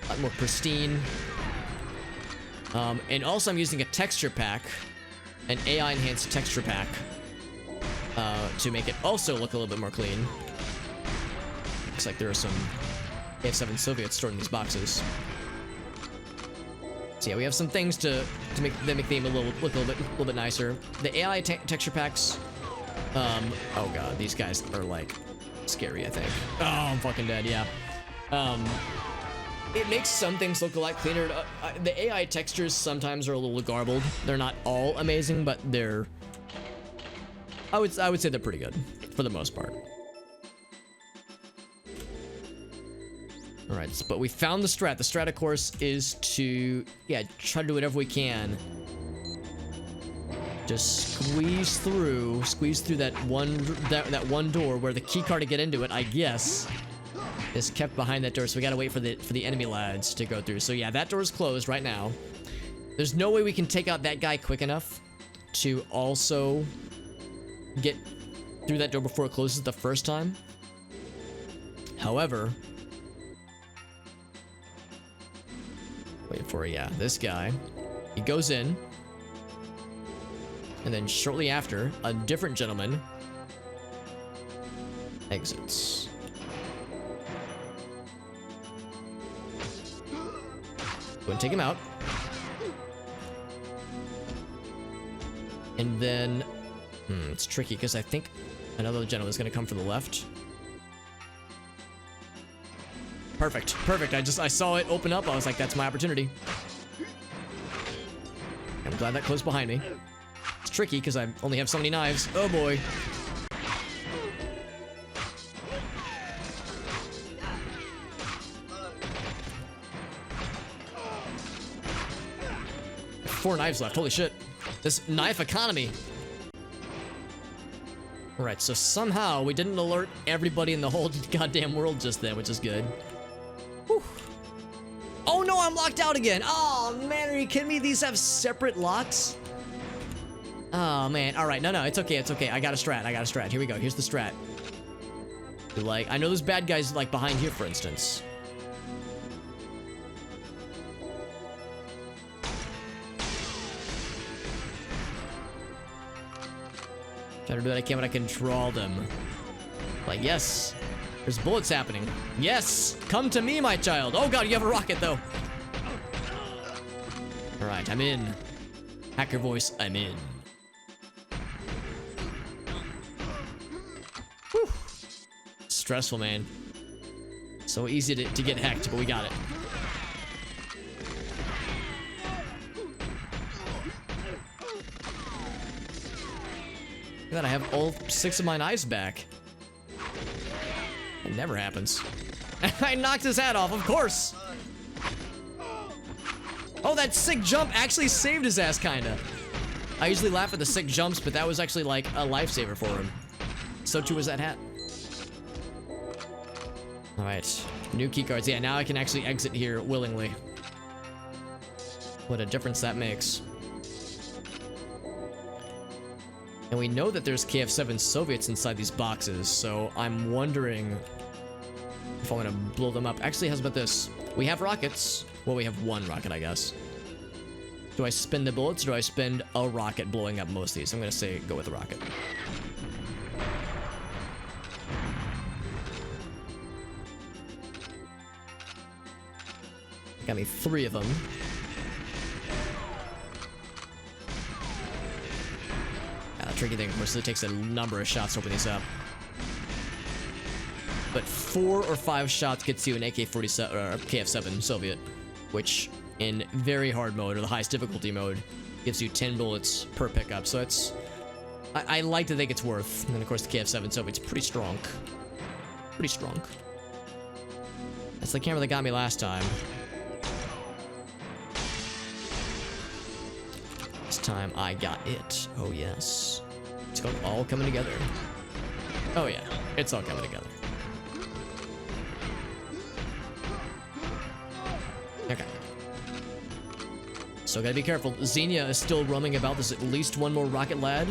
a lot more pristine. And also I'm using a texture pack, an AI enhanced texture pack, to make it also look a little bit more clean. Looks like there are some AF-7 Soviets stored in these boxes. So yeah, we have some things to make the game look a little bit nicer. The AI texture packs. Oh god, these guys are like scary, I think. Oh, I'm fucking dead, yeah. It makes some things look a lot cleaner. The AI textures sometimes are a little garbled. They're not all amazing, but they're... I would say they're pretty good, for the most part. Alright, but we found the strat. The strat, of course, is to, yeah, try to do whatever we can Just squeeze through that one door where the key card to get into it, I guess, is kept behind that door. So we gotta wait for the enemy lads to go through. So yeah, that door is closed right now. There's no way we can take out that guy quick enough to also get through that door before it closes the first time. However, wait for it, yeah, this guy, he goes in. And then shortly after, a different gentleman exits. Go and take him out. And then, it's tricky because I think another gentleman's gonna come from the left. Perfect, perfect. I saw it open up. I was like, that's my opportunity. I'm glad that closed behind me. It's tricky because I only have so many knives. Oh boy. Four knives left. Holy shit. This knife economy. Alright, so somehow we didn't alert everybody in the whole goddamn world just then, which is good. Whew. Oh no, I'm locked out again. Oh man, are you kidding me? These have separate locks? Oh man, alright, no, it's okay, it's okay. I got a strat. Here we go, here's the strat. Like, I know there's bad guys like behind here, for instance. Try to do what I can, but I control them. Like, yes, there's bullets happening. Yes, come to me, my child. Oh god, you have a rocket though. Alright, I'm in. Hacker voice, I'm in. Whew. Stressful, man. So easy to get hacked, but we got it. That I have all 6 of my knives back. It never happens. I knocked his hat off, of course. Oh, that sick jump actually saved his ass, kinda. I usually laugh at the sick jumps, but that was actually like a lifesaver for him. So too was that hat. All right, new keycards. Yeah, now I can actually exit here willingly. What a difference that makes. And we know that there's KF-7 Soviets inside these boxes, so I'm wondering if I want to blow them up. Actually, how's about this? We have rockets. Well, we have one rocket, I guess. Do I spend the bullets, or do I spend a rocket blowing up most of these? I'm gonna say go with the rocket. Got me 3 of them. Tricky thing, of course, it takes a number of shots to open these up. But 4 or 5 shots gets you an AK-47 or KF-7 Soviet, which in very hard mode or the highest difficulty mode gives you 10 bullets per pickup. So it's, I like to think it's worth. And of course, the KF-7 Soviet's pretty strong. Pretty strong. That's the camera that got me last time. This time I got it. Oh yes. It's all coming together. Oh yeah, it's all coming together. Okay. So gotta be careful. Xenia is still roaming about. There's at least one more rocket lad.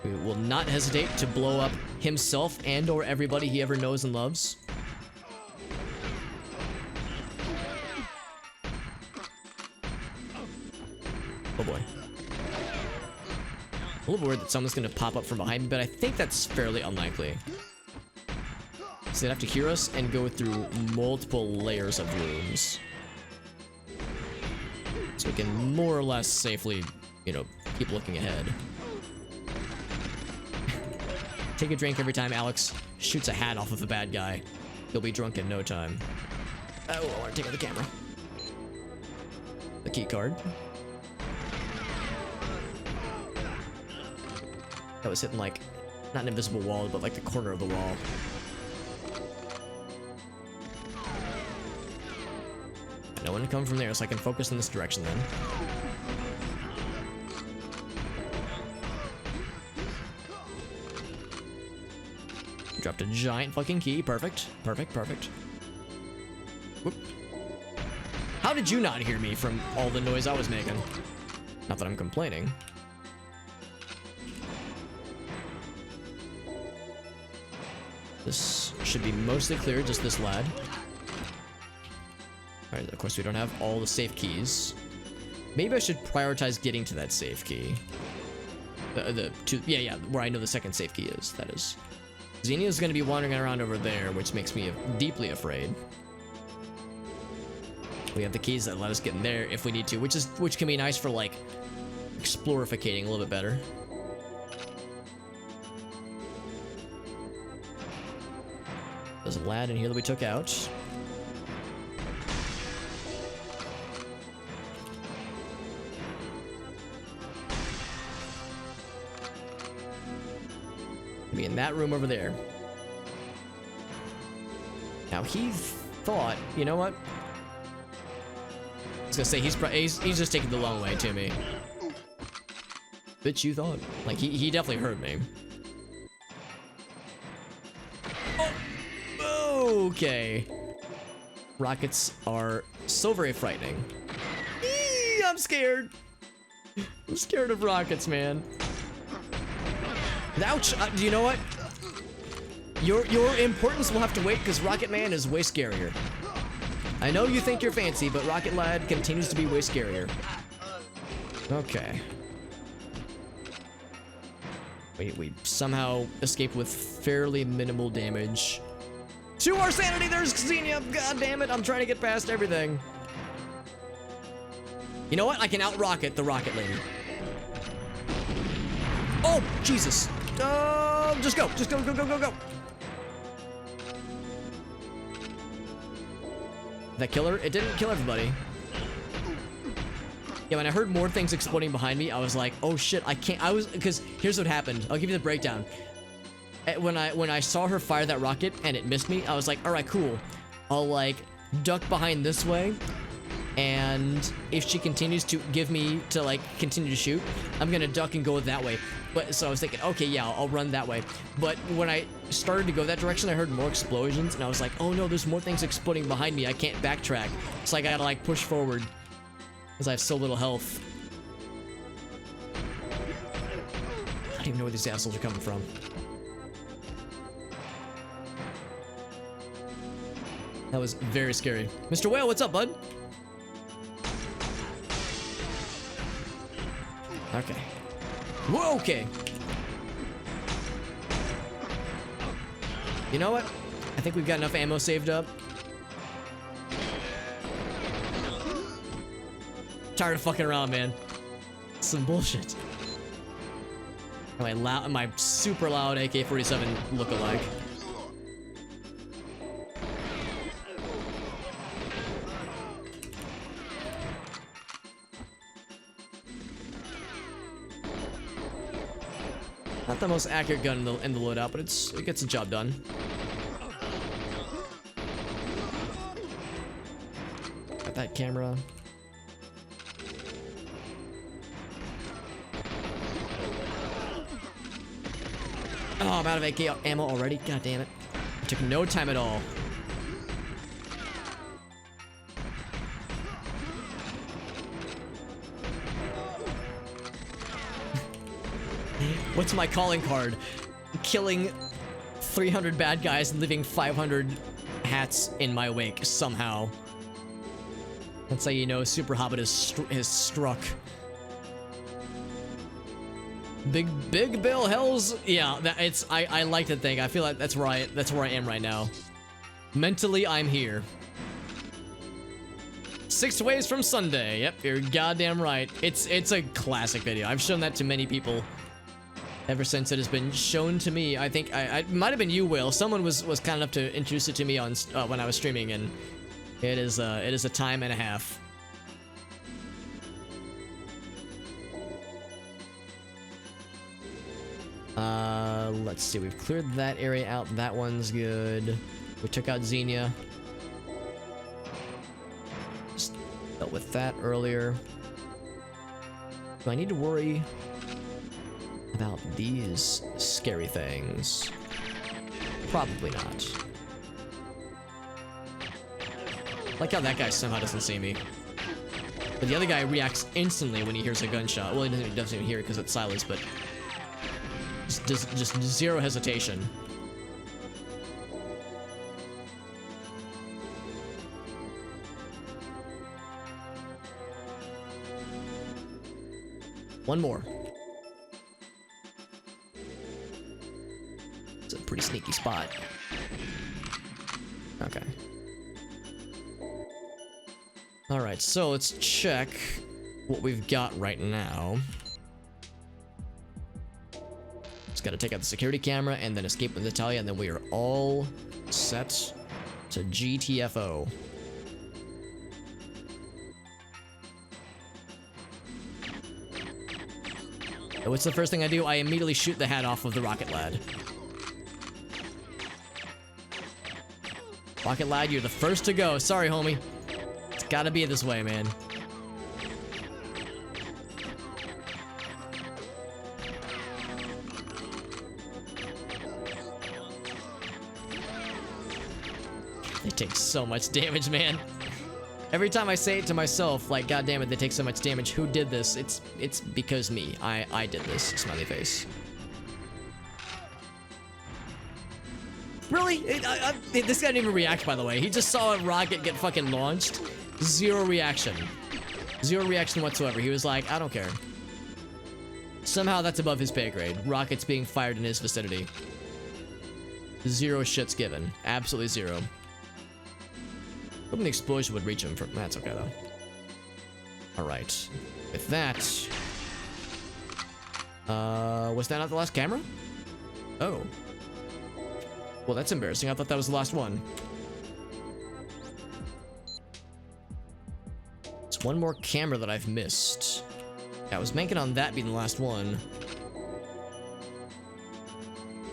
We will not hesitate to blow up himself and or everybody he ever knows and loves. Oh boy. A little worried that someone's gonna pop up from behind me, but I think that's fairly unlikely. So they'd have to hear us and go through multiple layers of rooms. So we can more or less safely, you know, keep looking ahead. Take a drink every time Alex shoots a hat off of a bad guy. He'll be drunk in no time. Oh, I want to take out the camera. The key card. That was hitting like, not an invisible wall, but like the corner of the wall. No one come from there, so I can focus in this direction then. Dropped a giant fucking key. Perfect. Perfect, perfect. Whoop. How did you not hear me from all the noise I was making? Not that I'm complaining. This should be mostly clear, just this lad. Alright, of course we don't have all the safe keys. Maybe I should prioritize getting to that safe key. Yeah, where I know the second safe key is, that is. Xenia's gonna be wandering around over there, which makes me deeply afraid. We have the keys that let us get in there if we need to, which can be nice for like explorificating a little bit better. There's a lad in here that we took out. Be in that room over there. Now he thought, you know what? I was gonna say he's just taking the long way to me. Bitch, you thought? Like he definitely heard me. Oh, okay. Rockets are so very frightening. Eee, I'm scared. I'm scared of rockets, man. Ouch! Do you know what? Your importance will have to wait because Rocket Man is way scarier. I know you think you're fancy, but Rocket Lad continues to be way scarier. Okay. We somehow escaped with fairly minimal damage. To our sanity, there's Xenia! God damn it, I'm trying to get past everything. You know what? I can out-rocket the Rocket Lady. Oh, Jesus! Just go, go, go, go, go! That kill her? It didn't kill everybody. Yeah, when I heard more things exploding behind me, I was like, oh shit, I can't, because here's what happened. I'll give you the breakdown. When I saw her fire that rocket and it missed me, I was like, alright, cool. I'll like duck behind this way, and if she continues to give me to like continue to shoot, I'm gonna duck and go that way. But so I was thinking, okay, yeah, I'll run that way. But when I started to go that direction, I heard more explosions, and I was like, oh no, there's more things exploding behind me. I can't backtrack. So I gotta like push forward because I have so little health. I don't even know where these assholes are coming from. That was very scary. Mr. Whale, what's up, bud? Okay. Whoa, okay. You know what? I think we've got enough ammo saved up. Tired of fucking around, man. Some bullshit. My super loud AK-47 look-alike. Not the most accurate gun in the loadout, but it gets the job done. Got that camera. Oh, I'm out of AK ammo already. God damn it! It took no time at all. What's my calling card? Killing 300 bad guys and leaving 500 hats in my wake somehow. That's how you know Super Hobbit has struck. Big Bill Hells, yeah. I like to think. I feel like that's where I am right now. Mentally, I'm here. 6 ways from Sunday. Yep, you're goddamn right. It's a classic video. I've shown that to many people. Ever since it has been shown to me. I think it might have been you, Will. Someone was kind enough to introduce it to me on when I was streaming, and it is a time and a half. Let's see. We've cleared that area out. That one's good. We took out Xenia. Just dealt with that earlier. Do I need to worry about these scary things? Probably not. Like how that guy somehow doesn't see me. But the other guy reacts instantly when he hears a gunshot. Well, he doesn't even hear it because it's silence, but just zero hesitation. One more. It's a pretty sneaky spot. Okay. Alright, so let's check what we've got right now. Just gotta take out the security camera and then escape with Natalia, and then we are all set to GTFO. And what's the first thing I do? I immediately shoot the hat off of the rocket lad. Rocket lad, you're the first to go. Sorry, homie. It's gotta be this way, man. They take so much damage, man. Every time I say it to myself, like, God damn it, they take so much damage. Who did this? It's because me. I did this. Smiley face. Really? This guy didn't even react, by the way. He just saw a rocket get fucking launched. Zero reaction. Zero reaction whatsoever. He was like, I don't care. Somehow that's above his pay grade. Rockets being fired in his vicinity. Zero shits given. Absolutely zero. Hoping the explosion would reach him. That's okay, though. Alright. With that... was that not the last camera? Oh. Well, that's embarrassing. I thought that was the last one. There's one more camera that I've missed. Yeah, I was banking on that being the last one.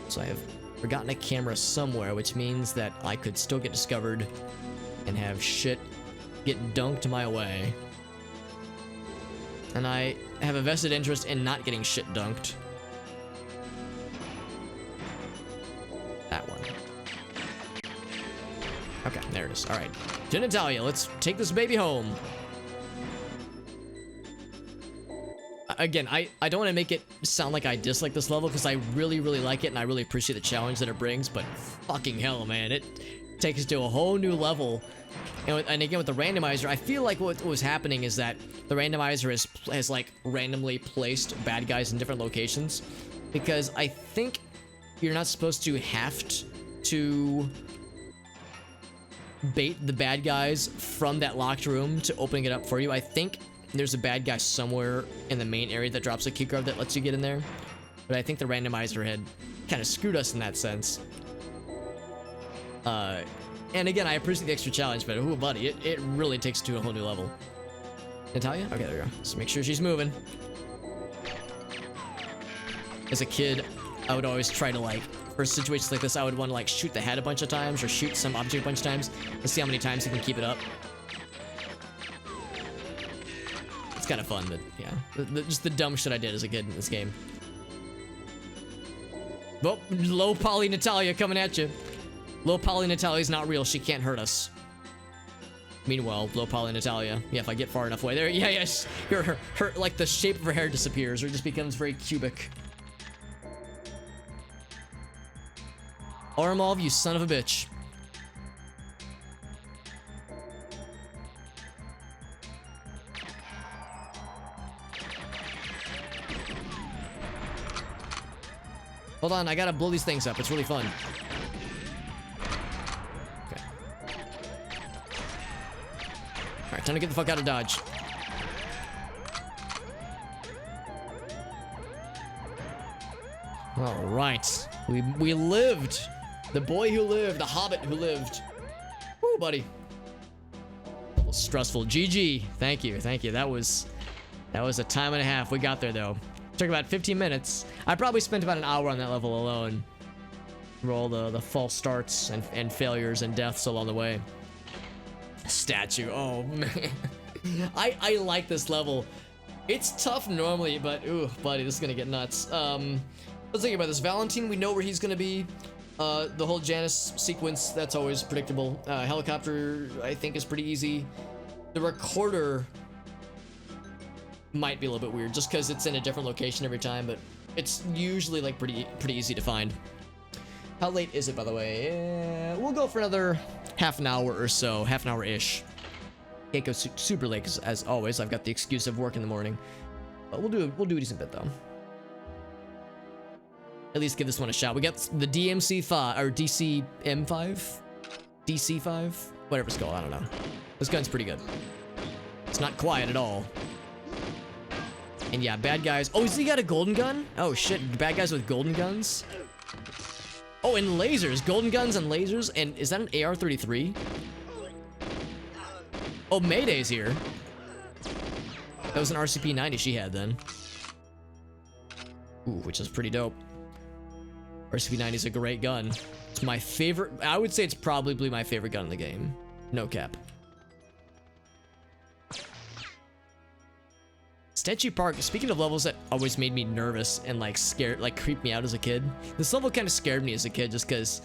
So I have forgotten a camera somewhere, which means that I could still get discovered and have shit get dunked my way. And I have a vested interest in not getting shit dunked. That one. Okay, there it is. Alright. To Natalia, let's take this baby home. Again, I don't want to make it sound like I dislike this level, because I really, really like it, and I really appreciate the challenge that it brings, but fucking hell, man. It takes us to a whole new level. And again, with the randomizer, I feel like what was happening is that the randomizer has like randomly placed bad guys in different locations, because I think you're not supposed to have to bait the bad guys from that locked room to opening it up for you. I think there's a bad guy somewhere in the main area that drops a keycard that lets you get in there, but I think the randomizer had kind of screwed us in that sense. And again, I appreciate the extra challenge, but ooh, buddy, it really takes it to a whole new level. Natalia? Okay, there we go. Just make sure she's moving. As a kid, I would always try to, like, for situations like this, I would want to, like, shoot the head a bunch of times or shoot some object a bunch of times and see how many times you can keep it up. It's kind of fun, but yeah. Just the dumb shit I did as a kid in this game. Well, low poly Natalia coming at you. Low poly Natalia's not real. She can't hurt us. Meanwhile, low poly Natalia. Yeah, if I get far enough away there. Yeah, yes. Her, like the shape of her hair disappears or it just becomes very cubic. Ormov, you son of a bitch. Hold on, I gotta blow these things up. It's really fun. Okay. Alright, time to get the fuck out of Dodge. Alright. We lived. The boy who lived. The hobbit who lived. Woo, buddy. A little stressful. GG. Thank you. Thank you. That was a time and a half. We got there, though. Took about 15 minutes. I probably spent about an hour on that level alone. For all the false starts and failures and deaths along the way. Statue. Oh, man. I like this level. It's tough normally, but ooh, buddy, this is gonna get nuts. Let's think about this. Valentine, we know where he's gonna be. The whole Janice sequence, that's always predictable. Helicopter, I think, is pretty easy. The recorder might be a little bit weird, just because it's in a different location every time, but it's usually like pretty easy to find. How late is it, by the way? We'll go for another half an hour or so, half an hour-ish. Can't go super late, because as always, I've got the excuse of work in the morning. But we'll do a decent bit, though. At least give this one a shot. We got the DMC5, or DCM5? DC5? Whatever it's called, I don't know. This gun's pretty good. It's not quiet at all. And yeah, bad guys. Oh, has he got a golden gun? Oh shit, bad guys with golden guns? Oh, and lasers. Golden guns and lasers. And is that an AR-33? Oh, Mayday's here. That was an RCP-90 she had then. Ooh, which is pretty dope. RCP-90 is a great gun. It's my favorite. I would say it's probably my favorite gun in the game. No cap. Statue Park, speaking of levels that always made me nervous and like scared, like creeped me out as a kid. This level kind of scared me as a kid just because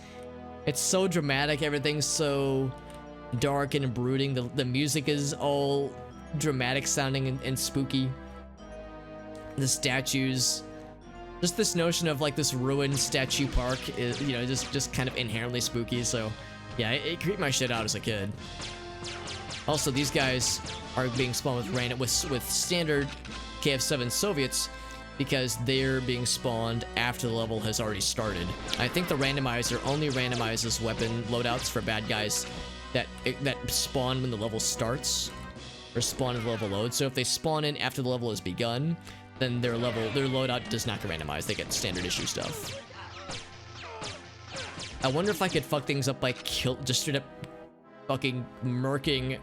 it's so dramatic. Everything's so dark and brooding. The music is all dramatic sounding and spooky. The statues, just this notion of like this ruined statue park is, you know, just kind of inherently spooky. So yeah, it creeped my shit out as a kid. Also, these guys are being spawned with standard KF7 Soviets because they're being spawned after the level has already started. I think the randomizer only randomizes weapon loadouts for bad guys that spawn when the level starts or spawn when the level loads. So if they spawn in after the level has begun, then their loadout does not get randomized. They get standard issue stuff. I wonder if I could fuck things up by just straight up fucking murking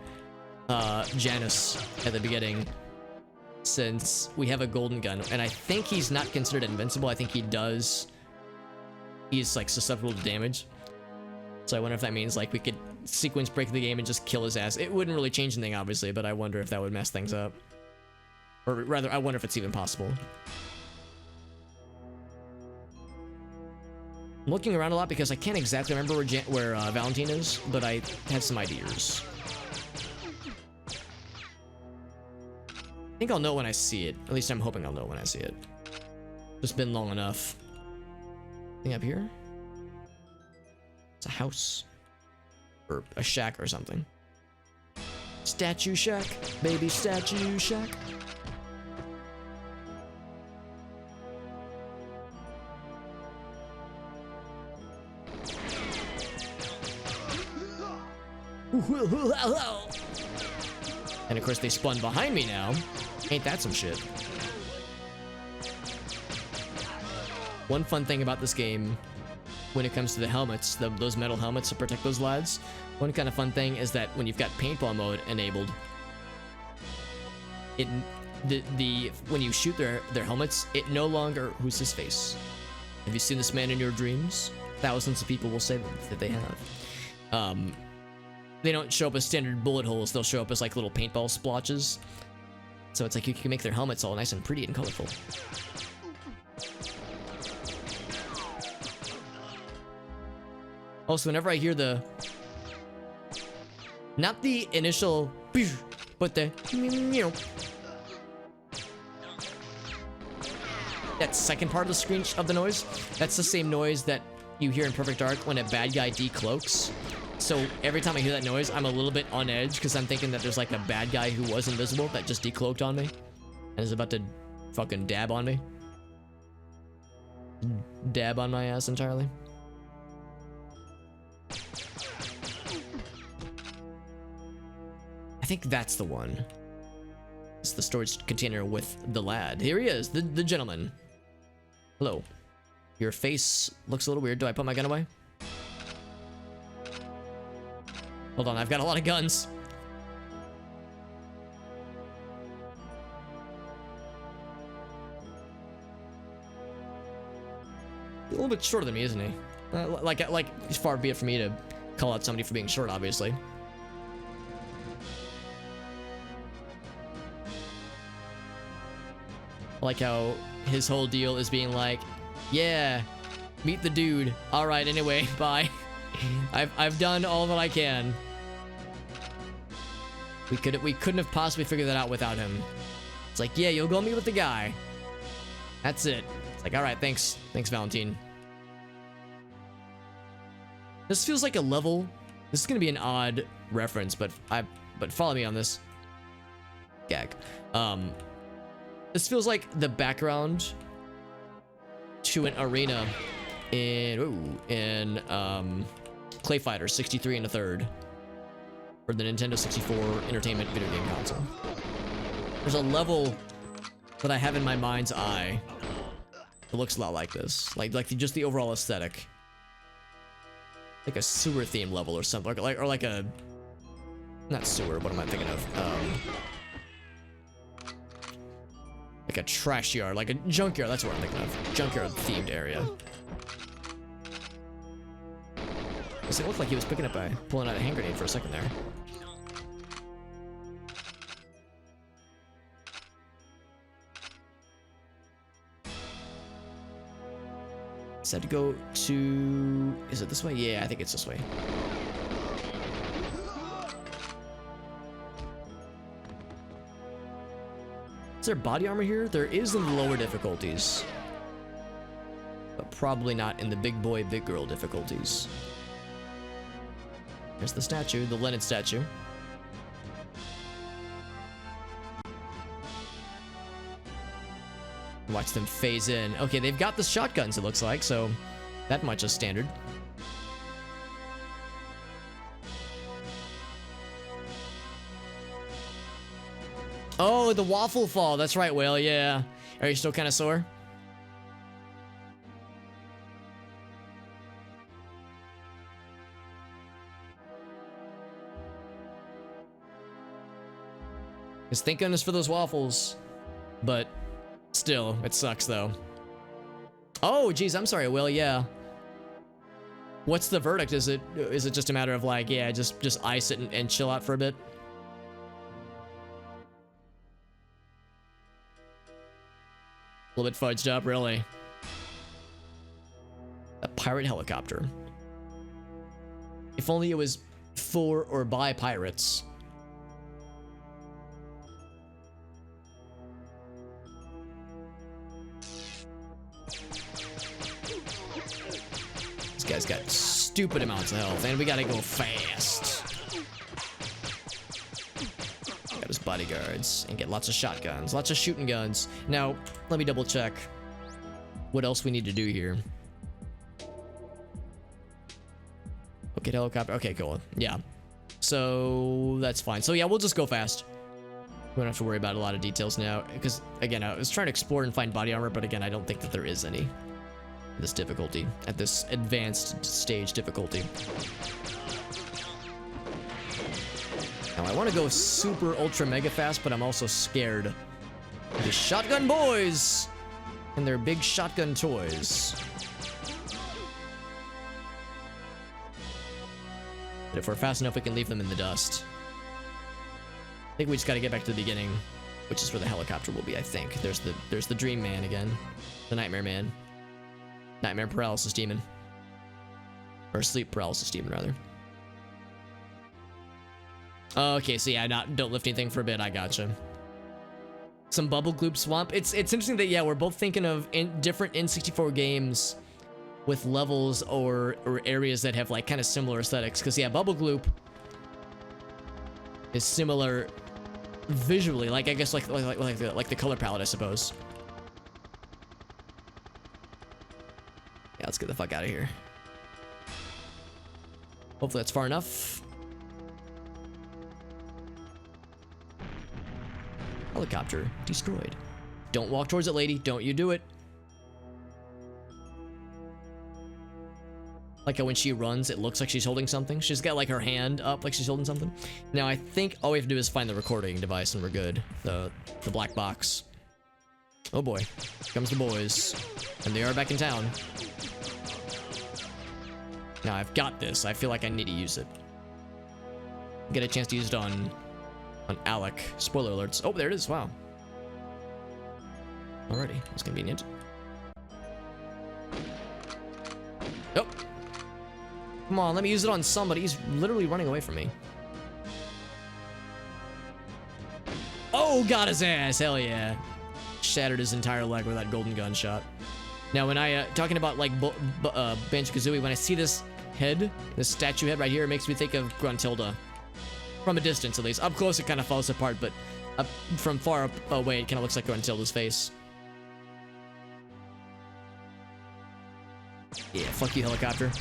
Janice at the beginning, since we have a golden gun, and I think he's not considered invincible. I think he's like susceptible to damage. So I wonder if that means like we could sequence break the game and just kill his ass. It wouldn't really change anything, obviously, but I wonder if that would mess things up. Or rather, I wonder if it's even possible. I'm looking around a lot because I can't exactly remember where Valentine is, but I have some ideas. I think I'll know when I see it. At least I'm hoping I'll know when I see it. Just been long enough. Anything up here? It's a house. Or a shack or something. Statue shack. Baby statue shack. And of course they spun behind me now. Ain't that some shit? One fun thing about this game, when it comes to the helmets, those metal helmets to protect those lads, one kind of fun thing is that when you've got paintball mode enabled, when you shoot their helmets, it no longer, who's his face? Have you seen this man in your dreams? Thousands of people will say that they have. They don't show up as standard bullet holes. They'll show up as like little paintball splotches. So it's like you can make their helmets all nice and pretty and colorful. Also, whenever I hear not the initial, but the that second part of the screech of the noise, that's the same noise that you hear in Perfect Dark when a bad guy decloaks. So every time I hear that noise, I'm a little bit on edge because I'm thinking that there's like a bad guy who was invisible that just decloaked on me and is about to fucking dab on me. Dab on my ass entirely. I think that's the one. It's the storage container with the lad. Here he is, the gentleman. Hello. Your face looks a little weird. Do I put my gun away? Hold on, I've got a lot of guns. A little bit shorter than me, isn't he? Like, it's far be it for me to call out somebody for being short, obviously. I like how his whole deal is being like, yeah, Meet the dude. All right, anyway, bye. I've done all that I can. We couldn't have possibly figured that out without him. It's like, yeah, you'll go meet with the guy. That's it. It's like, all right, thanks. Thanks, Valentine. This feels like a level. This is gonna be an odd reference, but follow me on this. Gag. This feels like the background to an arena in Clay Fighter 63 and a third for the Nintendo 64 entertainment video game console. There's a level that I have in my mind's eye. It looks a lot like this, like just the overall aesthetic, like a sewer theme level or something, or like a not sewer. What am I thinking of? Like a trash yard, like a junkyard. That's what I'm thinking of. Junkyard themed area. It looked like he was pulling out a hand grenade for a second there. Said to go to... Is it this way? Yeah, I think it's this way. Is there body armor here? There is in the lower difficulties. But probably not in the big boy, big girl difficulties. There's the statue, the Lenin statue. Watch them phase in. Okay, they've got the shotguns, it looks like, so that much is standard. Oh, the waffle fall. That's right, Whale. Yeah. Are you still kind of sore? Just thank goodness for those waffles. But still, it sucks though. Oh, geez, I'm sorry, Will. Yeah. What's the verdict? Is it just a matter of like, yeah, just ice it and chill out for a bit? A little bit fudged up, really. A pirate helicopter. If only it was for or by pirates. This guy's got stupid amounts of health, and we gotta go fast. Got his bodyguards, and get lots of shotguns, lots of shooting guns. Now, let me double check what else we need to do here. Okay, helicopter. Okay, cool. Yeah. So, that's fine. So, yeah, we'll just go fast. We don't have to worry about a lot of details now. Because, again, I was trying to explore and find body armor, but again, I don't think that there is any. This difficulty. At this advanced stage difficulty. Now, I want to go super ultra mega fast, but I'm also scared. The shotgun boys! And their big shotgun toys. But if we're fast enough, we can leave them in the dust. I think we just gotta get back to the beginning, which is where the helicopter will be, I think. There's the Dream Man again. The Nightmare Man. Nightmare Paralysis Demon. Or Sleep Paralysis Demon, rather. Okay, so yeah, don't lift anything for a bit, I gotcha. Some Bubble Gloop Swamp. It's interesting that, yeah, we're both thinking of different N64 games with levels or areas that have like kind of similar aesthetics. Because yeah, Bubble Gloop is similar visually, like I guess like the color palette, I suppose. Yeah, let's get the fuck out of here. Hopefully that's far enough. Helicopter destroyed. Don't walk towards it, lady. Don't you do it. Like how when she runs, it looks like she's holding something. She's got like her hand up like she's holding something. Now I think all we have to do is find the recording device and we're good. The black box. Oh boy. Here comes the boys. And they are back in town. Now I've got this. I feel like I need to use it. Get a chance to use it on Alec. Spoiler alerts. Oh, there it is. Wow. Alrighty. That's convenient. Come on, let me use it on somebody. He's literally running away from me. Oh, got his ass. Hell yeah. Shattered his entire leg with that golden gun shot. Now, when I, talking about, like, Banjo-Kazooie, when I see this head, this statue head right here, it makes me think of Gruntilda. From a distance, at least. Up close, it kind of falls apart, but from far up away, it kind of looks like Gruntilda's face. Yeah, fuck you, helicopter.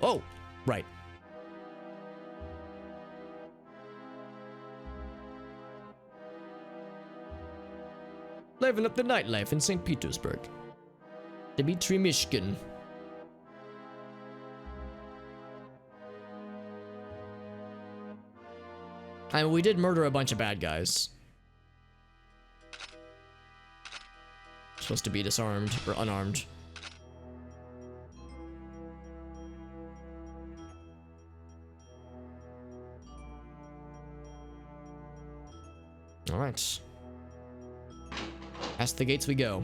Oh, right. Living up the nightlife in St. Petersburg. Dmitry Mishkin. I mean, we did murder a bunch of bad guys. Supposed to be disarmed or unarmed. All right. Past the gates we go.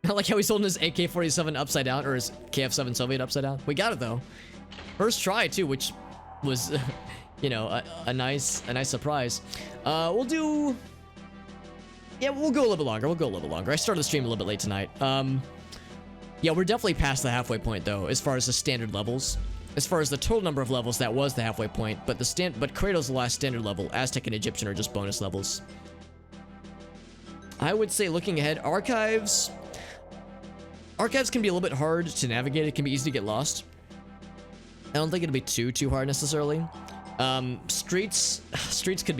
I like how he's holding his AK-47 upside down, or his KF-7 Soviet upside down. We got it though. First try too, which was, you know, a nice surprise. We'll do. Yeah, we'll go a little bit longer. We'll go a little bit longer. I started the stream a little bit late tonight. Yeah, we're definitely past the halfway point though, as far as the standard levels. As far as the total number of levels, that was the halfway point, but but Kratos' the last standard level. Aztec and Egyptian are just bonus levels. I would say, looking ahead, Archives can be a little bit hard to navigate. It can be easy to get lost. I don't think it'll be too hard necessarily. Streets could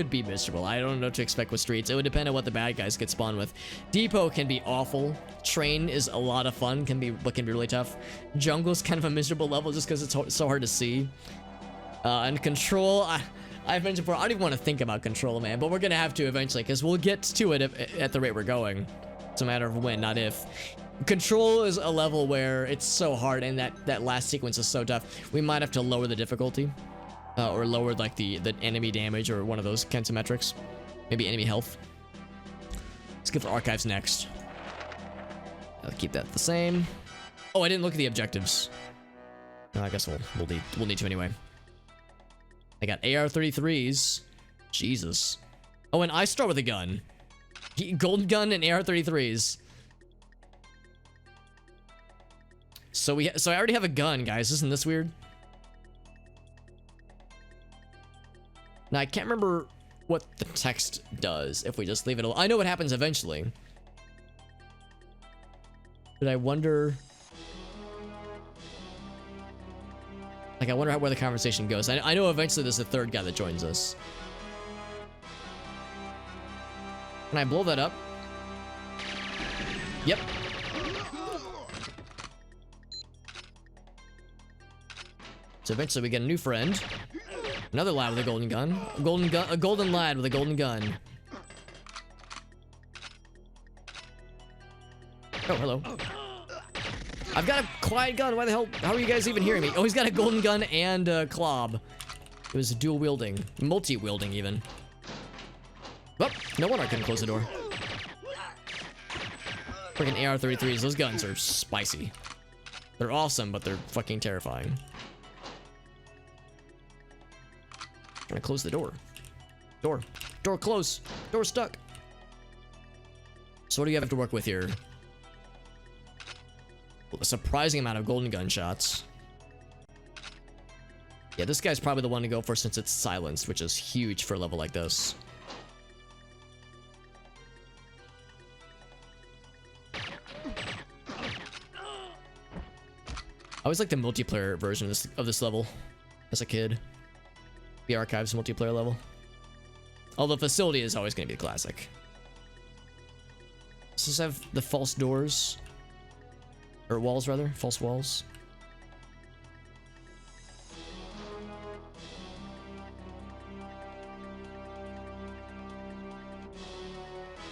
be miserable. I don't know what to expect with Streets. It would depend on what the bad guys get spawned with. Depot can be awful. Train is a lot of fun, but can be really tough. Jungle's kind of a miserable level just because it's so hard to see. And Control, I've mentioned before, I don't even want to think about Control, man, but we're gonna have to eventually because we'll get to it at the rate we're going. It's a matter of when, not if. Control is a level where it's so hard, and that last sequence is so tough. We might have to lower the difficulty. Or lower like the enemy damage or one of those kinds of metrics. Maybe enemy health. Let's go for Archives next. I'll keep that the same. Oh, I didn't look at the objectives. No, I guess we'll need to anyway. I got AR-33s. Jesus. Oh, and I start with a gun. Golden gun and AR-33s. So I already have a gun, guys. Isn't this weird? Now, I can't remember what the text does if we just leave it alone. I know what happens eventually. But I wonder... Like, I wonder where the conversation goes. I know eventually there's a third guy that joins us. Can I blow that up? Yep. So eventually we get a new friend. Another lad with a golden gun. A golden lad with a golden gun. Oh, hello. I've got a quiet gun. Why the hell? How are you guys even hearing me? Oh, he's got a golden gun and a club. It was dual wielding. Multi-wielding, even. Well, no wonder I couldn't close the door. Freaking AR-33s. Those guns are spicy. They're awesome, but they're fucking terrifying. Gonna close the door. Door close. Door stuck. So what do you have to work with here? A surprising amount of golden gun shots. Yeah, this guy's probably the one to go for since it's silenced, which is huge for a level like this. I always like the multiplayer version of this level as a kid. The Archives multiplayer level. Although Facility is always going to be a classic. Does this have the false doors? Or walls, rather. False walls.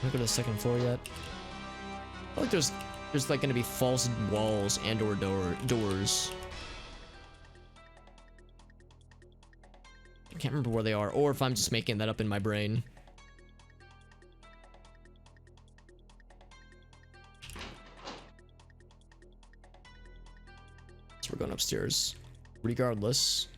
Don't go to the second floor yet. I feel like there's like going to be false walls and or doors. I can't remember where they are, or if I'm just making that up in my brain. So we're going upstairs. Regardless.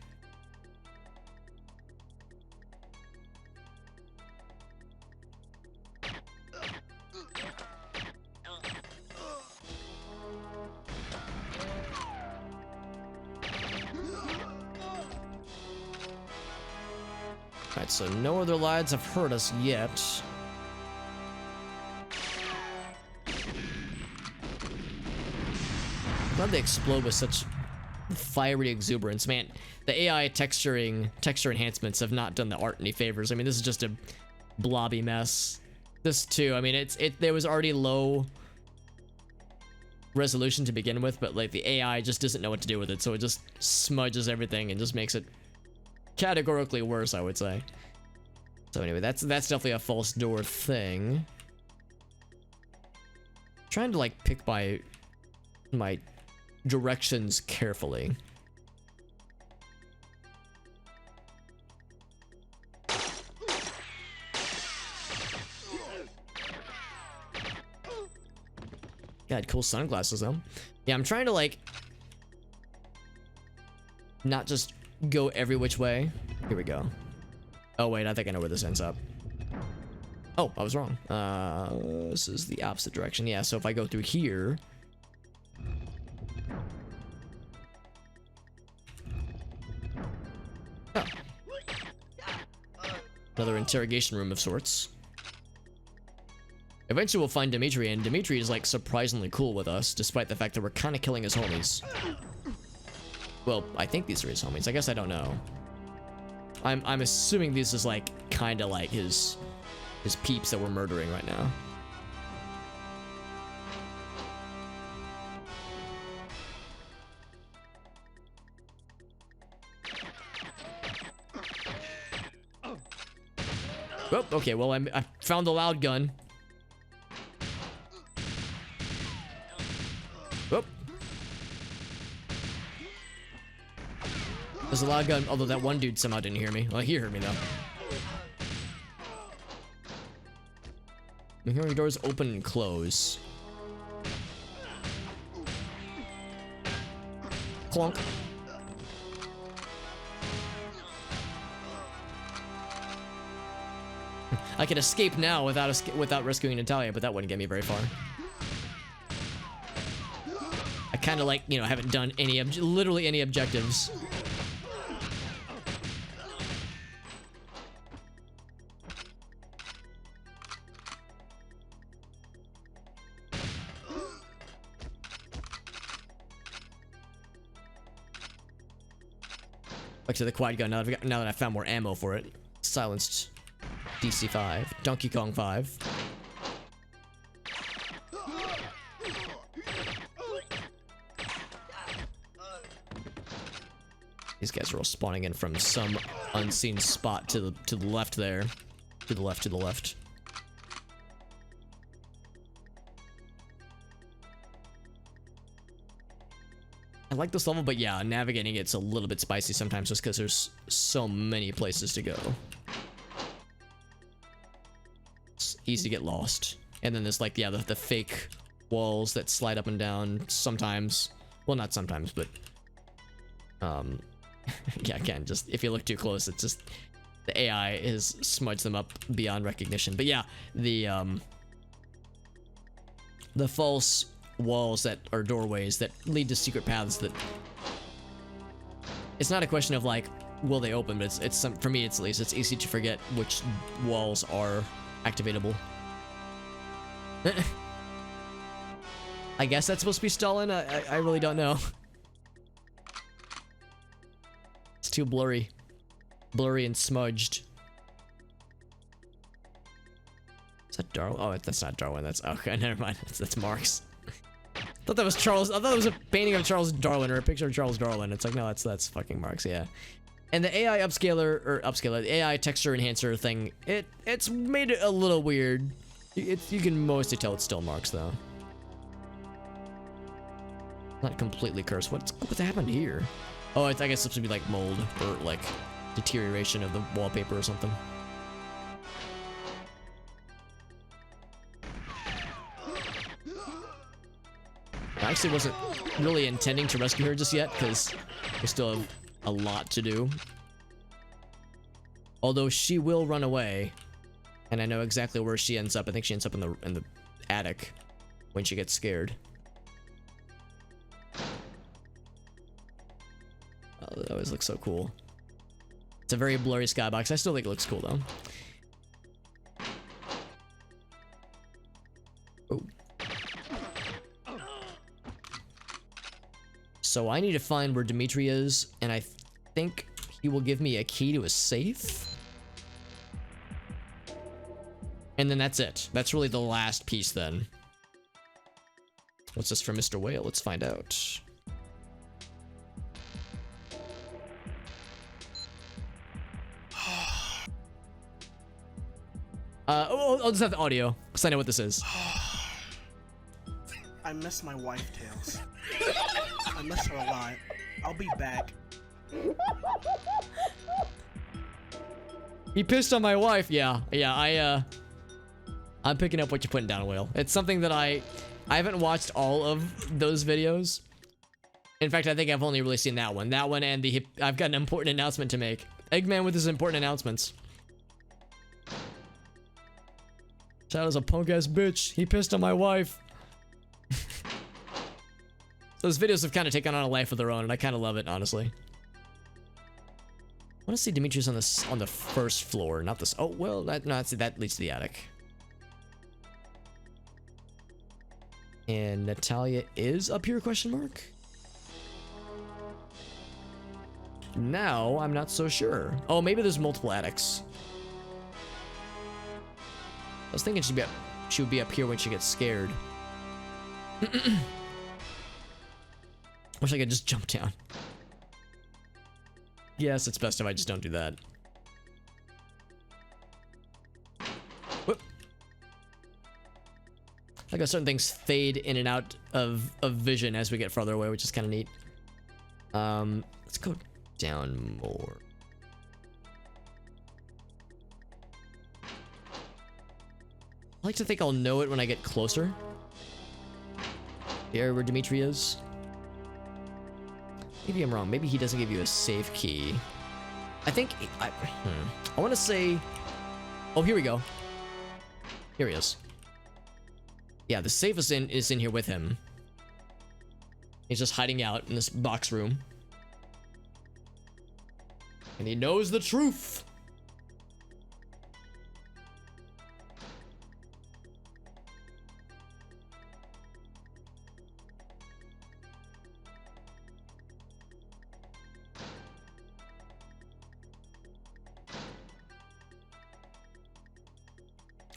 Alright, so no other lads have hurt us yet. Glad they explode with such fiery exuberance. Man, the AI texture enhancements have not done the art any favors. I mean, this is just a blobby mess. This too, I mean, there was already low resolution to begin with, but like the AI just doesn't know what to do with it, so it just smudges everything and just makes it categorically worse, I would say. So anyway, that's definitely a false door thing. Trying to like pick my directions carefully. God, cool sunglasses though. Yeah, I'm trying to like not just go every which way. Here we go. Oh wait, I think I know where this ends up. Oh, I was wrong. This is the opposite direction. Yeah, so if I go through here. Oh. Another interrogation room of sorts. Eventually we'll find Dimitri, and Dimitri is like surprisingly cool with us, despite the fact that we're kind of killing his homies. Well, I think these are his homies. I guess I don't know. I'm assuming this is like kind of like his peeps that we're murdering right now. Oh, okay. Well, I found the loud gun. Whoop. There's a loud gun, although that one dude somehow didn't hear me. Well, he heard me though. I'm hearing doors open and close. Clunk. I can escape now without rescuing Natalia, but that wouldn't get me very far. I kind of like, you know, haven't done any literally any objectives. Back to the quad gun now that I found more ammo for it. Silenced DC-5, Donkey Kong 5. These guys are all spawning in from some unseen spot to the left there. To the left. I like this level, but yeah, navigating it's a little bit spicy sometimes just because there's so many places to go. It's easy to get lost. And then there's like, yeah, the fake walls that slide up and down sometimes. Well, not sometimes, but yeah, again, just if you look too close, it's just the AI has smudged them up beyond recognition. But yeah, the false walls that are doorways that lead to secret paths that it's not a question of like will they open, but it's some, for me it's at least it's easy to forget which walls are activatable. I guess that's supposed to be Stalin. I really don't know. It's too blurry and smudged. Is that Darwin? Oh, that's not Darwin. That's okay. Never mind. That's Marx. I thought that was Charles. I thought it was a painting of Charles Darwin or a picture of Charles Darwin. It's like, no, that's fucking Marx. Yeah. And the AI upscaler, the AI texture enhancer thing, it's made it a little weird. You can mostly tell it's still Marx though. Not completely cursed. What happened here? Oh, I guess it's supposed to be like mold or like deterioration of the wallpaper or something. I actually wasn't really intending to rescue her just yet, because we still have a lot to do. Although she will run away, and I know exactly where she ends up. I think she ends up in the attic when she gets scared. Oh, that always looks so cool. It's a very blurry skybox. I still think it looks cool though. Oh. So I need to find where Dimitri is, and I think he will give me a key to a safe. And then that's it. That's really the last piece then. What's this for Mr. Whale? Let's find out. I'll just have the audio, because I know what this is. I miss my wife, Tails. I miss her a lot. I'll be back. He pissed on my wife. Yeah, I'm picking up what you're putting down, Whale. It's something that I haven't watched all of those videos. In fact, I think I've only really seen that one. That one and I've got an important announcement to make. Eggman with his important announcements. Shadow's a punk-ass bitch. He pissed on my wife. Those videos have kind of taken on a life of their own, and I kind of love it, honestly. I want to see Demetrius on the first floor, not this. Oh well, that leads to the attic. And Natalia is up here? Question mark. Now I'm not so sure. Oh, maybe there's multiple attics. I was thinking she would be up here when she gets scared. Wish I could just jump down. Yes, it's best if I just don't do that. Whoop. I got certain things fade in and out of vision as we get farther away, which is kind of neat. Let's go down more. I like to think I'll know it when I get closer. The area where Dimitri is. Maybe I'm wrong. Maybe he doesn't give you a safe key. I think I want to say. Oh, here we go. Here he is. Yeah, the safe is in here with him. He's just hiding out in this box room, and he knows the truth.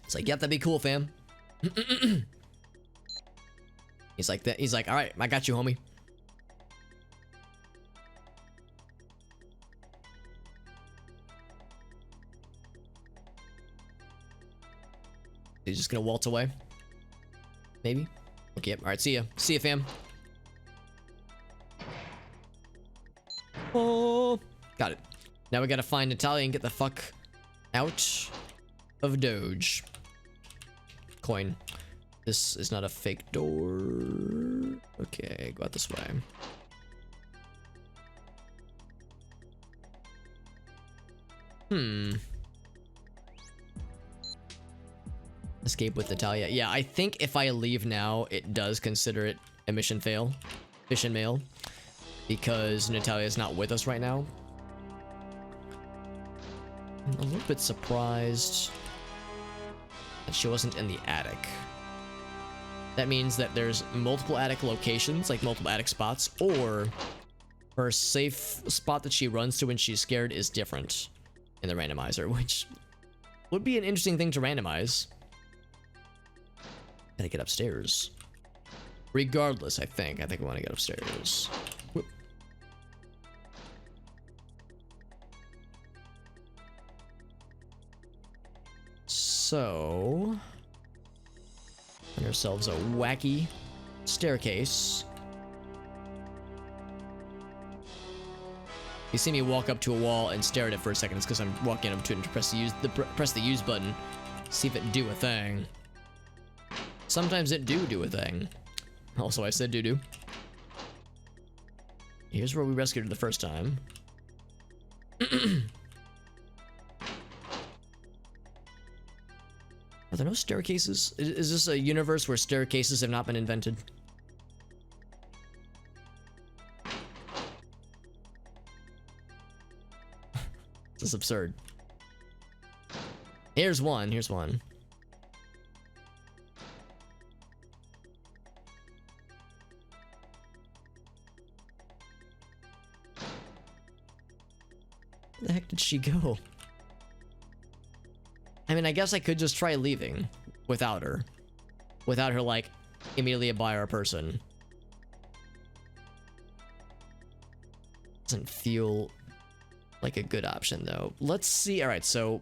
It's like, yep, that'd be cool, fam. He's like that. He's like, all right, I got you, homie. He's just gonna waltz away. Maybe. Okay, all right, see ya. See ya, fam. Oh, got it. Now we gotta find Natalia and get the fuck out of Doge. Coin. This is not a fake door. Okay, go out this way. Escape with Natalia. Yeah, I think if I leave now, it does consider it a mission fail. Mission mail. Because Natalia is not with us right now. I'm a little bit surprised that she wasn't in the attic. That means that there's multiple attic locations, like multiple attic spots, or her safe spot that she runs to when she's scared is different in the randomizer, which would be an interesting thing to randomize. Gotta get upstairs. Regardless, I think we want to get upstairs. Whoop. So, find ourselves a wacky staircase. You see me walk up to a wall and stare at it for a second. It's because I'm walking up to it and press the use button, see if it do a thing. Sometimes it do a thing. Also, I said doo-doo. Here's where we rescued her the first time. Are there no staircases? Is this a universe where staircases have not been invented? This is absurd. Here's one. Here's one. Where the heck did she go? I mean, I guess I could just try leaving without her. Without her, like, immediately by our person. Doesn't feel like a good option, though. Let's see. Alright, so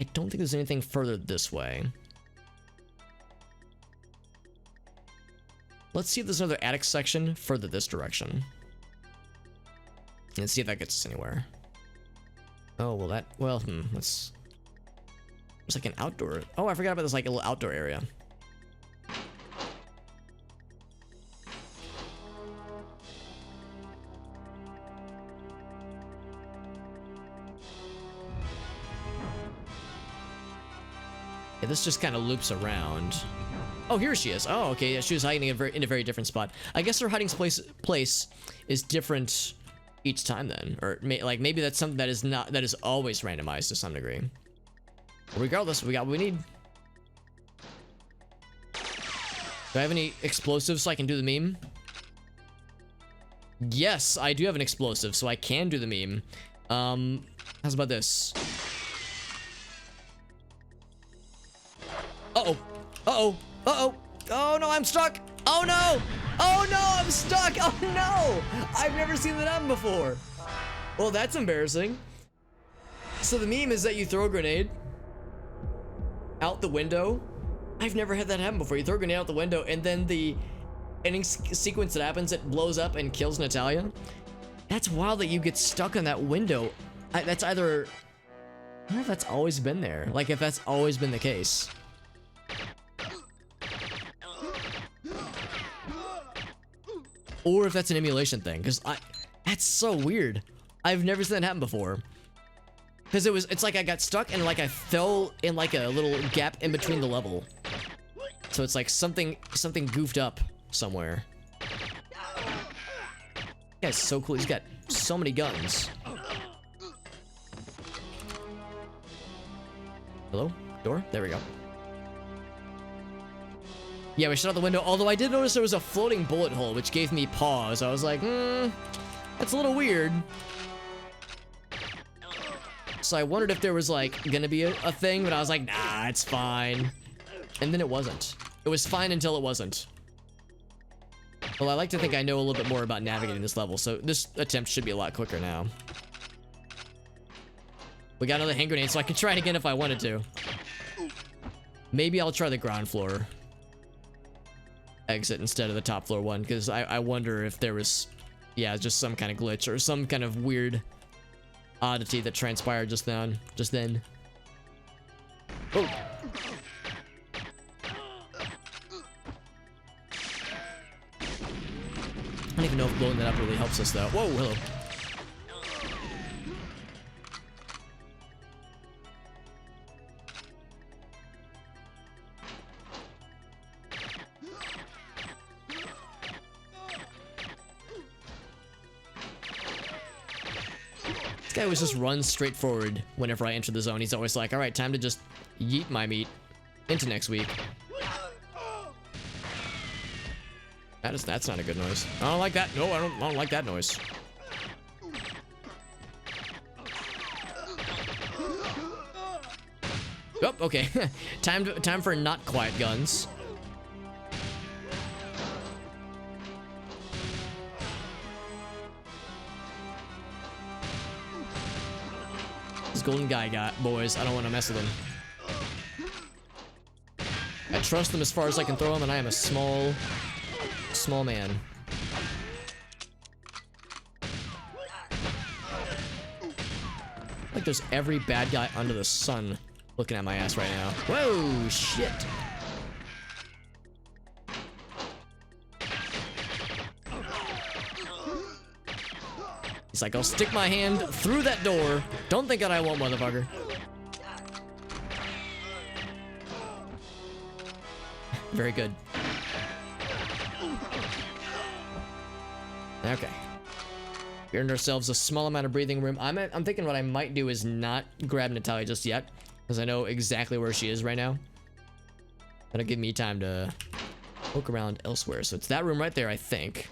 I don't think there's anything further this way. Let's see if there's another attic section further this direction. And see if that gets us anywhere. Oh, well that... Well, let's... There's like an outdoor... Oh, I forgot about this, like, a little outdoor area. Yeah, this just kind of loops around. Oh, here she is. Oh, okay. Yeah, she was hiding in a very different spot. I guess her hiding place is different each time then, or maybe that's something that is always randomized to some degree. Regardless, we got what we need. Do I have any explosives so I can do the meme? Yes, I do have an explosive, so I can do the meme. How's about this? Uh-oh. Uh-oh. Uh-oh. Oh, no, I'm stuck. Oh, no. Oh, no, I'm stuck. Oh, no. I've never seen that happen before. Well, that's embarrassing. So the meme is that you throw a grenade out the window. I've never had that happen before. You throw a grenade out the window, and then the ending sequence that happens, it blows up and kills Natalia. That's wild that you get stuck on that window. That's either... I don't know if that's always been there. Like, if that's always been the case. Or if that's an emulation thing, because that's so weird. I've never seen that happen before. Because it's like I got stuck and like I fell in like a little gap in between the level. So it's like something goofed up somewhere. This guy's so cool. He's got so many guns. Hello? Door? There we go. Yeah, we shut out the window, although I did notice there was a floating bullet hole, which gave me pause. I was like, that's a little weird. So I wondered if there was, like, gonna be a thing, but I was like, nah, it's fine. And then it wasn't. It was fine until it wasn't. Well, I like to think I know a little bit more about navigating this level, so this attempt should be a lot quicker now. We got another hand grenade, so I can try it again if I wanted to. Maybe I'll try the ground floor exit instead of the top floor one, because I wonder if there was, yeah, just some kind of glitch or some kind of weird oddity that transpired just then. Oh. I don't even know if blowing that up really helps us though. Whoa, hello. This guy always just runs straight forward whenever I enter the zone. He's always like, all right, time to just yeet my meat into next week. That's not a good noise. I don't like that. No, I don't like that noise. Oh, okay. time for not quiet guns. This golden guy boys, I don't want to mess with him. I trust them as far as I can throw them, and I am a small man. Like there's every bad guy under the sun looking at my ass right now. Whoa, shit. He's like, I'll stick my hand through that door. Don't think that I won't, motherfucker. Very good. Okay. We earned ourselves a small amount of breathing room. I'm thinking what I might do is not grab Natalia just yet, because I know exactly where she is right now. That'll give me time to poke around elsewhere. So it's that room right there, I think.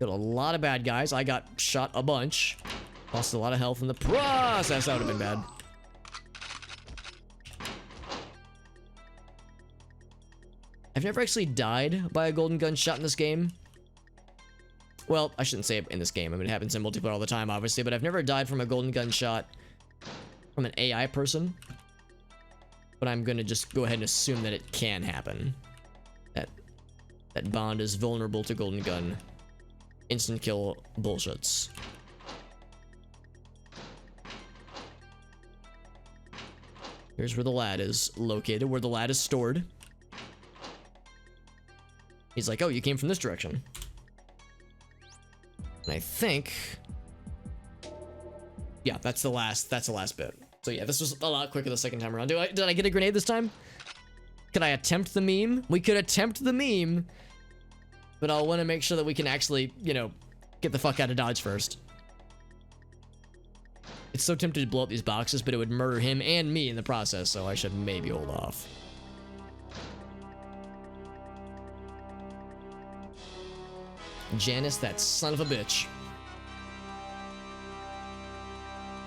Got a lot of bad guys. I got shot a bunch. Lost a lot of health in the process. That would have been bad. I've never actually died by a golden gun shot in this game. Well, I shouldn't say it in this game. I mean, it happens in multiplayer all the time, obviously, but I've never died from a golden gun shot from an AI person. But I'm gonna just go ahead and assume that it can happen. That Bond is vulnerable to golden gun instant kill bullshits. Here's where the lad is located, where the lad is stored. He's like, oh, you came from this direction. And I think, yeah, that's the last bit. So yeah, this was a lot quicker the second time around. Did I get a grenade this time? Could I attempt the meme? We could attempt the meme, but I'll want to make sure that we can actually, you know, get the fuck out of Dodge first. It's so tempted to blow up these boxes, but it would murder him and me in the process, so I should maybe hold off. Janice, that son of a bitch.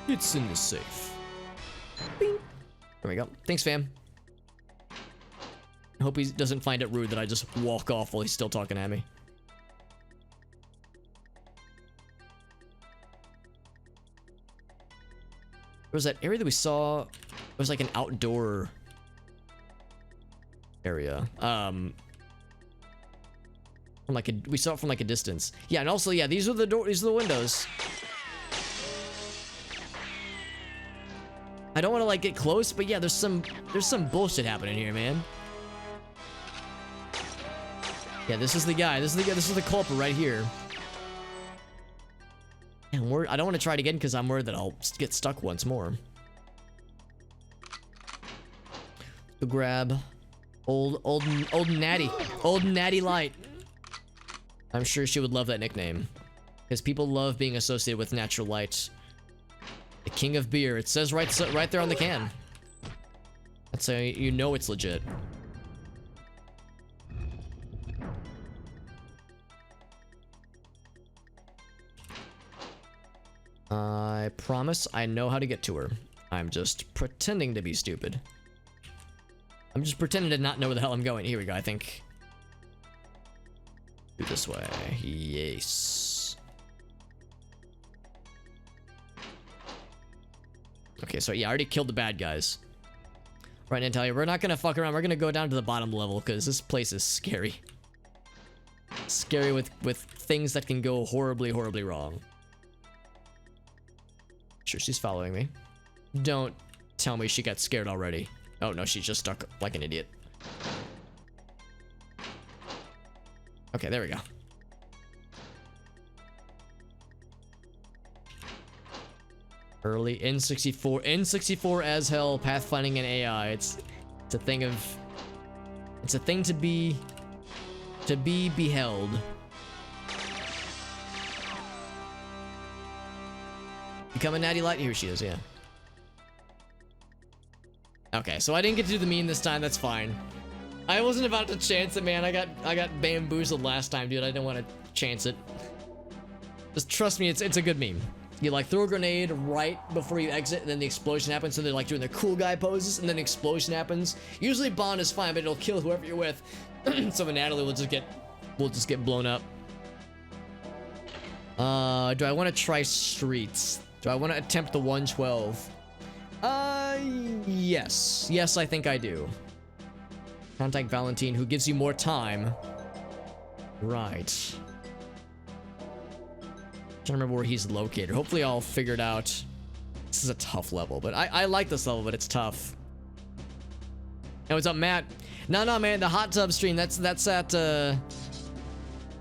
It's in the safe. Bing. There we go. Thanks, fam. I hope he doesn't find it rude that I just walk off while he's still talking at me. There was that area that we saw. It was like an outdoor area. From like we saw it from like a distance. Yeah, and also, yeah, these are the doors, these are the windows. I don't want to like get close, but yeah, there's some bullshit happening here, man. Yeah, this is the guy. This is the culprit right here. And I don't want to try it again because I'm worried that I'll get stuck once more. Go grab old Natty Light. I'm sure she would love that nickname, because people love being associated with natural light. The king of beer. It says right there on the can. That's how you know it's legit. I promise I know how to get to her. I'm just pretending to be stupid. I'm just pretending to not know where the hell I'm going. Here we go, I think. Do this way. Yes. Okay, so yeah, I already killed the bad guys. Right, Natalia, we're not gonna fuck around. We're gonna go down to the bottom level because this place is scary. Scary with things that can go horribly, horribly wrong. Sure, she's following me. Don't tell me she got scared already. Oh no, she's just stuck like an idiot. Okay, there we go. Early N64 as hell, pathfinding and AI. It's a thing to be beheld. Become a natty light. Here she is, yeah. Okay, so I didn't get to do the meme this time. That's fine. I wasn't about to chance it, man. I got bamboozled last time, dude. I didn't want to chance it. Just trust me, it's a good meme. You like throw a grenade right before you exit, and then the explosion happens. So they're like doing their cool guy poses, and then the explosion happens. Usually Bond is fine, but it'll kill whoever you're with. So Natalie will just get blown up. Do I want to try streets? Do I want to attempt the 112? Yes. Yes, I think I do. Contact Valentine, who gives you more time. Right. Trying to remember where he's located. Hopefully I'll figure it out. This is a tough level, but I like this level, but it's tough. Hey, what's up, Matt? No, man, the hot tub stream, that's at,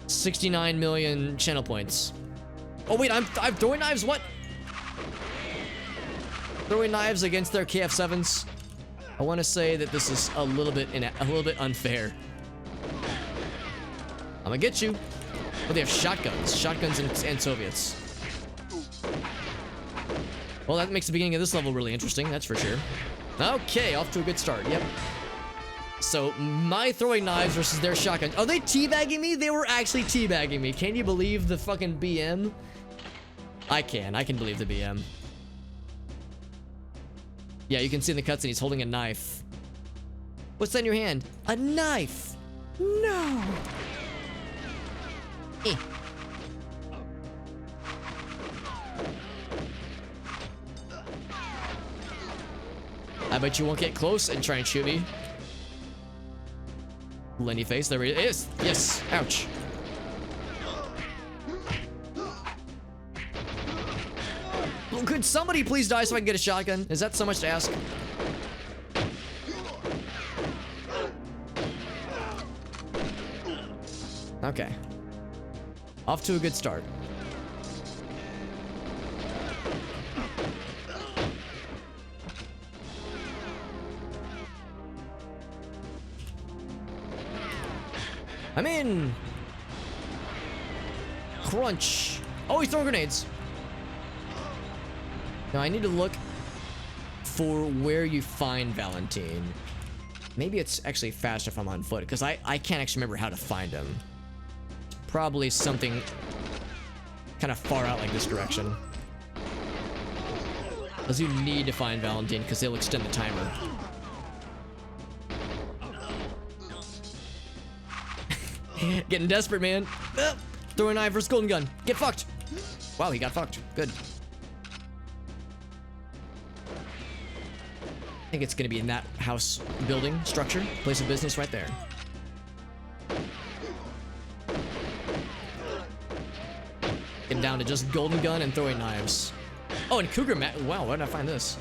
69 million channel points. Oh wait, I'm throwing knives. What? Throwing knives against their KF7s. I want to say that this is a little bit unfair. I'm gonna get you. Oh, they have shotguns and Soviets. Well, that makes the beginning of this level really interesting. That's for sure. Okay, off to a good start. Yep. So my throwing knives versus their shotgun. Are they teabagging me? They were actually teabagging me. Can you believe the fucking BM? I can believe the BM. Yeah, you can see in the cutscene he's holding a knife. What's that in your hand? A knife. No. Eh. I bet you won't get close and try and shoot me. Lenny face, there it is. Yes, ouch. Could somebody please die so I can get a shotgun? Is that so much to ask? Okay. Off to a good start. I'm in. Crunch. Oh, he's throwing grenades. Now I need to look for where you find Valentine. Maybe it's actually faster if I'm on foot, because I can't actually remember how to find him. It's probably something kind of far out like this direction. Because you need to find Valentine, because they'll extend the timer. Getting desperate, man. Throwing knife versus golden gun. Get fucked. Wow, he got fucked. Good. I think it's gonna be in that house building structure. Place of business right there. Getting down to just golden gun and throwing knives. Oh, and Cougar Mat. Wow, where did I find this?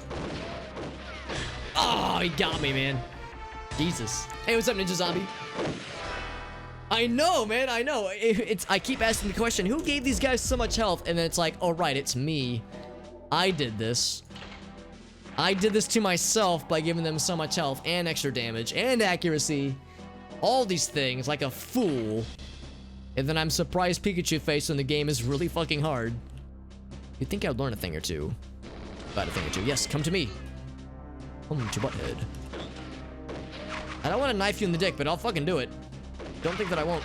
Oh, he got me, man. Jesus. Hey, what's up, Ninja Zombie? I know, man, I know. I keep asking the question, who gave these guys so much health? And then it's like, oh, right, it's me. I did this. I did this to myself by giving them so much health and extra damage and accuracy. All these things like a fool. And then I'm surprised Pikachu face when the game is really fucking hard. You'd think I'd learn a thing or two. About a thing or two. Yes, come to me. Come to Butthead. I don't want to knife you in the dick, but I'll fucking do it. Don't think that I won't.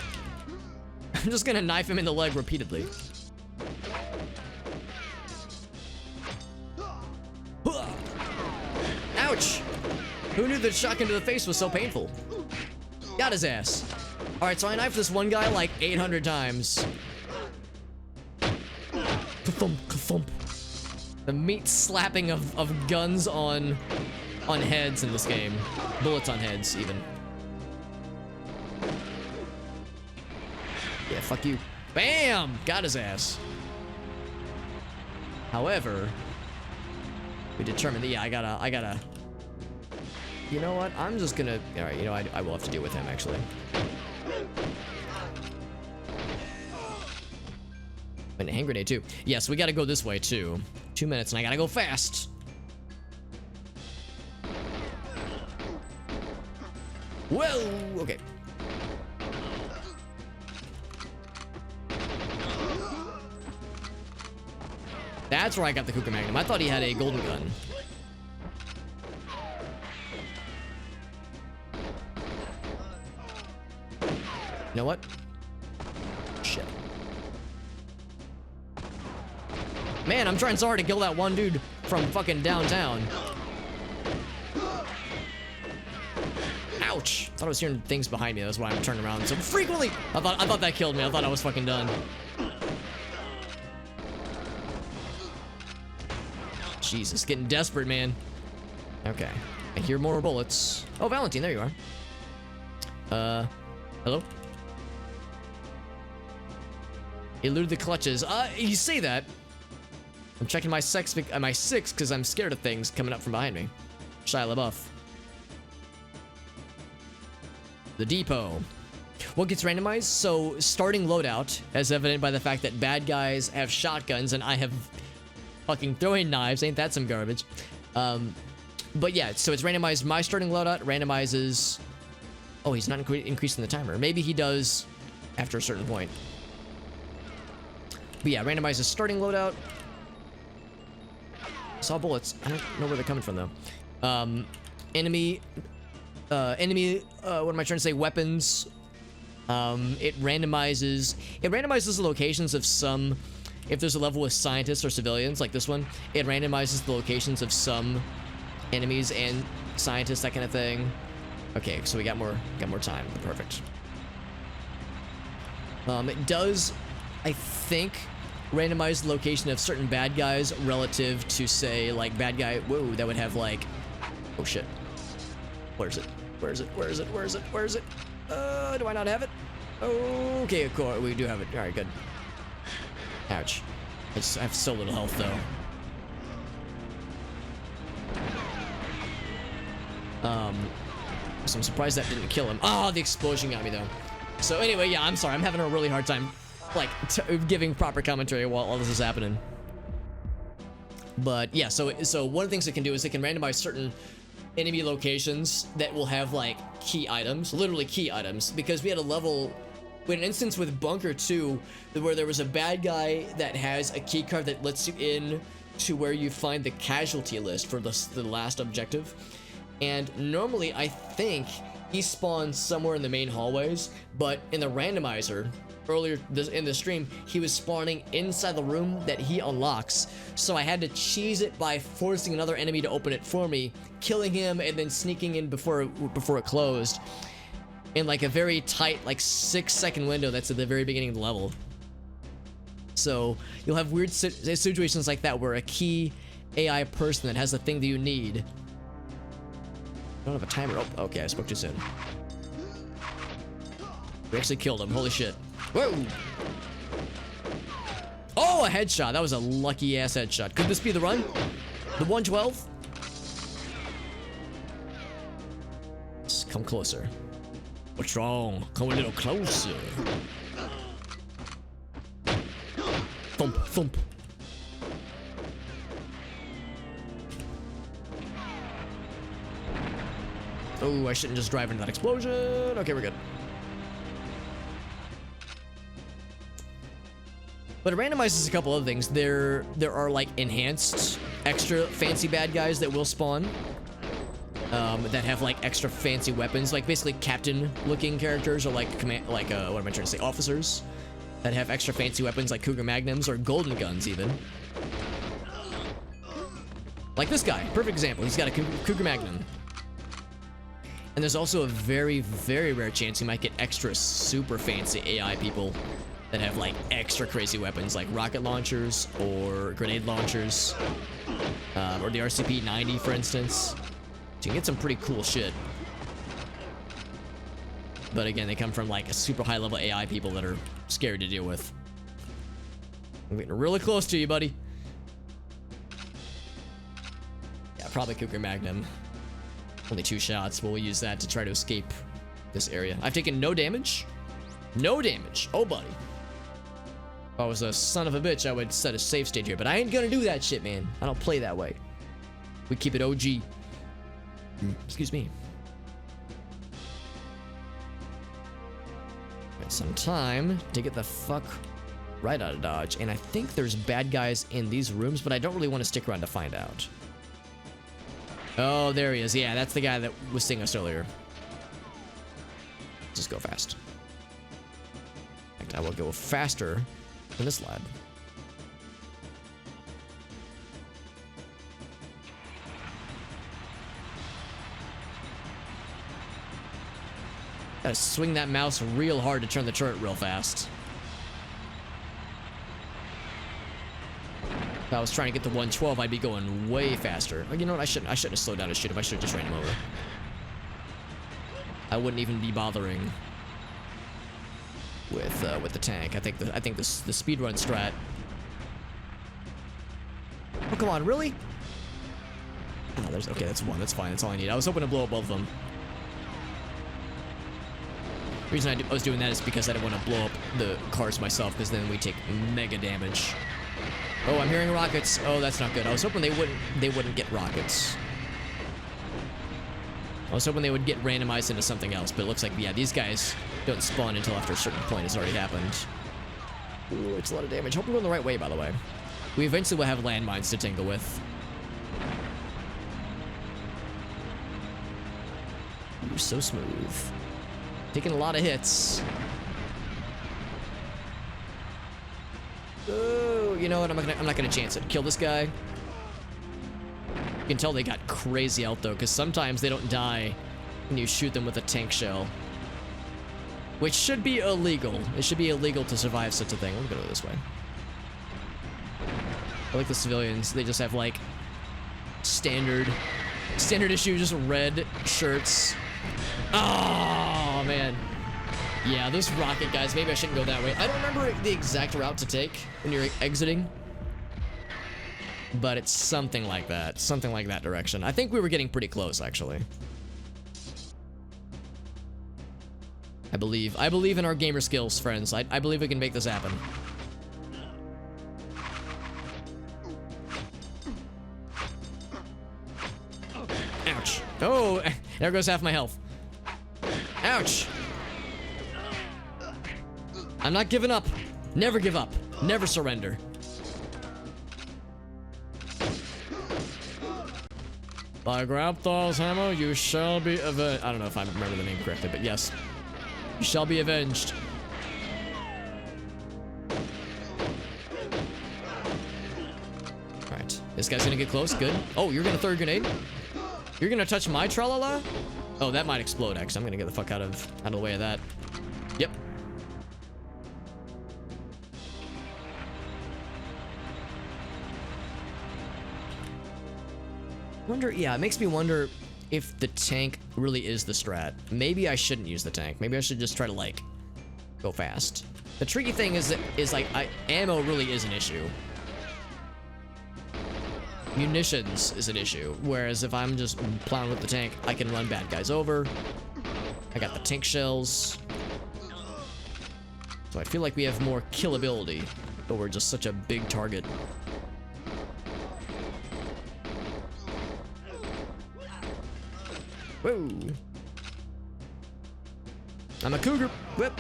I'm just gonna knife him in the leg repeatedly. Ouch! Who knew that shotgun to the face was so painful? Got his ass. Alright, so I knifed this one guy like 800 times. Ka-thump, ka-thump. The meat slapping of guns on heads in this game. Bullets on heads, even. Yeah, fuck you. Bam! Got his ass. However, we determined that, yeah, I gotta... You know what? I'm just gonna... Alright, you know, I will have to deal with him, actually. And a hand grenade, too. Yes, we gotta go this way, too. 2 minutes, and I gotta go fast. Whoa! Okay. That's where I got the Cougar Magnum. I thought he had a golden gun. You know what? Shit. Man, I'm trying so hard to kill that one dude from fucking downtown. Ouch. I thought I was hearing things behind me. That's why I'm turning around so frequently. I thought that killed me. I thought I was fucking done. Jesus, getting desperate, man. Okay. I hear more bullets. Oh, Valentine, there you are. Hello? Elude the clutches. You say that. I'm checking my six because I'm scared of things coming up from behind me. Shia LaBeouf. The depot. what gets randomized? So starting loadout, as evident by the fact that bad guys have shotguns and I have fucking throwing knives. Ain't that some garbage? But yeah, so it's randomized. My starting loadout randomizes. Oh, he's not increasing the timer. Maybe he does after a certain point. But yeah, randomizes starting loadout. Saw bullets. I don't know where they're coming from though. Enemy. What am I trying to say? Weapons. It randomizes the locations of some. If there's a level with scientists or civilians, like this one, it randomizes the locations of some enemies and scientists, that kind of thing. Okay, so we got more time. Perfect. It does, I think, randomize the location of certain bad guys relative to, say, like bad guy. Whoa, that would have like. Oh shit. Where is it? Where is it? Where is it? Where is it? Where is it? Do I not have it? Okay, cool. We do have it. All right, good. Ouch. I have so little health though. So I'm surprised that didn't kill him. Oh, the explosion got me though. So anyway, yeah, I'm sorry. I'm having a really hard time, like, giving proper commentary while all this is happening. But yeah, so one of the things it can do is it can randomize certain enemy locations that will have like key items, literally key items, because we had an instance with Bunker 2 where there was a bad guy that has a key card that lets you in to where you find the casualty list for the last objective. And normally I think he spawns somewhere in the main hallways, but in the randomizer earlier in the stream, he was spawning inside the room that he unlocks. So I had to cheese it by forcing another enemy to open it for me, killing him, and then sneaking in before it closed. In like a very tight, like 6-second window that's at the very beginning of the level. So you'll have weird situations like that where a key AI person that has the thing that you need. I don't have a timer. Oh, okay, I spoke too soon. We actually killed him. Holy shit. Whoa! Oh, a headshot. That was a lucky ass headshot. Could this be the run? The 112? Let's come closer. What's wrong? Come a little closer. Thump, thump. Oh, I shouldn't just drive into that explosion. Okay, we're good. But it randomizes a couple other things. There are like enhanced, extra fancy bad guys that will spawn. That have like extra fancy weapons, like basically captain-looking characters, or like what am I trying to say? Officers that have extra fancy weapons, like Cougar Magnums or golden guns, even. Like this guy, perfect example. He's got a Cougar Magnum. And there's also a very, very rare chance you might get extra super fancy AI people that have like extra crazy weapons, like rocket launchers or grenade launchers, or the RCP-90, for instance. So you can get some pretty cool shit. But again, they come from like a super high level AI people that are scary to deal with. I'm getting really close to you, buddy. Yeah, probably Cougar Magnum. Only 2 shots, but we'll use that to try to escape this area. I've taken no damage. No damage. Oh, buddy. If I was a son of a bitch, I would set a safe state here, but I ain't gonna do that shit, man. I don't play that way. We keep it OG. Excuse me. Got some time to get the fuck right out of Dodge, and I think there's bad guys in these rooms, but I don't really want to stick around to find out. Oh, there he is. Yeah, that's the guy that was seeing us earlier. Just go fast. In fact, I will go faster than this lad. Gotta swing that mouse real hard to turn the turret real fast. If I was trying to get the 112, I'd be going way faster. Oh, you know what? I shouldn't have slowed down to shoot him. I should have just ran him over. I wouldn't even be bothering with the tank. I think the speedrun strat. Oh, come on, really? Oh, okay. That's one. That's fine. That's all I need. I was hoping to blow up both of them. The reason I was doing that is because I didn't want to blow up the cars myself, because then we take mega damage. Oh, I'm hearing rockets. Oh, that's not good. I was hoping they wouldn't get rockets. I was hoping they would get randomized into something else, but it looks like, yeah, these guys don't spawn until after a certain point has already happened. Ooh, it's a lot of damage. Hope I'm going the right way, by the way. We eventually will have landmines to tangle with. Ooh, so smooth. Taking a lot of hits. Oh, you know what? I'm not gonna chance it. Kill this guy. You can tell they got crazy out though, because sometimes they don't die when you shoot them with a tank shell, which should be illegal. It should be illegal to survive such a thing. Let me go this way. I like the civilians. They just have like standard issue, just red shirts. Oh man. Yeah, those rocket guys, maybe I shouldn't go that way. I don't remember the exact route to take when you're exiting, but it's something like that. Something like that direction. I think we were getting pretty close, actually. I believe in our gamer skills, friends. I believe we can make this happen. Ouch. Oh, there goes half my health. Ouch. I'm not giving up. Never give up. Never surrender. By Grabthal's hammer, you shall be avenged. I don't know if I remember the name correctly, but yes. You shall be avenged. Alright. This guy's gonna get close. Good. Oh, you're gonna throw a grenade? You're gonna touch my tralala? Oh, that might explode, actually. I'm gonna get the fuck out of the way of that. Yep. Wonder, yeah, it makes me wonder if the tank really is the strat. Maybe I shouldn't use the tank. Maybe I should just try to, like, go fast. The tricky thing is like, ammo really is an issue. Munitions is an issue. Whereas if I'm just plowing with the tank, I can run bad guys over. I got the tank shells. So I feel like we have more killability, but we're just such a big target. Whoa. I'm a cougar. Whip.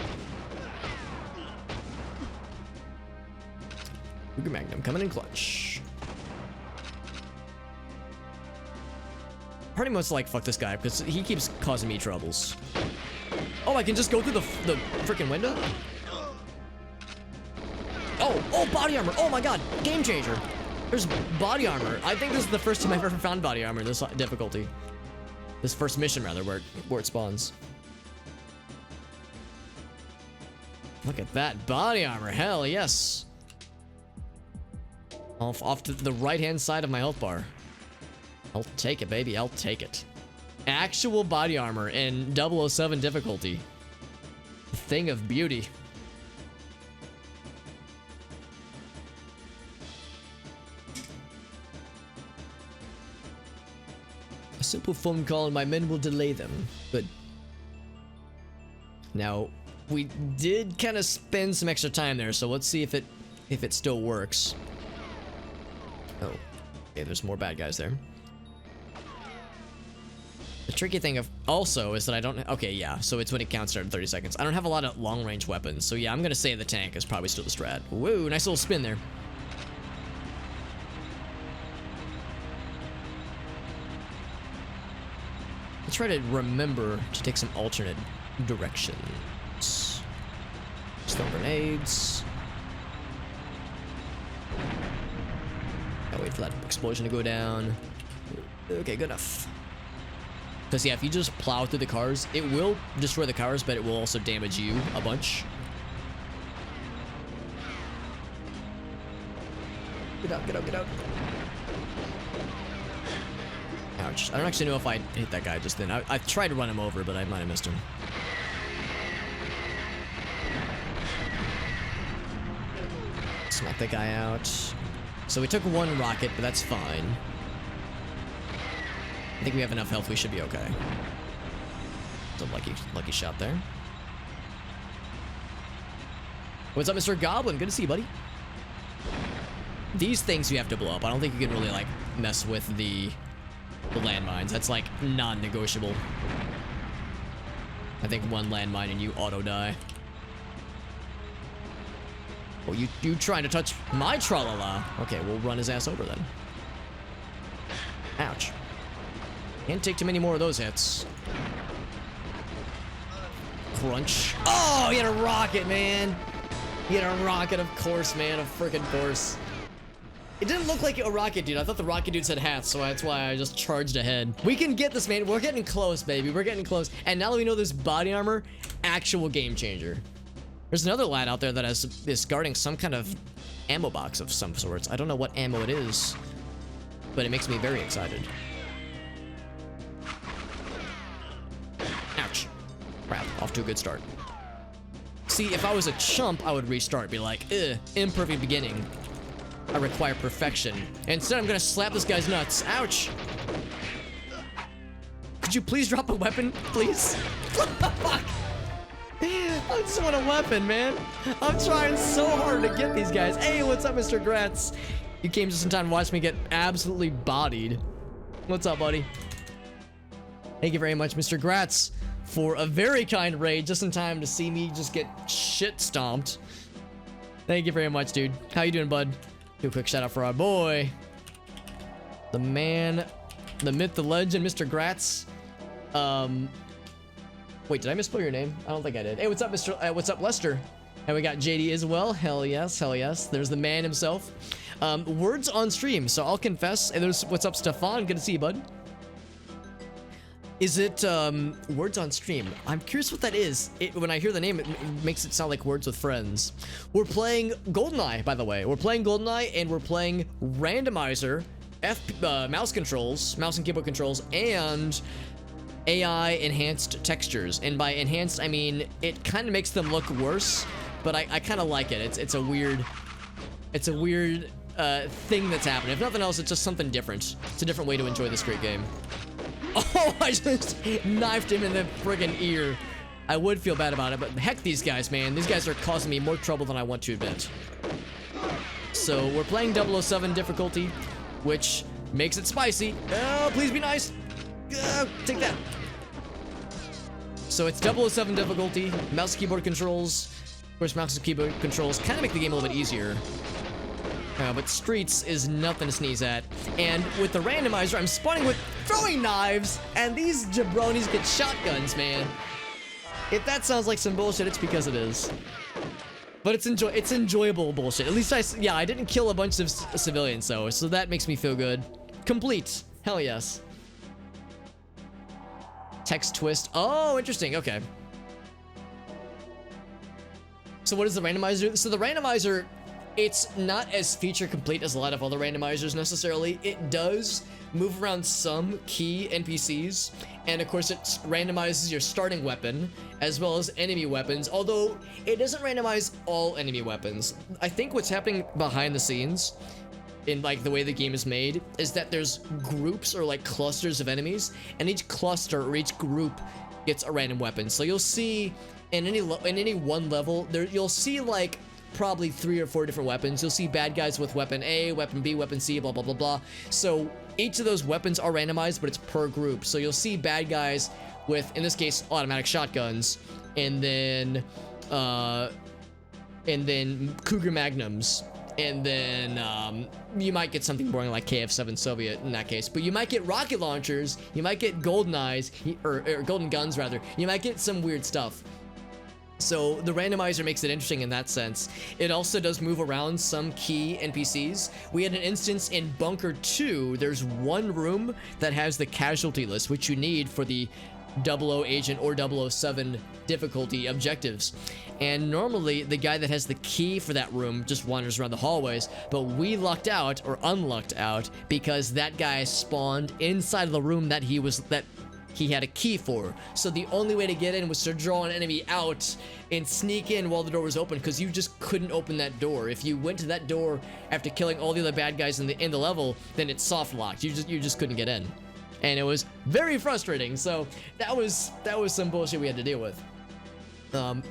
Cougar Magnum coming in clutch. Pretty much like fuck this guy because he keeps causing me troubles. Oh, I can just go through the freaking window? Oh, body armor. Oh my god, game changer. There's body armor. I think this is the first time I've ever found body armor in this difficulty. This first mission, rather, where it spawns. Look at that body armor. Hell yes. Off to the right-hand side of my health bar. I'll take it, baby. I'll take it. Actual body armor in 007 difficulty. A thing of beauty. A simple phone call and my men will delay them. Good. Now, we did kind of spend some extra time there, so let's see if it still works. Oh, okay, there's more bad guys there. The tricky thing also is that I don't... Okay, yeah, so it's when it counts down 30 seconds. I don't have a lot of long-range weapons, so yeah, I'm gonna say the tank is probably still the strat. Whoa, nice little spin there. Let's try to remember to take some alternate directions. Stone grenades. Gotta wait for that explosion to go down. Okay, good enough. Because yeah, if you just plow through the cars, it will destroy the cars, but it will also damage you a bunch. Get out, get out, get out. Ouch. I don't actually know if I hit that guy just then. I tried to run him over, but I might have missed him. Smack that guy out. So we took one rocket, but that's fine. I think we have enough health, we should be okay. It's a lucky shot there. What's up, Mr. Goblin? Good to see you, buddy. These things you have to blow up. I don't think you can really, like, mess with the landmines. That's, like, non-negotiable. I think one landmine and you auto-die. Oh, you trying to touch my tra-la-la. Okay, we'll run his ass over then. Ouch. Can't take too many more of those hits. Crunch. Oh, he had a rocket, man. He had a rocket, of course, man. Of freaking course. It didn't look like a rocket dude. I thought the rocket dudes had hats, so that's why I just charged ahead. We can get this, man. We're getting close, baby. We're getting close. And now that we know this body armor, actual game changer. There's another lad out there that is guarding some kind of ammo box of some sorts. I don't know what ammo it is, but it makes me very excited. Ouch. Crap, off to a good start. See, if I was a chump, I would restart, be like, imperfect beginning. I require perfection. Instead, I'm gonna slap this guy's nuts. Ouch. Could you please drop a weapon, please? Fuck. I just want a weapon, man. I'm trying so hard to get these guys. Hey, what's up, Mr. Gratz? You came just in time to watch me get absolutely bodied. What's up, buddy? Thank you very much, Mr. Gratz, for a very kind raid just in time to see me just get shit stomped. Thank you very much, dude. How you doing, bud? Do a quick shout out for our boy, the man, the myth, the legend, Mr. Gratz. Wait, did I misspell your name? I don't think I did. Hey, what's up, what's up, Lester? And we got JD as well. Hell yes, hell yes. There's the man himself. Words on stream. So I'll confess. And there's what's up, Stefan? Good to see you, bud. Is it words on stream? I'm curious what that is. When I hear the name, it makes it sound like words with friends. We're playing Goldeneye, by the way. We're playing Goldeneye, and we're playing Randomizer, mouse and keyboard controls, and AI enhanced textures. And by enhanced, I mean it kind of makes them look worse, but I kind of like it. It's a weird thing that's happening. If nothing else, it's just something different. It's a different way to enjoy this great game. Oh, I just knifed him in the friggin' ear. I would feel bad about it, but heck these guys, man. These guys are causing me more trouble than I want to admit. So we're playing 007 difficulty, which makes it spicy. Oh, please be nice. Take that. So it's 007 difficulty, mouse keyboard controls. Of course, mouse and keyboard controls kind of make the game a little bit easier. But Streets is nothing to sneeze at. And with the randomizer, I'm spawning with throwing knives, and these jabronis get shotguns, man. If that sounds like some bullshit, it's because it is. But it's enjoyable bullshit. At least I didn't kill a bunch of civilians, so that makes me feel good. Complete. Hell yes. Text twist. Oh, interesting. Okay. So what does the randomizer do? So the randomizer, it's not as feature complete as a lot of other randomizers necessarily. It does move around some key NPCs, and of course it randomizes your starting weapon as well as enemy weapons, although it doesn't randomize all enemy weapons. I think what's happening behind the scenes in like the way the game is made is that there's groups or like clusters of enemies, and each cluster or each group gets a random weapon. So you'll see in any one level there, you'll see like probably 3 or 4 different weapons. You'll see bad guys with weapon A, weapon B, weapon C, blah blah blah blah. So each of those weapons are randomized, but it's per group. So you'll see bad guys with, in this case, automatic shotguns, and then Cougar Magnums, and then you might get something boring like KF-7 Soviet in that case, but you might get rocket launchers, you might get golden eyes, or golden guns rather. You might get some weird stuff. So the randomizer makes it interesting in that sense. It also does move around some key NPCs. We had an instance in Bunker 2. There's one room that has the casualty list, which you need for the 00 agent or 007 difficulty objectives. And normally the guy that has the key for that room just wanders around the hallways, but we lucked out or unlucked out because that guy spawned inside of the room that he had a key for. So the only way to get in was to draw an enemy out and sneak in while the door was open, because you just couldn't open that door. If you went to that door after killing all the other bad guys in the level, then it's soft locked. You just couldn't get in. And it was very frustrating. So that was some bullshit we had to deal with.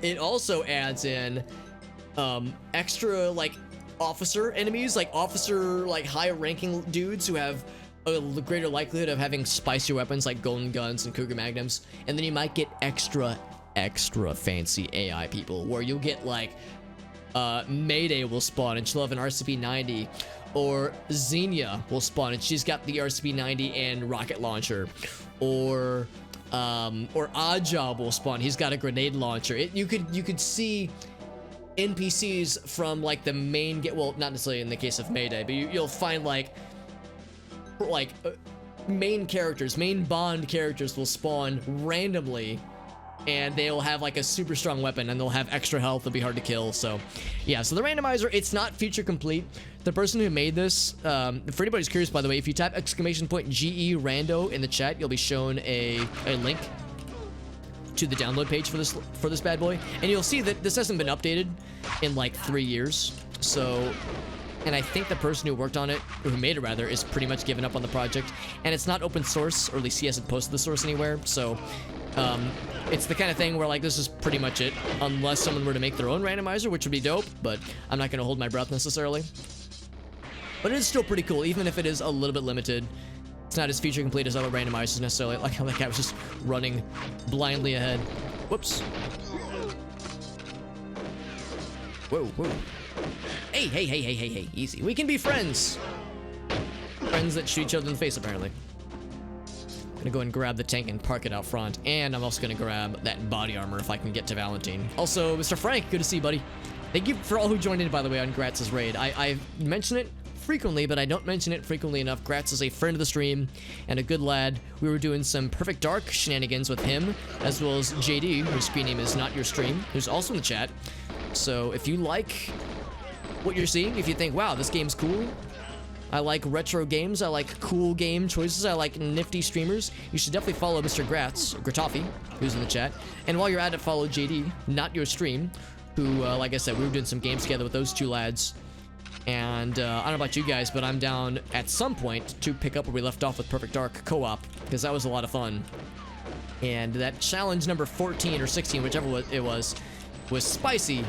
It also adds in extra like officer enemies, like officer like high ranking dudes who have a greater likelihood of having spicier weapons like golden guns and cougar magnums. And then you might get extra fancy AI people where you'll get like Mayday will spawn and she'll have an RCP-90, or Xenia will spawn and she's got the RCP-90 and rocket launcher, or Oddjob will spawn, he's got a grenade launcher. You could see NPCs from like the main well, not necessarily in the case of Mayday, but you'll find like main characters, main Bond characters will spawn randomly, and they'll have like a super strong weapon and they'll have extra health. They'll be hard to kill. So yeah, so the randomizer, it's not feature complete. The person who made this, for anybody who's curious, by the way, if you type !GE rando in the chat, you'll be shown a link to the download page for this bad boy, and you'll see that this hasn't been updated in like 3 years. So, and I think the person who worked on it, or who made it rather, is pretty much given up on the project, and it's not open source, or at least he hasn't posted the source anywhere. So it's the kind of thing where like this is pretty much it, unless someone were to make their own randomizer, which would be dope, but I'm not going to hold my breath necessarily. But it is still pretty cool, even if it is a little bit limited. It's not as feature complete as other randomizers necessarily. Like how that guy was just running blindly ahead. Whoops. Whoa, whoa. Hey, easy. We can be friends. Friends that shoot each other in the face, apparently. I'm gonna go and grab the tank and park it out front, and I'm also gonna grab that body armor if I can get to Valentine. Also, Mr. Frank, good to see you, buddy. Thank you for all who joined in, by the way, on Gratz's raid. I mention it frequently, but I don't mention it frequently enough. Gratz is a friend of the stream and a good lad. We were doing some Perfect Dark shenanigans with him, as well as JD, whose screen name is Not Your Stream, who's also in the chat. So if you like what you're seeing, if you think, wow, this game's cool, I like retro games, I like cool game choices, I like nifty streamers, you should definitely follow Mr. Gratoffy, who's in the chat. And while you're at it, follow JD, Not Your Stream, who, like I said, we were doing some games together with those two lads. And I don't know about you guys, but I'm down at some point to pick up where we left off with Perfect Dark co-op, because that was a lot of fun. And that challenge number 14 or 16, whichever it was spicy,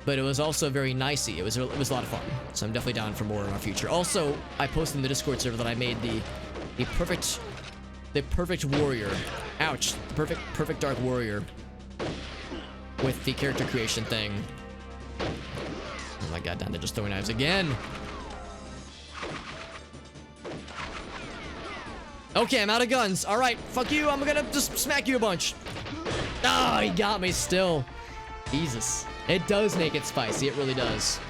but it was also very nicey. It was a lot of fun. So I'm definitely down for more in our future. Also, I posted in the Discord server that I made the perfect warrior. Ouch, the perfect dark warrior with the character creation thing. Oh my god, down there just throwing knives again. Okay, I'm out of guns. All right, fuck you. I'm gonna just smack you a bunch. Ah, he got me still. Jesus. It does make it spicy. It really does.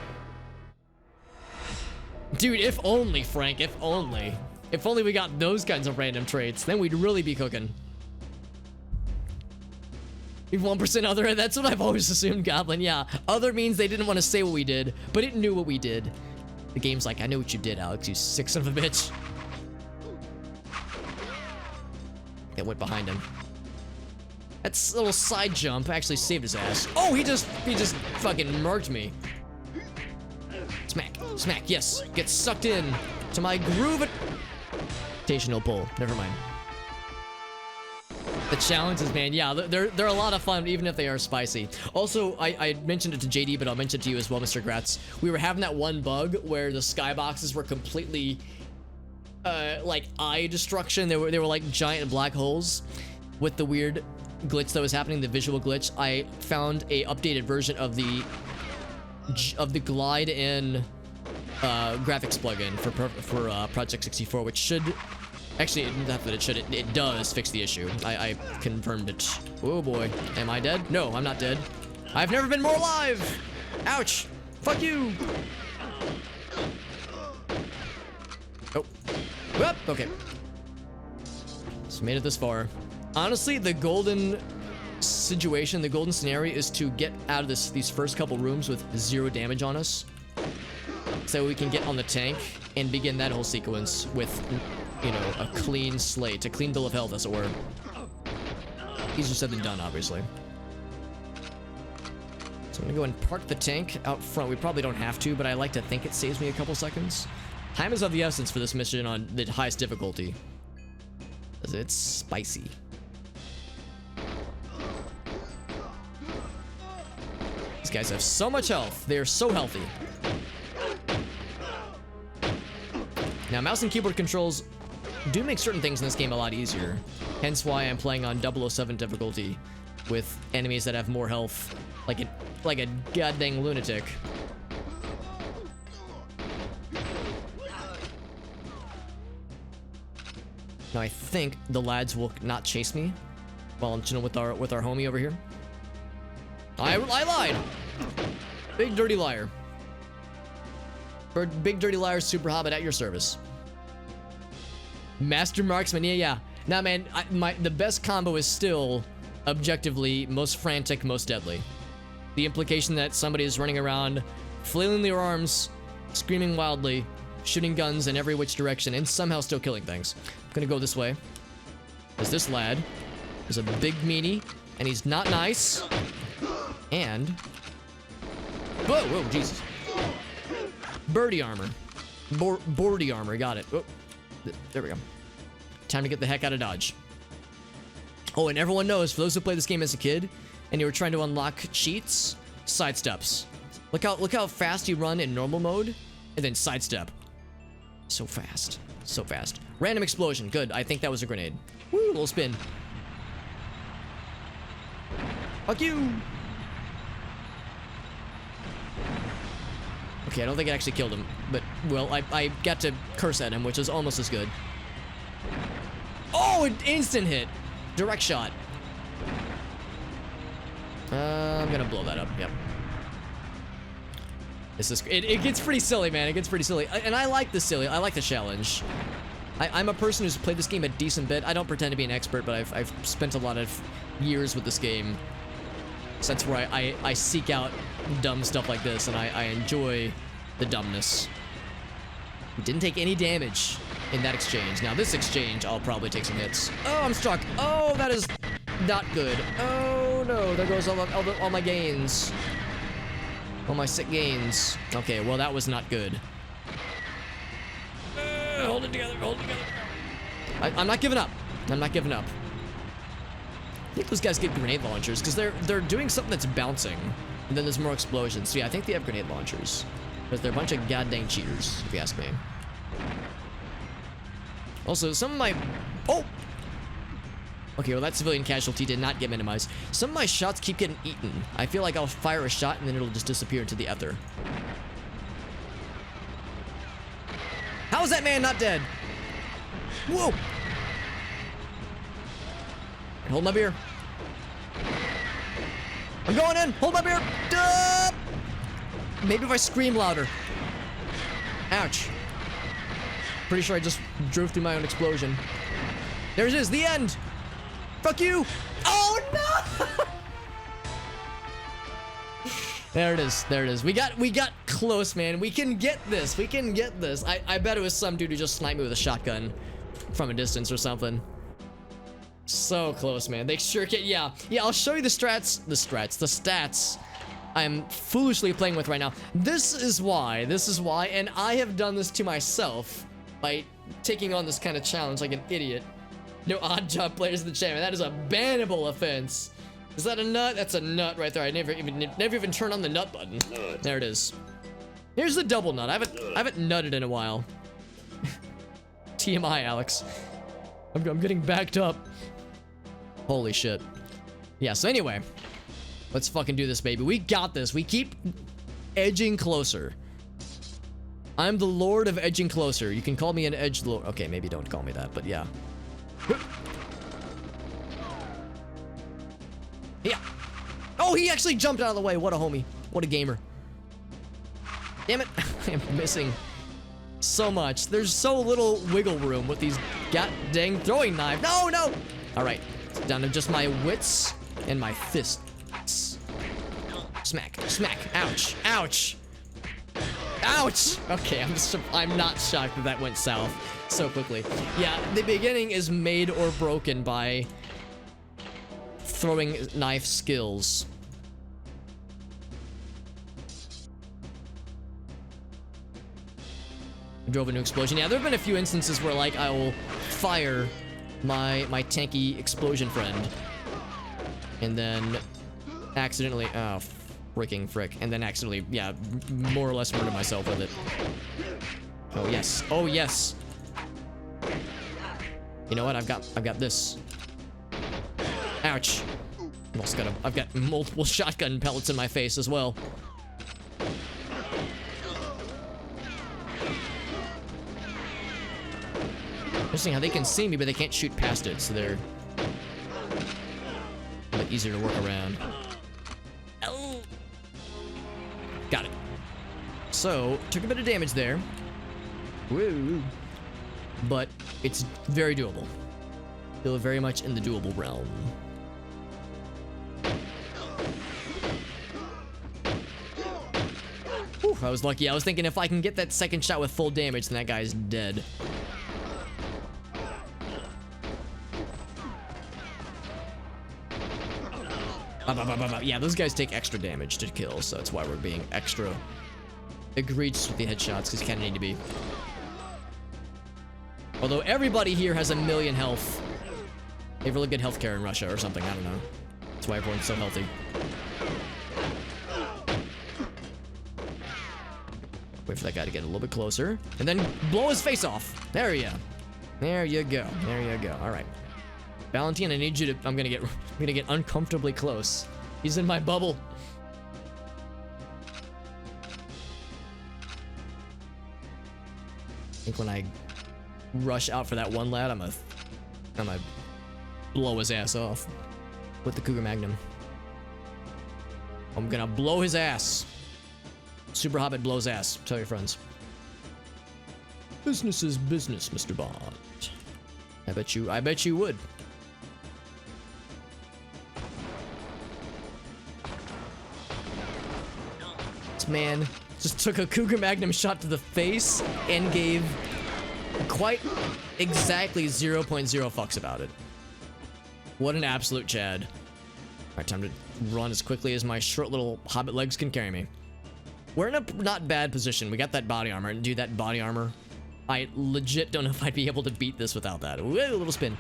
Dude, if only, Frank, if only. If only we got those kinds of random traits, then we'd really be cooking. 1% other, that's what I've always assumed, Goblin. Yeah, other means they didn't want to say what we did, but it knew what we did. The game's like, I know what you did, Alex, you sick son of a bitch. That went behind him. That's a little side jump actually saved his ass. Oh, he just fucking murked me. Smack, smack, yes. Get sucked in to my groove. Rotational pull, never mind. The challenges, man, yeah, they're a lot of fun, even if they are spicy. Also, I mentioned it to JD, but I'll mention it to you as well, Mr. Gratz. We were having that one bug where the skyboxes were completely, like, eye destruction. They were like giant black holes with the weird glitch that was happening, the visual glitch. I found a updated version of the glide in graphics plugin for Project 64, which should. Actually, not that it should. It does fix the issue. I confirmed it. Oh boy. Am I dead? No, I'm not dead. I've never been more alive! Ouch! Fuck you! Oh. Whoop! Okay. So made it this far. Honestly, the golden situation, the golden scenario is to get out of these first couple rooms with 0 damage on us. So we can get on the tank and begin that whole sequence with, you know, a clean slate, a clean bill of health, as it were. Easier said than done, obviously. So I'm gonna go and park the tank out front. We probably don't have to, but I like to think it saves me a couple seconds. Time is of the essence for this mission on the highest difficulty, as it's spicy. These guys have so much health. They are so healthy. Now, mouse and keyboard controls do make certain things in this game a lot easier. Hence why I'm playing on 007 difficulty with enemies that have more health, like a goddamn lunatic. Now I think the lads will not chase me while I'm chilling with our homie over here. I lied. Big dirty liar. Big dirty liar, super hobbit at your service. Master marksman, yeah. Nah, man, the best combo is still objectively most frantic, most deadly. The implication that somebody is running around, flailing their arms, screaming wildly, shooting guns in every which direction, and somehow still killing things. I'm gonna go this way. There's this lad. There's a big meanie, and he's not nice. And whoa, Jesus. Birdie armor. Boardy armor, got it. Oh, there we go. Time to get the heck out of Dodge. Oh, and everyone knows, for those who played this game as a kid, and you were trying to unlock cheats, sidesteps. Look how fast you run in normal mode, and then sidestep. So fast. So fast. Random explosion, good. I think that was a grenade. Woo, little spin. Fuck you! Okay, I don't think it actually killed him, but, well, I got to curse at him, which is almost as good. Oh, an instant hit! Direct shot. I'm gonna blow that up, yep. It gets pretty silly, man, it gets pretty silly. And I like the silly, I like the challenge. I'm a person who's played this game a decent bit. I don't pretend to be an expert, but I've spent a lot of years with this game. So that's where I seek out dumb stuff like this, and I enjoy the dumbness. We didn't take any damage in that exchange. Now this exchange, I'll probably take some hits. Oh, I'm struck. Oh, that is not good. Oh no, there goes all my gains. All my sick gains. Okay, well that was not good. Hold it together, hold it together. I'm not giving up. I'm not giving up. I think those guys get grenade launchers because they're doing something that's bouncing, and then there's more explosions. So yeah, I think they have grenade launchers, because they're a bunch of goddamn cheaters, if you ask me. Also, some of my okay, well that civilian casualty did not get minimized. Some of my shots keep getting eaten. I feel like I'll fire a shot and then it'll just disappear into the ether. How is that man not dead? Whoa! Hold my beer. I'm going in. Hold my beer. Duh! Maybe if I scream louder. Ouch. Pretty sure I just drove through my own explosion. There it is. The end. Fuck you. Oh no! There it is. There it is. We got close, man. We can get this. We can get this. I bet it was some dude who just sniped me with a shotgun from a distance or something. So close, man. They sure can. Yeah, I'll show you the stats I'm foolishly playing with right now. This is why, and I have done this to myself by taking on this kind of challenge like an idiot. No odd job players in the chat, man. That is a bannable offense. Is that a nut? That's a nut right there. I never even turned on the nut button. There it is. Here's the double nut. I haven't nutted in a while. TMI, Alex. I'm getting backed up. Holy shit. Yeah, so anyway, let's fucking do this, baby. We got this. We keep edging closer. I'm the lord of edging closer. You can call me an edge lord. Okay, maybe don't call me that, but yeah. Yeah. Oh, he actually jumped out of the way. What a homie. What a gamer. Damn it. I'm missing so much. There's so little wiggle room with these goddamn throwing knives. No, no. All right. Down to just my wits and my fists. Smack. Smack. Ouch. Ouch. Ouch. Okay, I'm not shocked that went south so quickly. Yeah, the beginning is made or broken by throwing knife skills. Drove into explosion. Yeah, there have been a few instances where like I will fire my tanky explosion friend and then accidentally freaking frick. And then accidentally, yeah, more or less murder myself with it. Oh, yes. Oh, yes. You know what? I've got this. Ouch. I've got multiple shotgun pellets in my face as well. Interesting how they can see me, but they can't shoot past it, so they're a bit easier to work around. Oh. Got it. So, took a bit of damage there. Woo. But it's very doable. Still very much in the doable realm. Whew, I was lucky. I was thinking if I can get that second shot with full damage, then that guy's dead. Yeah, those guys take extra damage to kill, so that's why we're being extra egregious with the headshots, because you kind of need to be. Although everybody here has 1,000,000 health. They have really good healthcare in Russia or something, I don't know. That's why everyone's so healthy. Wait for that guy to get a little bit closer, and then blow his face off. There you go. There you go. There you go. All right. Valentine, I need you to. I'm gonna get uncomfortably close. He's in my bubble. I think when I rush out for that one lad, I'm gonna blow his ass off with the Cougar Magnum. I'm gonna blow his ass. Super Hobbit blows ass. Tell your friends. Business is business, Mr. Bond. I bet you would. This man just took a Cougar Magnum shot to the face and gave quite exactly 0.0 fucks about it. What an absolute Chad. Alright, time to run as quickly as my short little hobbit legs can carry me. We're in a not bad position. We got that body armor, and dude, that body armor, I legit don't know if I'd be able to beat this without that. Ooh, a little spin.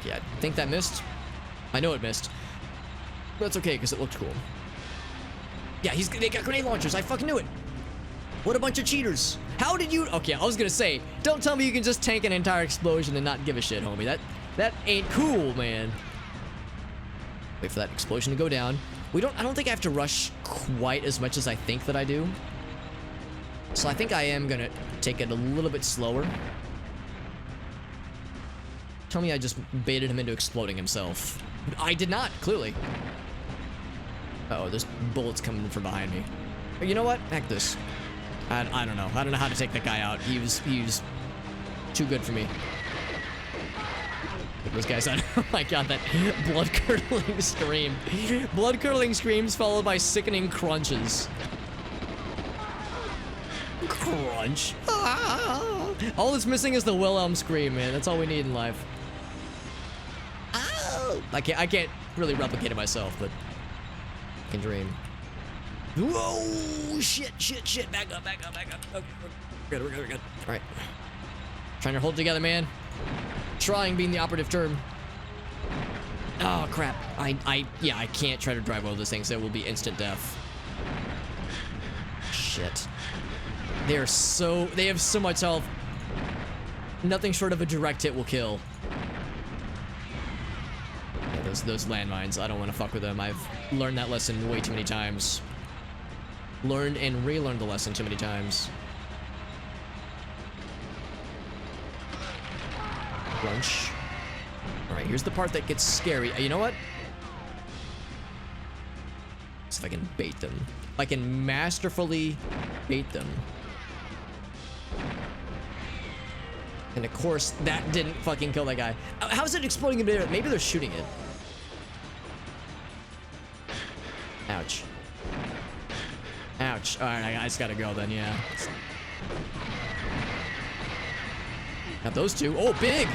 Yeah, I think that missed. I know it missed. But that's okay, because it looked cool. Yeah, they got grenade launchers. I fucking knew it. What a bunch of cheaters. How did you... Okay, I was gonna say, don't tell me you can just tank an entire explosion and not give a shit, homie. That ain't cool, man. Wait for that explosion to go down. I don't think I have to rush quite as much as I think that I do. So I think I am gonna take it a little bit slower. Tell me I just baited him into exploding himself. I did not, clearly. Uh-oh, there's bullets coming from behind me. You know what? Heck this. I don't know. I don't know how to take that guy out. He was too good for me. Take those guys out. Oh my god, that blood-curdling scream. Blood-curdling screams followed by sickening crunches. Crunch. Ah! All that's missing is the Wilhelm scream, man. That's all we need in life. Ow! I can't really replicate it myself, but I can dream. Whoa! Shit! Back up. Okay, we're good. All right. Trying to hold it together, man. Trying being the operative term. Oh crap! I can't try to drive over this thing, so it will be instant death. Shit. They have so much health. Nothing short of a direct hit will kill. Yeah, those landmines, I don't want to fuck with them. I've learned that lesson way too many times. Learned and relearned the lesson too many times. Crunch. Alright, here's the part that gets scary. You know what? See if I can bait them. If I can masterfully bait them. And of course, that didn't fucking kill that guy. How's it exploding in there? Maybe they're shooting it. Ouch. Ouch. Alright, I just gotta go then, yeah. Got those two. Oh, big!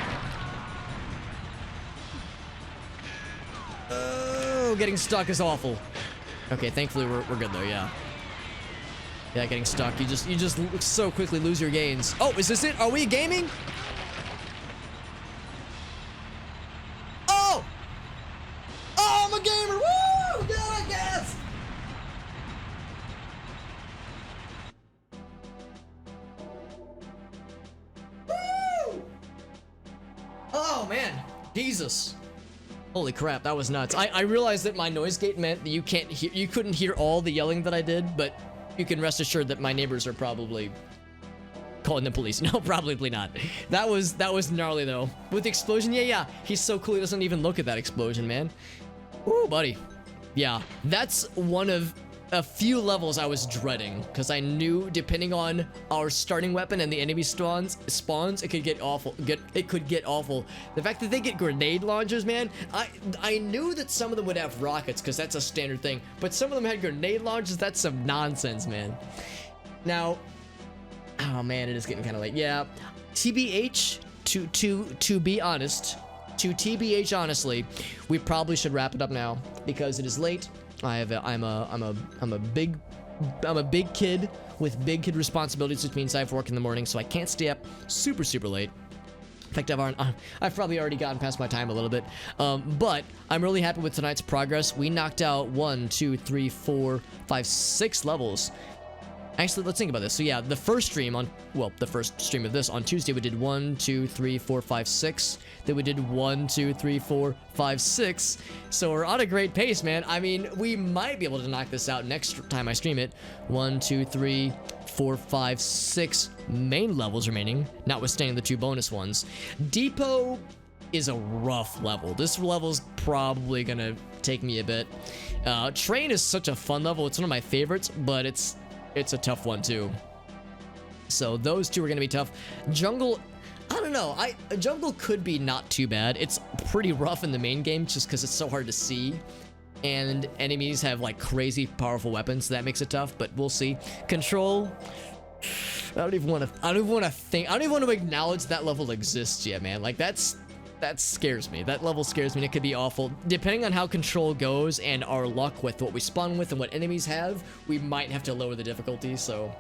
Oh, getting stuck is awful. Okay, thankfully we're good though, yeah. Yeah, getting stuck. You just so quickly lose your gains. Oh, is this it? Are we gaming? Oh! a gamer. Woo! Yeah, I guess. Woo! Oh man, Jesus. Holy crap, that was nuts. I realized that my noise gate meant that you couldn't hear all the yelling that I did, but you can rest assured that my neighbors are probably calling the police. No, probably not. That was gnarly though. With the explosion, yeah. He's so cool he doesn't even look at that explosion, man. Ooh, buddy. Yeah, that's one of a few levels I was dreading, because I knew depending on our starting weapon and the enemy spawns, it could get awful. It could get awful. The fact that they get grenade launchers, man, I knew that some of them would have rockets, because that's a standard thing, but some of them had grenade launchers. That's some nonsense, man. Now, oh man, it is getting kind of late. Yeah, TBH, to be honest, TBH honestly, we probably should wrap it up now, because it is late. I'm a big kid with big kid responsibilities, which means I have work in the morning, so I can't stay up super late. In fact, I've probably already gotten past my time a little bit, but I'm really happy with tonight's progress. We knocked out 1, 2, 3, 4, 5, 6 levels. Actually, let's think about this. So yeah, the first stream of this on Tuesday, we did 1, 2, 3, 4, 5, 6. Then we did 1, 2, 3, 4, 5, 6. So we're on a great pace, man. I mean, we might be able to knock this out next time I stream it. 1, 2, 3, 4, 5, 6 main levels remaining, notwithstanding the 2 bonus ones. Depot is a rough level. This level's probably gonna take me a bit. Train is such a fun level. It's one of my favorites, but it's a tough one too. So those 2 are gonna be tough. Jungle, I don't know. Jungle could be not too bad. It's pretty rough in the main game just because it's so hard to see, and enemies have like crazy powerful weapons, so that makes it tough. But we'll see. Control, I don't even want to acknowledge that level exists yet, man. Like that scares me. That level scares me, and it could be awful. Depending on how Control goes and our luck with what we spawn with and what enemies have, we might have to lower the difficulty, so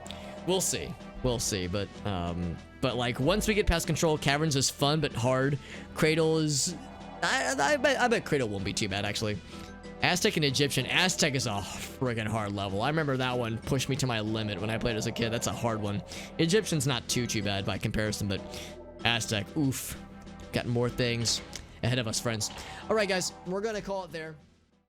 we'll see. But like once we get past Control, Caverns is fun but hard. Cradle is, I bet Cradle won't be too bad actually. Aztec and Egyptian. Aztec is a friggin' hard level. I remember that one pushed me to my limit when I played as a kid. That's a hard one. Egyptian's not too bad by comparison, but Aztec, oof. Got more things ahead of us, friends. All right, guys, we're gonna call it there.